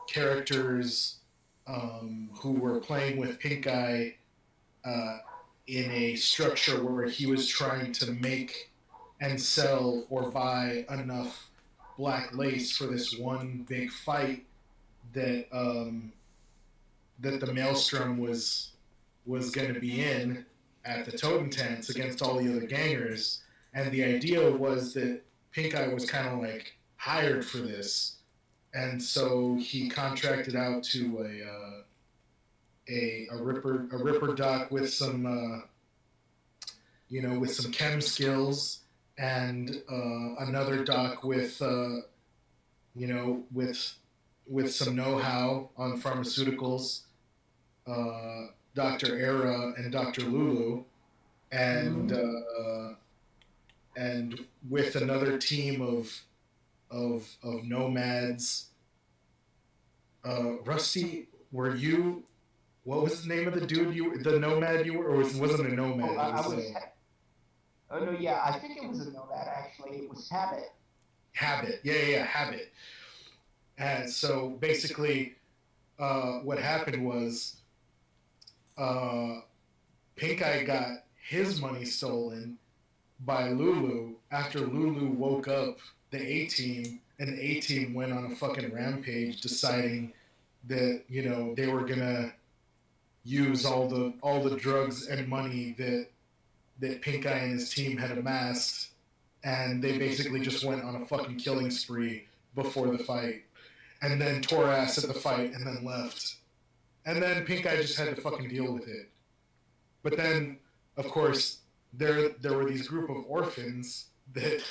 characters who were playing with Pink Eye in a structure where he was trying to make and sell or buy enough black lace for this one big fight that that the Maelstrom was going to be in at the Totentanz against all the other gangers, and the idea was that Pink Eye was kind of like hired for this, and so he contracted out to a ripper doc with some with some chem skills, and another doc with with some know-how on pharmaceuticals, Dr. Era and Dr. Lulu, and with another team of nomads. Rusty, were you? What was the name of the dude the nomad you were, or wasn't a nomad? Oh no, yeah, I think it was a nomad actually. It was Habit. Habit, yeah, Habit. And so basically, what happened was, Pink Eye got his money stolen by Lulu after Lulu woke up the A-Team, and the A-Team went on a fucking rampage, deciding that they were gonna use all the drugs and money that Pink Eye and his team had amassed, and they basically just went on a fucking killing spree before the fight, and then tore ass at the fight, and then left. And then Pink Eye just had to fucking deal with it. But then, of course, there were these group of orphans that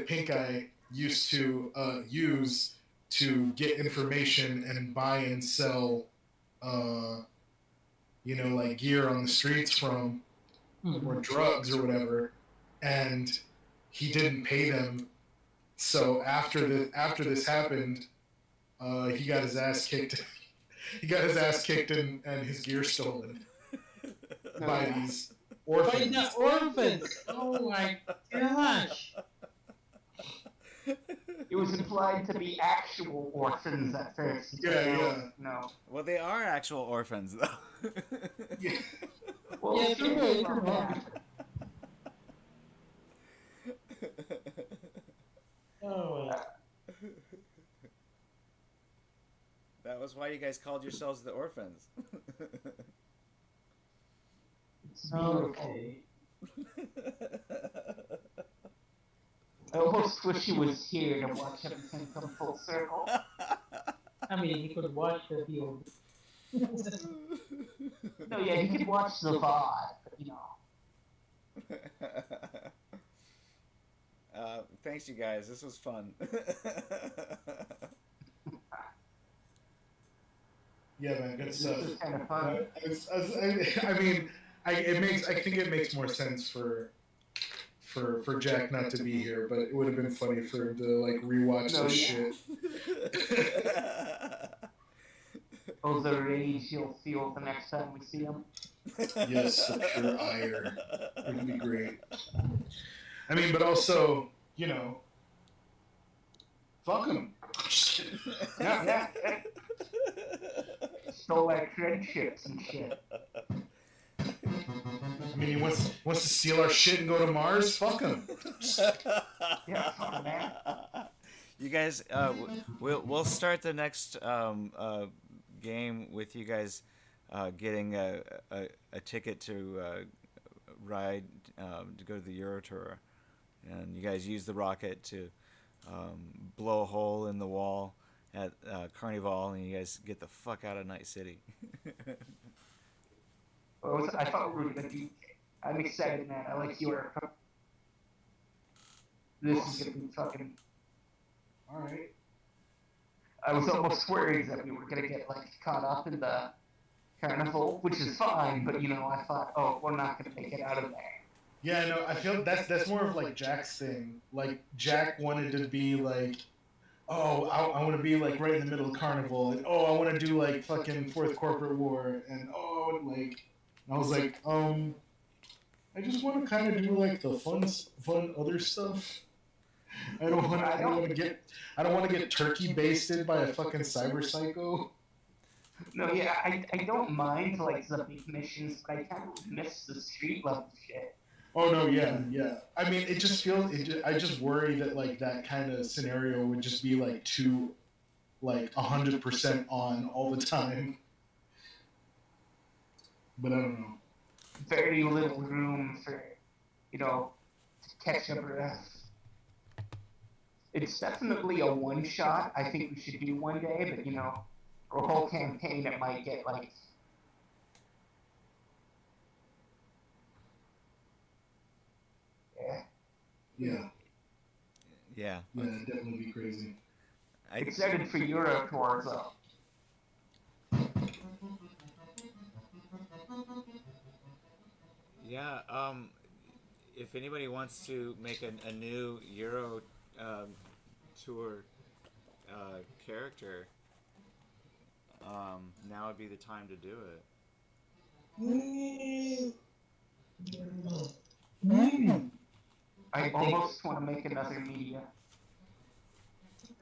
Pink Eye used to use to get information and buy and sell, like gear on the streets from, or drugs or whatever, and he didn't pay them. So after this happened, he got his ass kicked. He got his ass kicked and his gear stolen by these orphans. By the orphans! Oh my gosh! It was implied to be actual orphans at first. Yeah. No. Well, they are actual orphans, though. Yeah. Well, Yeah, okay, true. well, yeah. Oh my. That was why you guys called yourselves the Orphans. Okay. I almost wish he was here to watch everything come full circle. I mean, you could watch the VOD. No, yeah, you could watch the VOD, but Thanks, you guys. This was fun. Yeah, man, good stuff. This is kind of fun. I mean, I think it makes more sense for Jack not to be here, but it would have been funny for him to like rewatch this shit. Oh, the rage he'll feel the next time we see him. Yes, the pure ire. It would be great. I mean, but also, you know, fuck him. Yeah. Stole like friendships and shit. I mean, he wants to steal our shit and go to Mars. Fuck him. Yeah, fuck man. You guys, we'll start the next game with you guys getting a ticket to ride to go to the Euro Tour, and you guys use the rocket to blow a hole in the wall at Carnival, and you guys get the fuck out of Night City. I thought we were gonna do. I'm excited, man. I like your. This is gonna be fucking. All right. I was almost worried that we were gonna get like caught up in the carnival, which is fine, but you know, I thought, oh, we're not gonna make it out of there. Yeah, no, I feel that's more of like Jack's thing. Like Jack wanted to be like, oh, I want to be like right in the middle of Carnival, and oh, I want to do like fucking Fourth Corporate War, and oh, like, I was like, I just want to kind of do like the fun other stuff. I don't want to get turkey basted by a fucking cyber psycho. No, yeah, I don't mind like the big missions, but I kind of miss the street level shit. Oh no, yeah. I mean, it just feels. I just worry that like that kind of scenario would just be like too, like 100% on all the time. But I don't know. Very little room for, you know, to catch a breath. It's definitely a one shot. I think we should do one day, but you know, for a whole campaign, it might get like. Yeah. Yeah. Yeah, it'd definitely be crazy. Excited for Euro Tour, though. Yeah. If anybody wants to make a new Euro Tour character, now would be the time to do it. I almost want to make another media.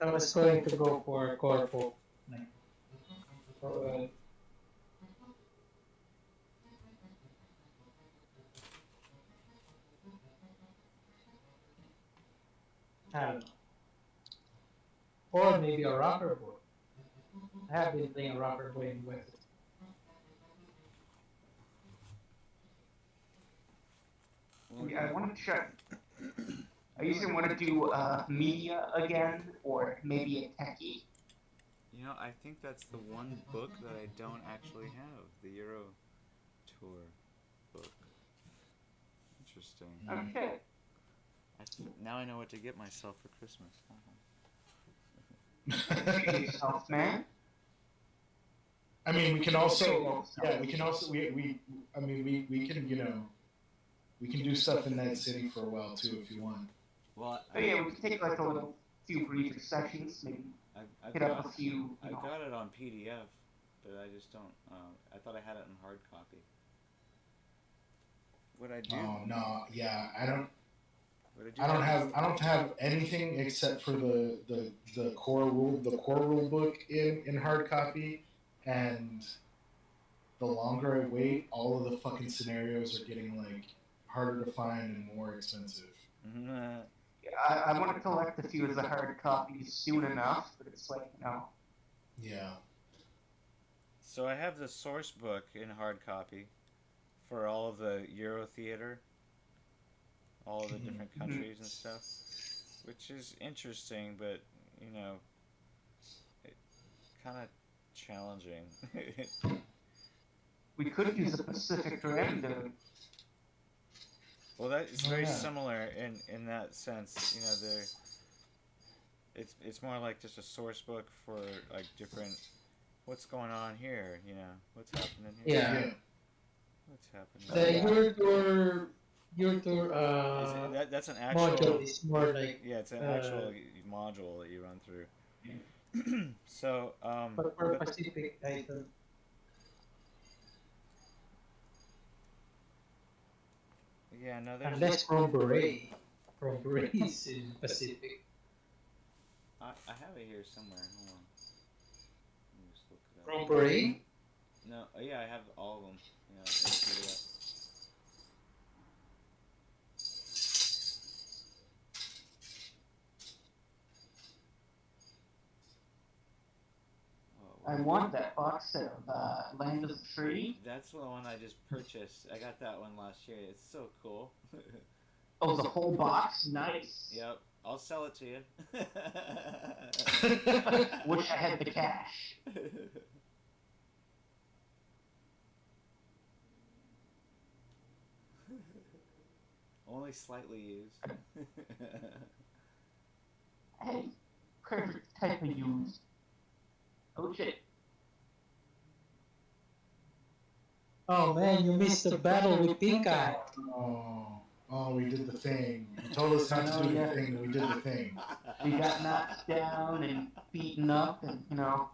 I was going to go for Corpo. I don't know. Or maybe a rocker boy. I have been playing a rocker boy in West. Yeah, I want to check. I either want to do media again, or maybe a techie. You know, I think that's the one book that I don't actually have, the Euro Tour book. Interesting. Okay. Now I know what to get myself for Christmas. Treat yourself, man. I mean, we can also, we can do stuff in that city for a while too if you want. Well, Oh yeah, we can take like a little few brief sessions, maybe I've hit up a few. I got it on PDF, but I just don't. I thought I had it in hard copy. What I do? Oh no, yeah, I don't. What I I don't have anything except for the core rule book in hard copy, and the longer I wait, all of the fucking scenarios are getting like harder to find and more expensive. I want to collect a few of the hard copies soon enough, but it's like, you know. Yeah. So I have the source book in hard copy for all of the Euro theater, all of the different countries and stuff, which is interesting, but you know, kind of challenging. We could use the Pacific Rim, dude. Well, that is Oh, very yeah. similar in that sense. You know, it's more like just a source book for like different. What's going on here? You know, what's happening here? Yeah. What's happening? The Yeah. your tour That's an actual module is more like yeah, it's an actual module that you run through. So but for Pacific I don't. yeah, no, there's Unless from Beret. From Beret is in Pacific. I have it here somewhere. Hold on. Let me just look it up. From Beret? No, yeah, I have all of them. Yeah, let's do that. I want that box set of Land of the Free. That's the one I just purchased. I got that one last year. It's so cool. Oh, the whole box? Nice. Yep, I'll sell it to you. Wish I had the cash. Only slightly used. Hey, perfect type of used. Oh shit. Oh man, you missed the battle with Pink Eye. Oh, we did the thing. You told us not to do the thing, and we did the thing. We got knocked down and beaten up, and you know,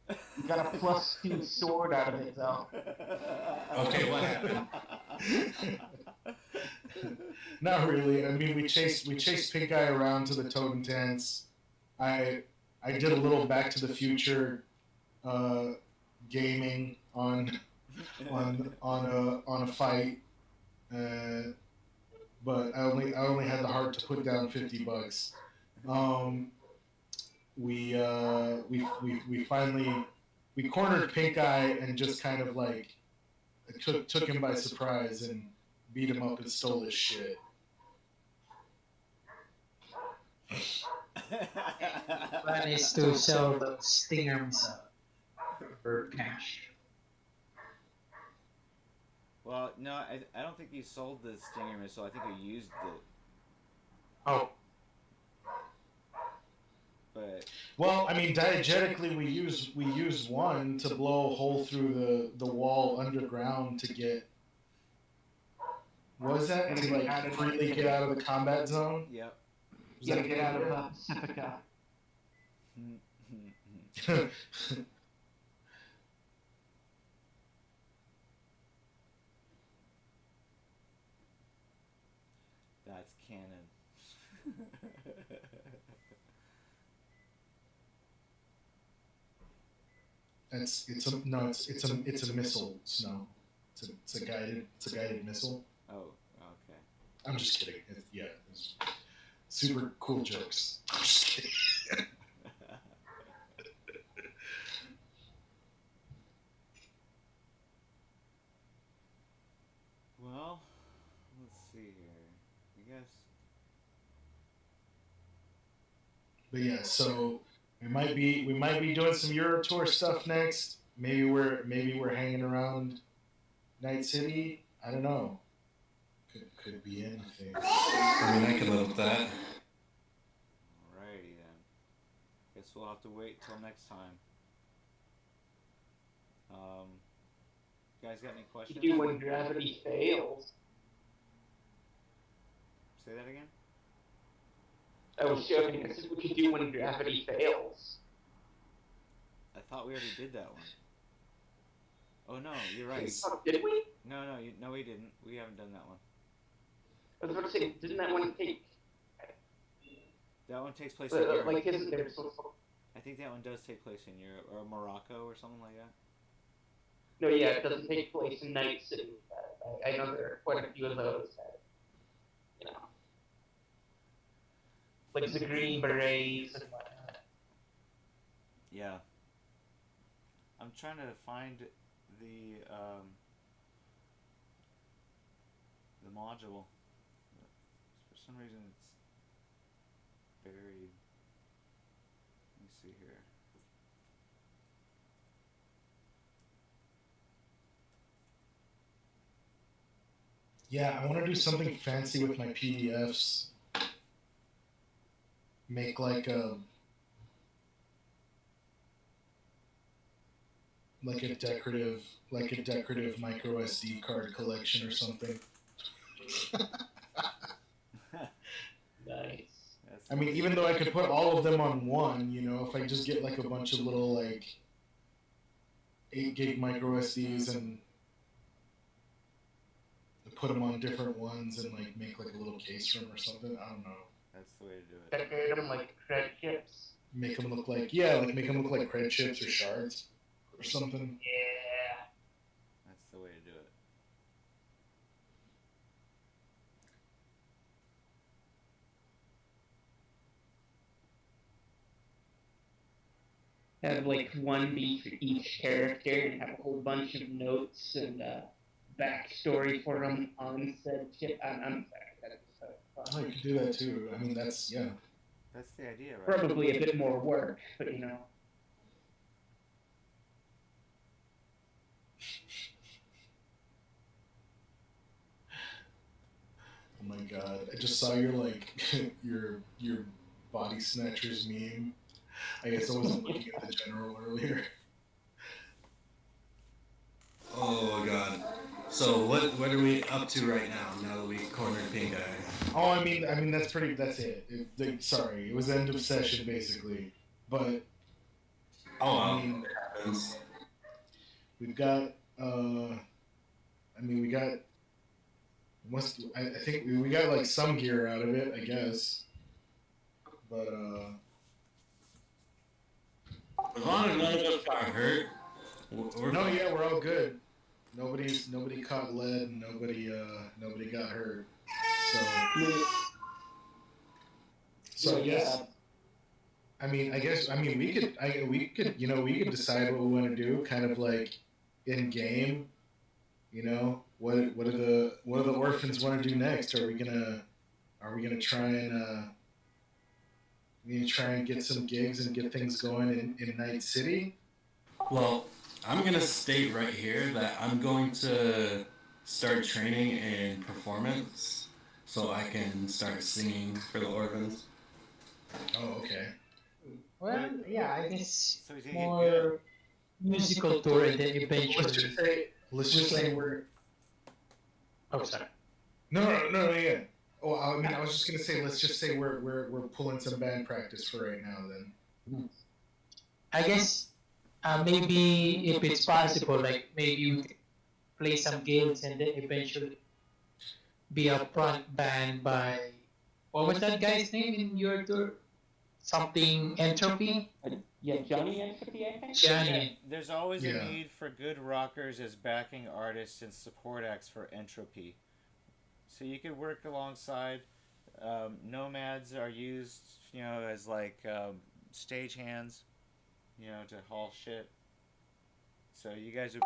we got a +2 sword out of it though. Okay, what happened? Not really. I mean, we chased Pink Eye around to the Totentanz. I did a little Back to the Future gaming on a fight, but I only had the heart to put down $50. We finally cornered Pink Eye and just kind of like took him by surprise and beat him up and stole his shit. Plan is to sell the Stinger missile for cash. Well, no, I don't think you sold the Stinger missile. I think you used it. Oh. But Well, I mean, diegetically, we use one to blow a hole through the wall underground to get. What was that? To like freely get out of the combat zone. yep. You gotta get out of Pacifica. That's canon. It's a missile, Snow. It's a guided missile. Oh, okay. I'm just kidding. It's super cool jokes. I'm just kidding. Well, let's see here. I guess. But yeah, so we might be doing some Euro Tour stuff next. Maybe we're hanging around Night City. I don't know. Could be anything. I mean, I can live with that. Alrighty then. Guess we'll have to wait till next time. You guys got any questions? You do when gravity fails. Say that again? I was joking. I said, what you do when gravity fails? I thought we already did that one. Oh no, you're right. Oh, did we? No, we didn't. We haven't done that one. I was about to say, didn't that one take... That one takes place in Europe. like, isn't there some... I think that one does take place in Europe, or Morocco, or something like that. No, yeah, it doesn't take place in Night City. I know there are quite a few of those that, you know... Like the Green Berets and whatnot. Yeah. I'm trying to find the module. For some reason it's buried. Let me see here. Yeah, I want to do something fancy with my PDFs. Make like a decorative micro SD card collection or something. Nice. I mean, even though I could put all of them on one, you know, if I just get like a bunch of little like 8 gig micro SDs and put them on different ones and like make like a little case for them or something. I don't know. That's the way to do it. Decorate them like cred chips. Make them look like make them look like cred chips or shards or something. Yeah. That's the way to do it. Have like one beat for each character and have a whole bunch of notes and backstory for them on said chip. I'm sorry. Oh, you could do that too. I mean, that's That's the idea, right? Probably a bit more work, but you know. Oh my god! I just saw your like your body snatchers meme. I guess I wasn't looking at the general earlier. Oh god. So what are we up to right now that we cornered Pink Eye? Oh, I mean that's it. Sorry, it was the end of session basically, but I mean, It happens. we've got we got I think we got like some gear out of it, I guess, but As long as none of us got hurt, we're no, fine. yeah, we're all good. Nobody caught lead, and nobody got hurt. So I guess we could decide what we want to do, kind of like in game. You know, what do the orphans want to do next? Are we gonna try and get some gigs and get things going in Night City? Well, I'm gonna state right here that I'm going to start training in performance so I can start singing for the orphans. Oh, okay. Well, yeah, I guess So he's gonna get more good. musical tour and then Let's eventually just say we're. Oh, sorry. no, yeah. Oh, I mean, I was just gonna say, let's just say we're pulling some band practice for right now. Then I guess maybe if it's possible, like maybe you play some games and then eventually be a front band by what was that guy's name in your tour? Something Entropy? Yeah, Johnny Entropy, I think. Johnny. There's always Yeah. a need for good rockers as backing artists and support acts for Entropy. So you could work alongside. Nomads are used, as like stage hands, to haul shit. So you guys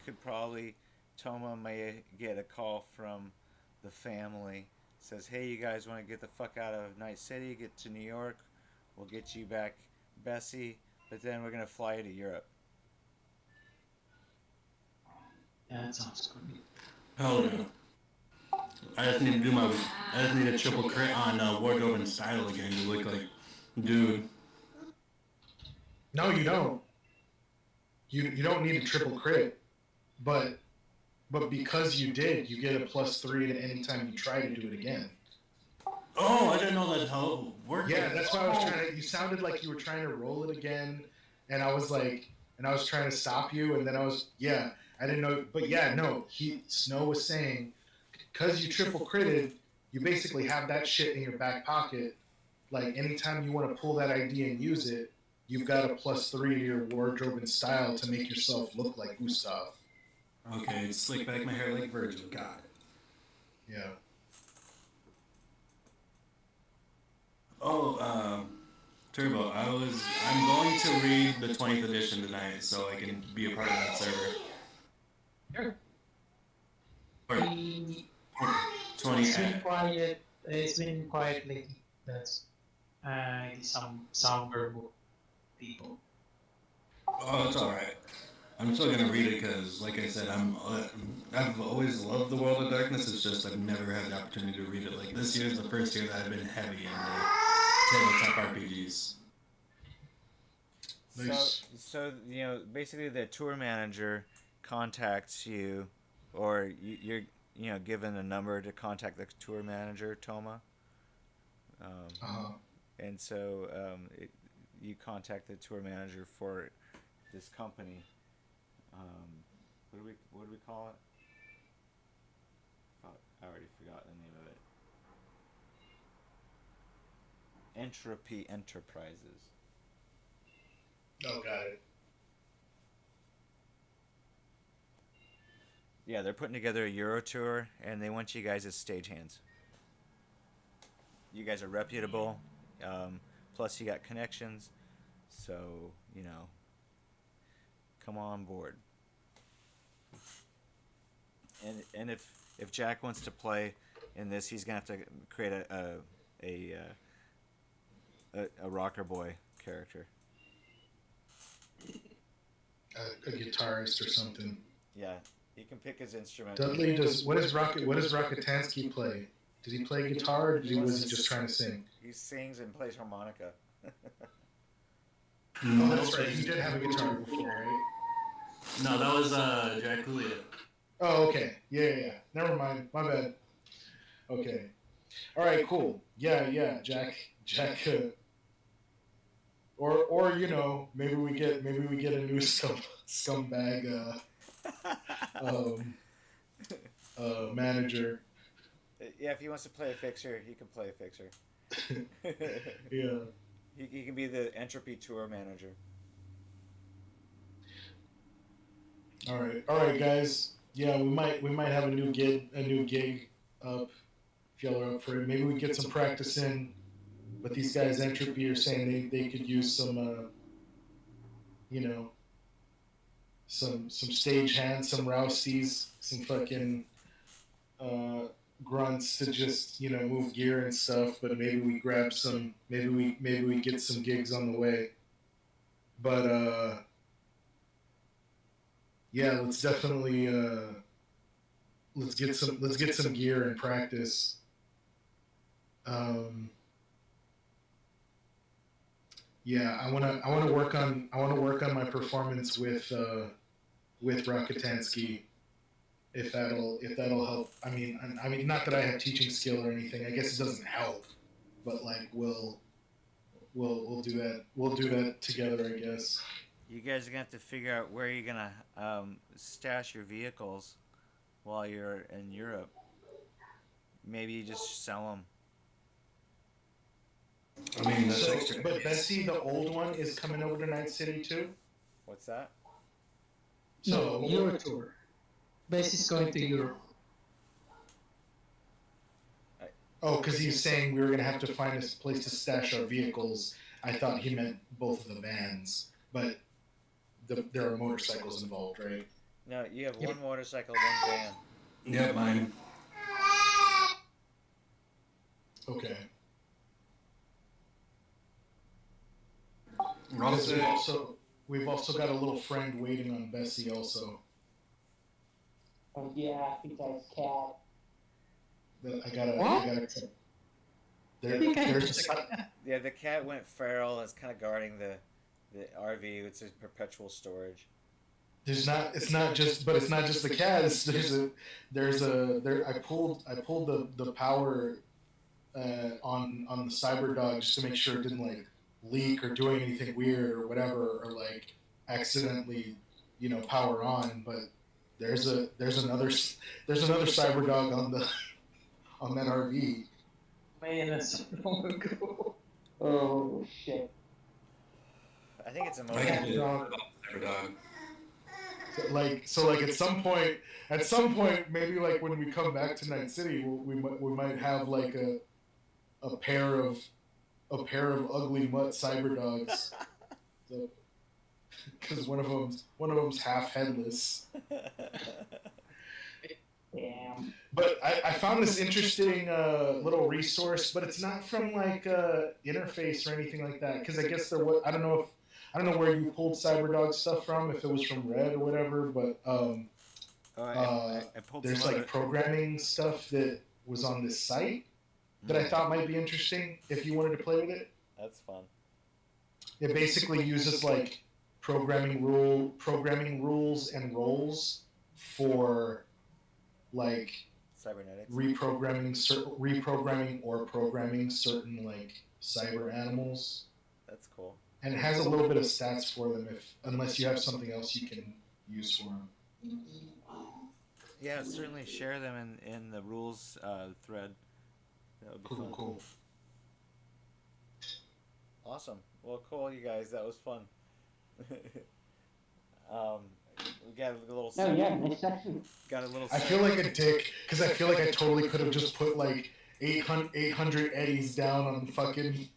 could probably, Toma may get a call from the family. Says, hey, you guys want to get the fuck out of Night City, get to New York, we'll get you back Bessie, but then we're gonna fly you to Europe. Yeah, that sounds good. Hell no. I just need a triple crit on wardrobe and style again to look like dude. no, you don't. You don't need a triple crit, but because you did, you get a +3 to any time you try to do it again. Oh, I didn't know that's how it worked. Yeah, that's why I was trying to. You sounded like you were trying to roll it again, and I was trying to stop you, and then I didn't know, but yeah, no, Snow was saying, because you triple critted, you basically have that shit in your back pocket. Like anytime you want to pull that ID and use it, you've got a +3 to your wardrobe and style to make yourself look like Gustav. Okay, slick back my hair like Virgil. Got it. Yeah. Oh, Turbo, I'm going to read the 20th edition tonight so I can be a part of that server. Sure. Or The- 20. It's been quiet. It's been quiet lately. That's some somber people. Oh, it's alright. I'm still gonna read it because, like I said, I've always loved the World of Darkness. It's just I've never had the opportunity to read it. Like this year is the first year that I've been heavy in the tabletop RPGs. Nice. So basically the tour manager contacts you, or you're given a number to contact the tour manager, Toma. Uh-huh. And so you contact the tour manager for this company. What do we call it? Fuck, I already forgot the name of it. Entropy Enterprises. Oh, got it. Yeah, they're putting together a Euro tour, and they want you guys as stagehands. You guys are reputable, plus you got connections, so come on board. And if Jack wants to play in this, he's gonna have to create a rocker boy character. A guitarist or something. Yeah, he can pick his instrument. Dudley what does Rockatansky play? Did he play guitar, or was he just trying to sing? He sings and plays harmonica. Oh, that's right. He did have a guitar before, right? No, that was Jack Julia. Oh, okay. Yeah. Never mind. My bad. Okay. All right. Cool. Yeah. Jack. Or maybe we get a new scumbag manager. Yeah, if he wants to play a fixer, he can play a fixer. Yeah. He can be the Entropy tour manager. All right, guys. Yeah, we might have a new gig up. If y'all are up for it, maybe we get some practice in. But these guys, Entropy, are saying they could use some, some stage hands, some rousties, some fucking grunts to just move gear and stuff. But maybe we grab some, maybe we get some gigs on the way. But yeah, let's definitely let's get some gear and practice. Yeah, I wanna work on my performance with Rockatansky, if that'll help. I mean, not that I have teaching skill or anything. I guess it doesn't help, but like we'll do that. We'll do that together, I guess. You guys are gonna have to figure out where you're gonna stash your vehicles while you're in Europe. Maybe you just sell them. I mean, but Bessie, the old one, is coming over to Night City too. What's that? No, Euro tour. Bess is going to Europe. Oh, because he's saying we were gonna have to find a place to stash our vehicles. I thought he meant both of the vans, but there are motorcycles involved, right? No, you have one motorcycle, one van. Yeah, mine. Okay. We've also got a little friend waiting on Bessie also. Oh yeah, big guy's cat. I gotta. There's Yeah, the cat went feral. It's kind of guarding the RV. It's a perpetual storage. It's not just the cat. I pulled the power on the Cyberdog just to make sure it didn't like leak or doing anything weird or whatever, or like accidentally power on. But there's another Cyberdog on that RV. Man, that's so long ago. Oh shit. I think it's a I can do motorcycle. Dog. So at some point, maybe like when we come back to Night City, we might have like a pair of ugly mutt Cyberdogs, because one of them's half headless. Damn. But I found this interesting little resource, but it's not from like Interface or anything like that, because I guess I I don't know where you pulled Cyberdog stuff from, if it was from Red or whatever, but I pulled there's some like programming stuff that was on this site that I thought might be interesting if you wanted to play with it. That's fun. It basically uses like programming rules and roles for like Cybernetics. reprogramming or programming certain like cyber animals. That's cool. And it has a little bit of stats for them unless you have something else you can use for them. Yeah, certainly share them in the rules thread. That would be fun. Cool. Awesome. Well, cool, you guys. That was fun. We got a little. Oh yeah, nice section. Got a little. I feel like a dick because I feel like I totally could have just put like 800 eddies down on fucking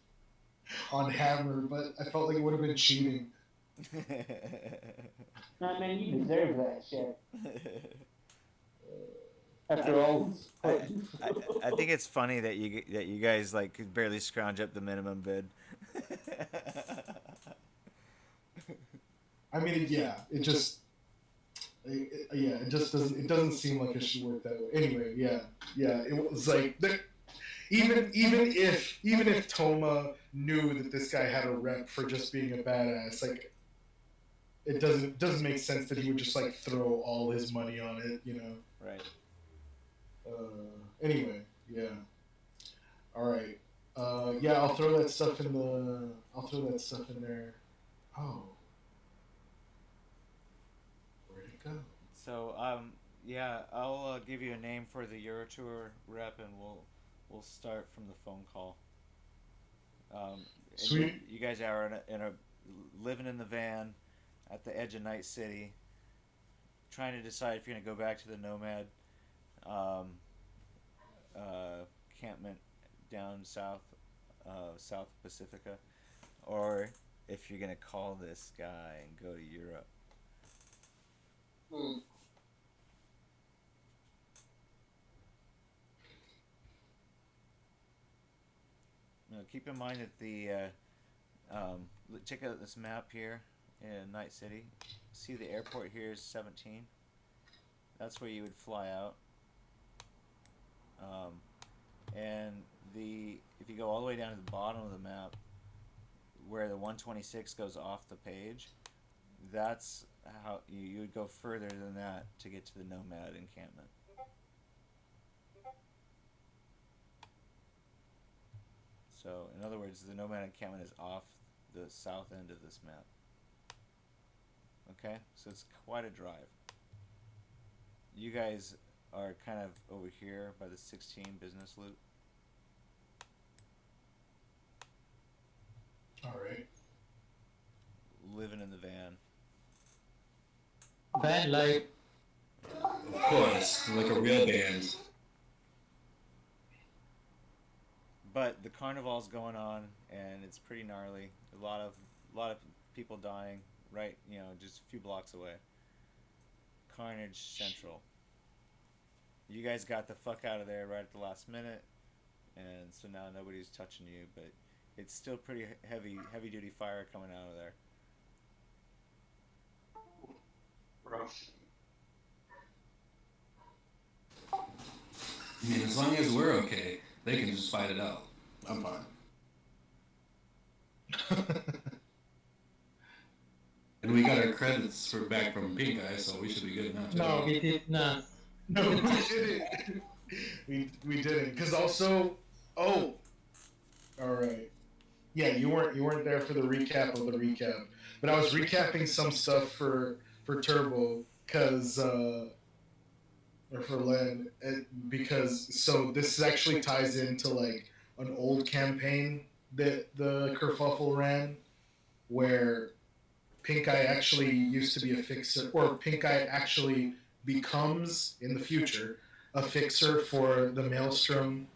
on Hammer, but I felt like it would have been cheating. Nah, man, you deserve that shit. After all, I think it's funny that you guys like could barely scrounge up the minimum bid. I mean, yeah, it just doesn't seem like it should work that way. Anyway, yeah, it was like even if Toma knew that this guy had a rep for just being a badass, like it doesn't make sense that he would just like throw all his money on it, you know? Right. Anyway, yeah. All right. Yeah, I'll throw that stuff in there. Oh. Where'd it go? So yeah, I'll give you a name for the Eurotour rep, and we'll start from the phone call. Sweet. You guys are in a living in the van at the edge of Night City, trying to decide if you're gonna go back to the Nomad campment down south Pacifica, or if you're gonna call this guy and go to Europe. Now, keep in mind that check out this map here in Night City. See, the airport here is 17. That's where you would fly out. And if you go all the way down to the bottom of the map, where the 126 goes off the page, that's how you would go further than that to get to the Nomad encampment. So, in other words, the Nomad encampment is off the south end of this map. Okay? So it's quite a drive. You guys are kind of over here by the 16 business loop. Alright. Living in the van. Van life. Of course, like a real band. But the carnival's going on, and it's pretty gnarly. A lot of people dying, right? Just a few blocks away. Carnage Central. You guys got the fuck out of there right at the last minute, and so now nobody's touching you. But it's still pretty heavy duty fire coming out of there. rough. I mean, as long as we're okay, they can just fight it out. I'm fine. And we got our credits back from Pink Eye, so we should be good now. No, we did not. No, we didn't. we didn't. Because also, all right. Yeah, you weren't there for the recap of the recap, but I was recapping some stuff for Turbo or for Len, because so this actually ties into like an old campaign that the Kerfuffle ran, where Pink Eye actually used to be a fixer, or Pink Eye actually becomes in the future a fixer for the Maelstrom,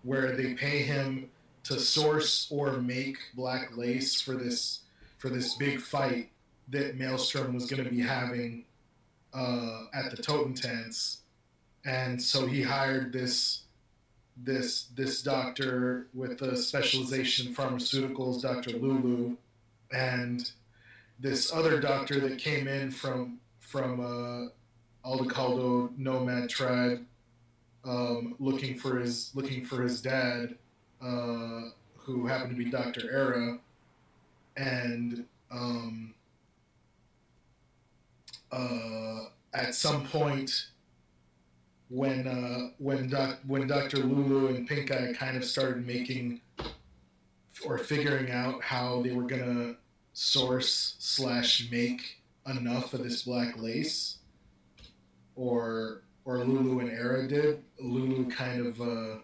where they pay him to source or make black lace for this big fight that Maelstrom was going to be having at the Totentanz. And so he hired this doctor with a specialization in pharmaceuticals, Dr. Lulu, and this other doctor that came in from Aldecaldo nomad tribe, looking for his dad, who happened to be Dr. Era, and at some point when Dr. Lulu and Pink Eye kind of started making or figuring out how they were gonna source / make enough of this black lace, or Lulu and Era did. Lulu kind of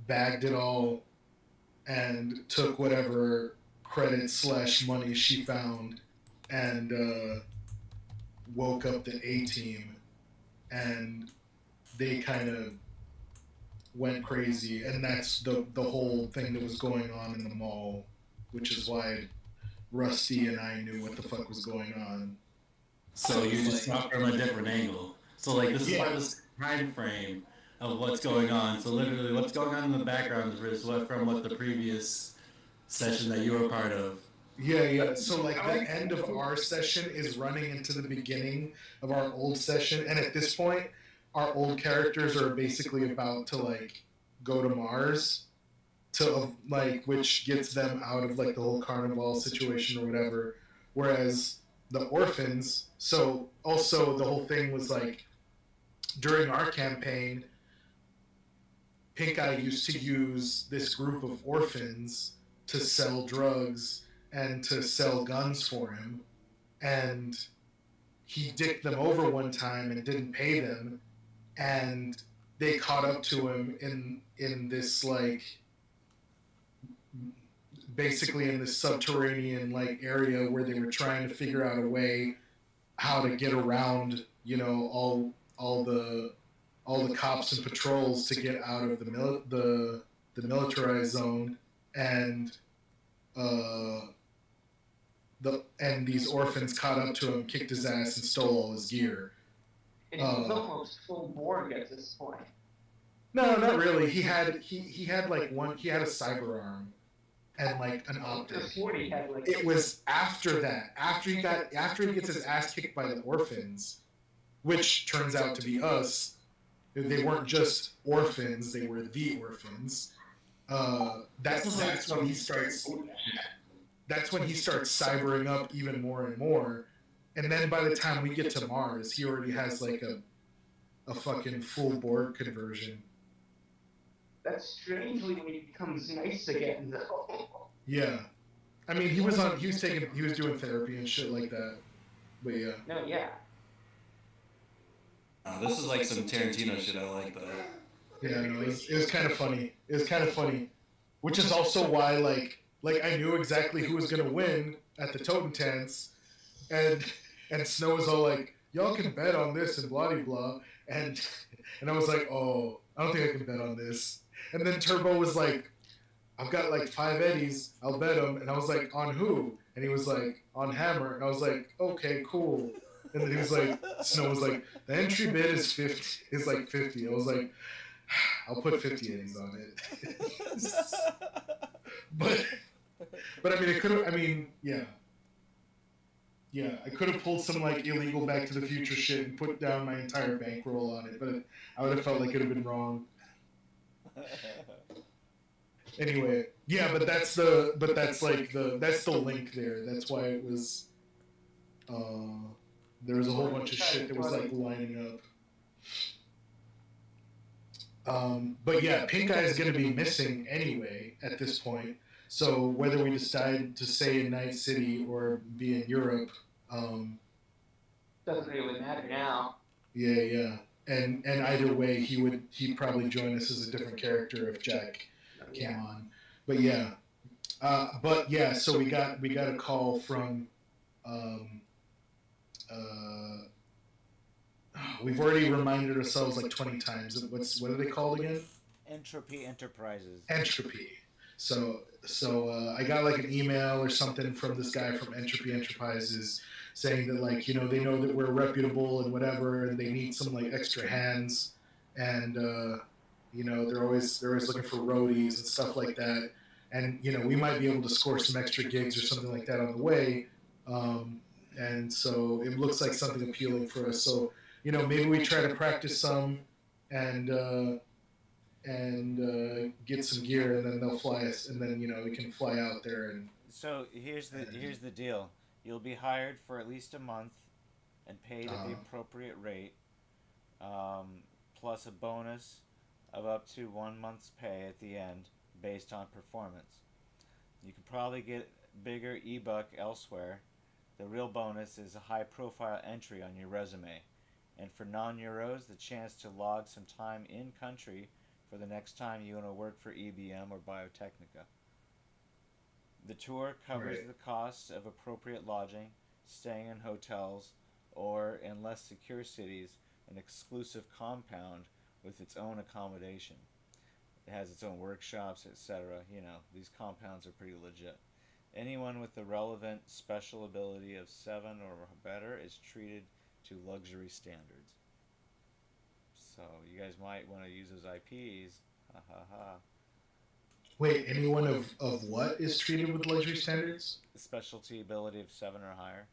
bagged it all and took whatever credit / money she found and woke up the A-team, and they kind of went crazy, and that's the whole thing that was going on in the mall, which is why Rusty and I knew what the fuck was going on. So you just saw from a different angle. So like this is part of the time frame of what's going on. So literally what's going on in the background is what from what the previous session that you were part of. Yeah. So like the end of our session is running into the beginning of our old session, and at this point, our old characters are basically about to like go to Mars, to like, which gets them out of like the whole carnival situation or whatever. Whereas the orphans, so also the whole thing was like during our campaign, Pink Eye used to use this group of orphans to sell drugs and to sell guns for him, and he dicked them over one time and didn't pay them, and they caught up to him in this like basically in this subterranean like area where they were trying to figure out a way how to get around, you know, all the cops and patrols to get out of the militarized zone, and these orphans caught up to him, kicked his ass, and stole all his gear. And he was almost full Borg at this point. No, not really. He had like he had a cyber arm and like an optic. It was after that, after he gets his ass kicked by the orphans, which turns out to be us. They weren't just orphans; they were the orphans. That's when he starts. That's when he starts cybering up even more and more, and then by the time we get to Mars, he already has like a fucking full Borg conversion. That's strangely when he becomes nice again, though. Yeah, I mean he was doing therapy and shit like that, but yeah. No, yeah. This is like some Tarantino shit. I like that. Yeah, no, it was kind of funny. It was kind of funny, which is also why like I knew exactly who was gonna win at the Totentanz, and Snow was all like, "Y'all can bet on this," and blah blah blah, and I was like, "Oh, I don't think I can bet on this." And then Turbo was like, "I've got like 5 eddies, I'll bet them," and I was like, "On who?" And he was like, "On Hammer," and I was like, "Okay, cool." And then he was like, Snow was like, "The entry bid is 50. Is like 50." I was like, "I'll put 50 eddies on it." But I mean, it could have. I mean, yeah. I could have pulled some like illegal Back to the Future shit and put down my entire bankroll on it, but I would have felt like it would have been wrong. Anyway, yeah, but that's the link there. That's why it was. There was a whole bunch of shit that was like lining up. But yeah, Pink Eye is going to be missing anyway at this point. So whether we decide to stay in Night City or be in Europe, doesn't really matter now. Yeah. And either way, he'd probably join us as a different character if Jack came on. But yeah. So we got a call from. We've already reminded ourselves like 20 times. What are they called again? Entropy Enterprises. Entropy. So I got like an email or something from this guy from Entropy Enterprises saying that like, you know, they know that we're reputable and whatever, and they need some like extra hands, and you know, they're always looking for roadies and stuff like that, and you know, we might be able to score some extra gigs or something like that on the way And so it looks like something appealing for us. So maybe we try to practice some and get some gear, and then they'll fly us, and then we can fly out there and. So here's the deal. You'll be hired for at least a month, and paid at the appropriate rate, plus a bonus of up to 1 month's pay at the end, based on performance. You could probably get bigger e-buck elsewhere. The real bonus is a high-profile entry on your resume, and for non-Euros, the chance to log some time in country for the next time you want to work for EBM or Biotechnica. The tour covers Right. the costs of appropriate lodging, staying in hotels, or, in less secure cities, an exclusive compound with its own accommodation. It has its own workshops, etc. These compounds are pretty legit. Anyone with the relevant special ability of 7 or better is treated to luxury standards. So you guys might want to use those IPs. Ha ha ha. Wait, anyone of what is treated with luxury standards? The specialty ability of 7 or higher.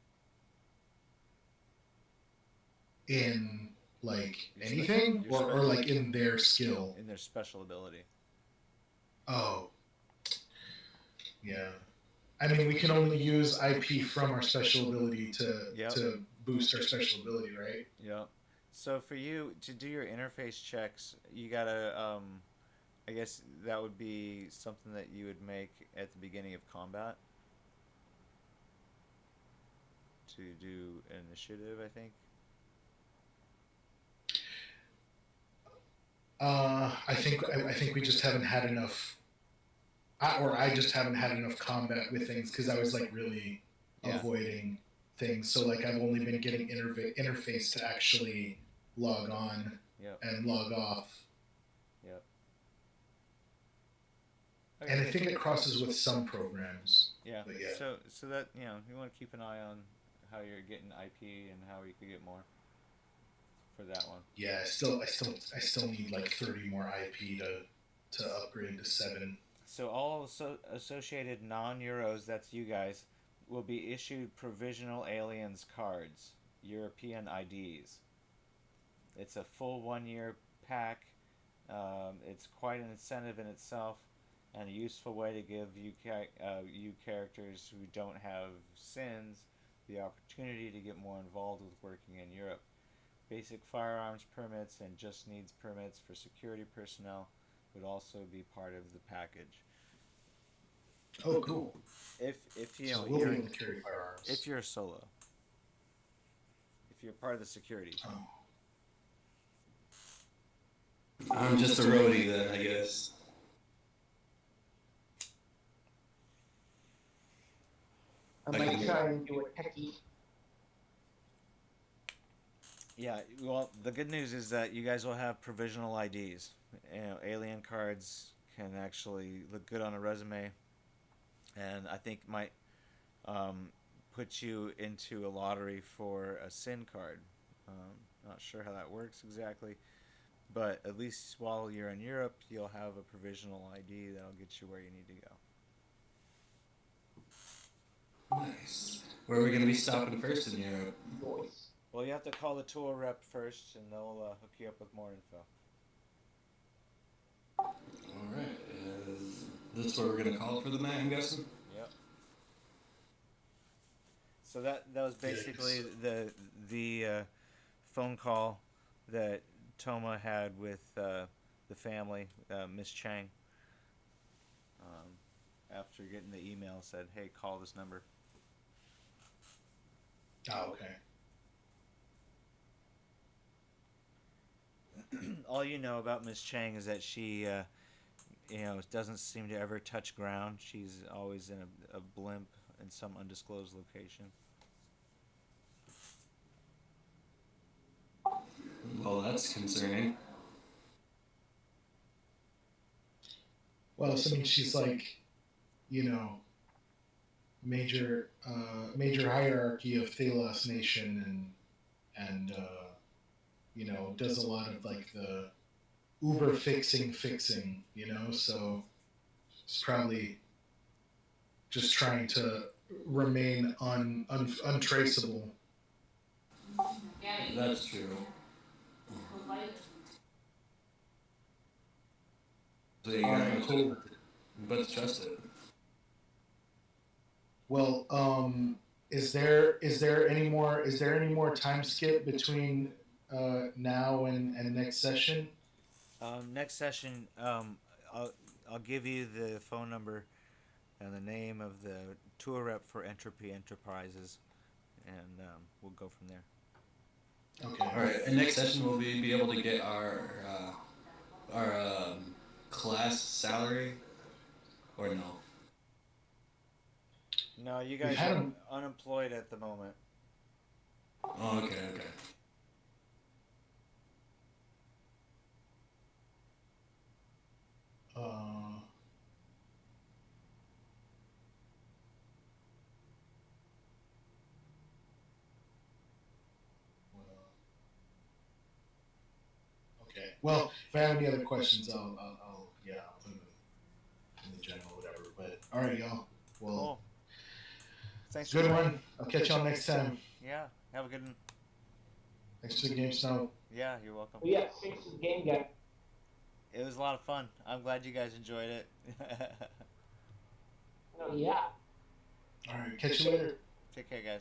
In like anything, or like in their skill? In their special ability. Oh, yeah. I mean, we can only use IP from our special ability to boost our special ability, right? Yep. So for you to do your interface checks, you gotta, I guess that would be something that you would make at the beginning of combat. To do initiative, I think. I think we just haven't had enough, or I just haven't had enough combat with things because I was like really avoiding things. So like I've only been getting interface to actually log on and log off. Yep. Okay. And I think it crosses with some programs. Yeah. So that you want to keep an eye on how you're getting IP and how you could get more for that one. Yeah, I still need like 30 more IP to upgrade to 7. So all associated non-Euros, that's you guys, will be issued provisional aliens cards, European IDs. It's a full 1-year pack. It's quite an incentive in itself, and a useful way to give you characters who don't have sins the opportunity to get more involved with working in Europe. Basic firearms permits and just needs permits for security personnel would also be part of the package. Oh, cool. If so we'll be able to carry firearms. If you're solo. If you're part of the security. Oh. I'm just a roadie then, I guess. I might try and do a techie. Yeah, well, the good news is that you guys will have provisional IDs. Alien cards can actually look good on a resume, and I think might put you into a lottery for a SIN card. Not sure how that works exactly, but at least while you're in Europe, you'll have a provisional ID that'll get you where you need to go. Nice. Where are we going to be stopping first in Europe? Voice. Well, you have to call the tour rep first, and they'll hook you up with more info. Alright. Is this where we're going to call for the night, I'm guessing? Yep. So that was basically the phone call that Toma had with the family, Miss Chang. After getting the email, said, "Hey, call this number." Oh, okay. All you know about Miss Chang is that she, doesn't seem to ever touch ground. She's always in a blimp in some undisclosed location. Well, that's concerning. Well, so I mean, she's like, major hierarchy of Thalos Nation, and does a lot of like the Uber fixing, so it's probably just trying to remain untraceable. That's true. So you Alright, cool. but trust it. Well, is there any more time skip between now and next session? Next session, I'll give you the phone number and the name of the tour rep for Entropy Enterprises, and we'll go from there. Okay. All right. And next session, will we be able to get our class salary, or no? No, you guys had are 'em- unemployed at the moment. Oh, okay. Uh, okay. Well, if I have any other questions, I'll put them in the general, whatever. But all right, y'all. Well, Cool. Thanks. good one. I'll catch y'all next time. Yeah. Have a good one. Thanks for the game, Snow. Yeah, you're welcome. Oh, yeah, thanks to the game guy. It was a lot of fun. I'm glad you guys enjoyed it. Oh, yeah. All right, catch you later. Take care, guys.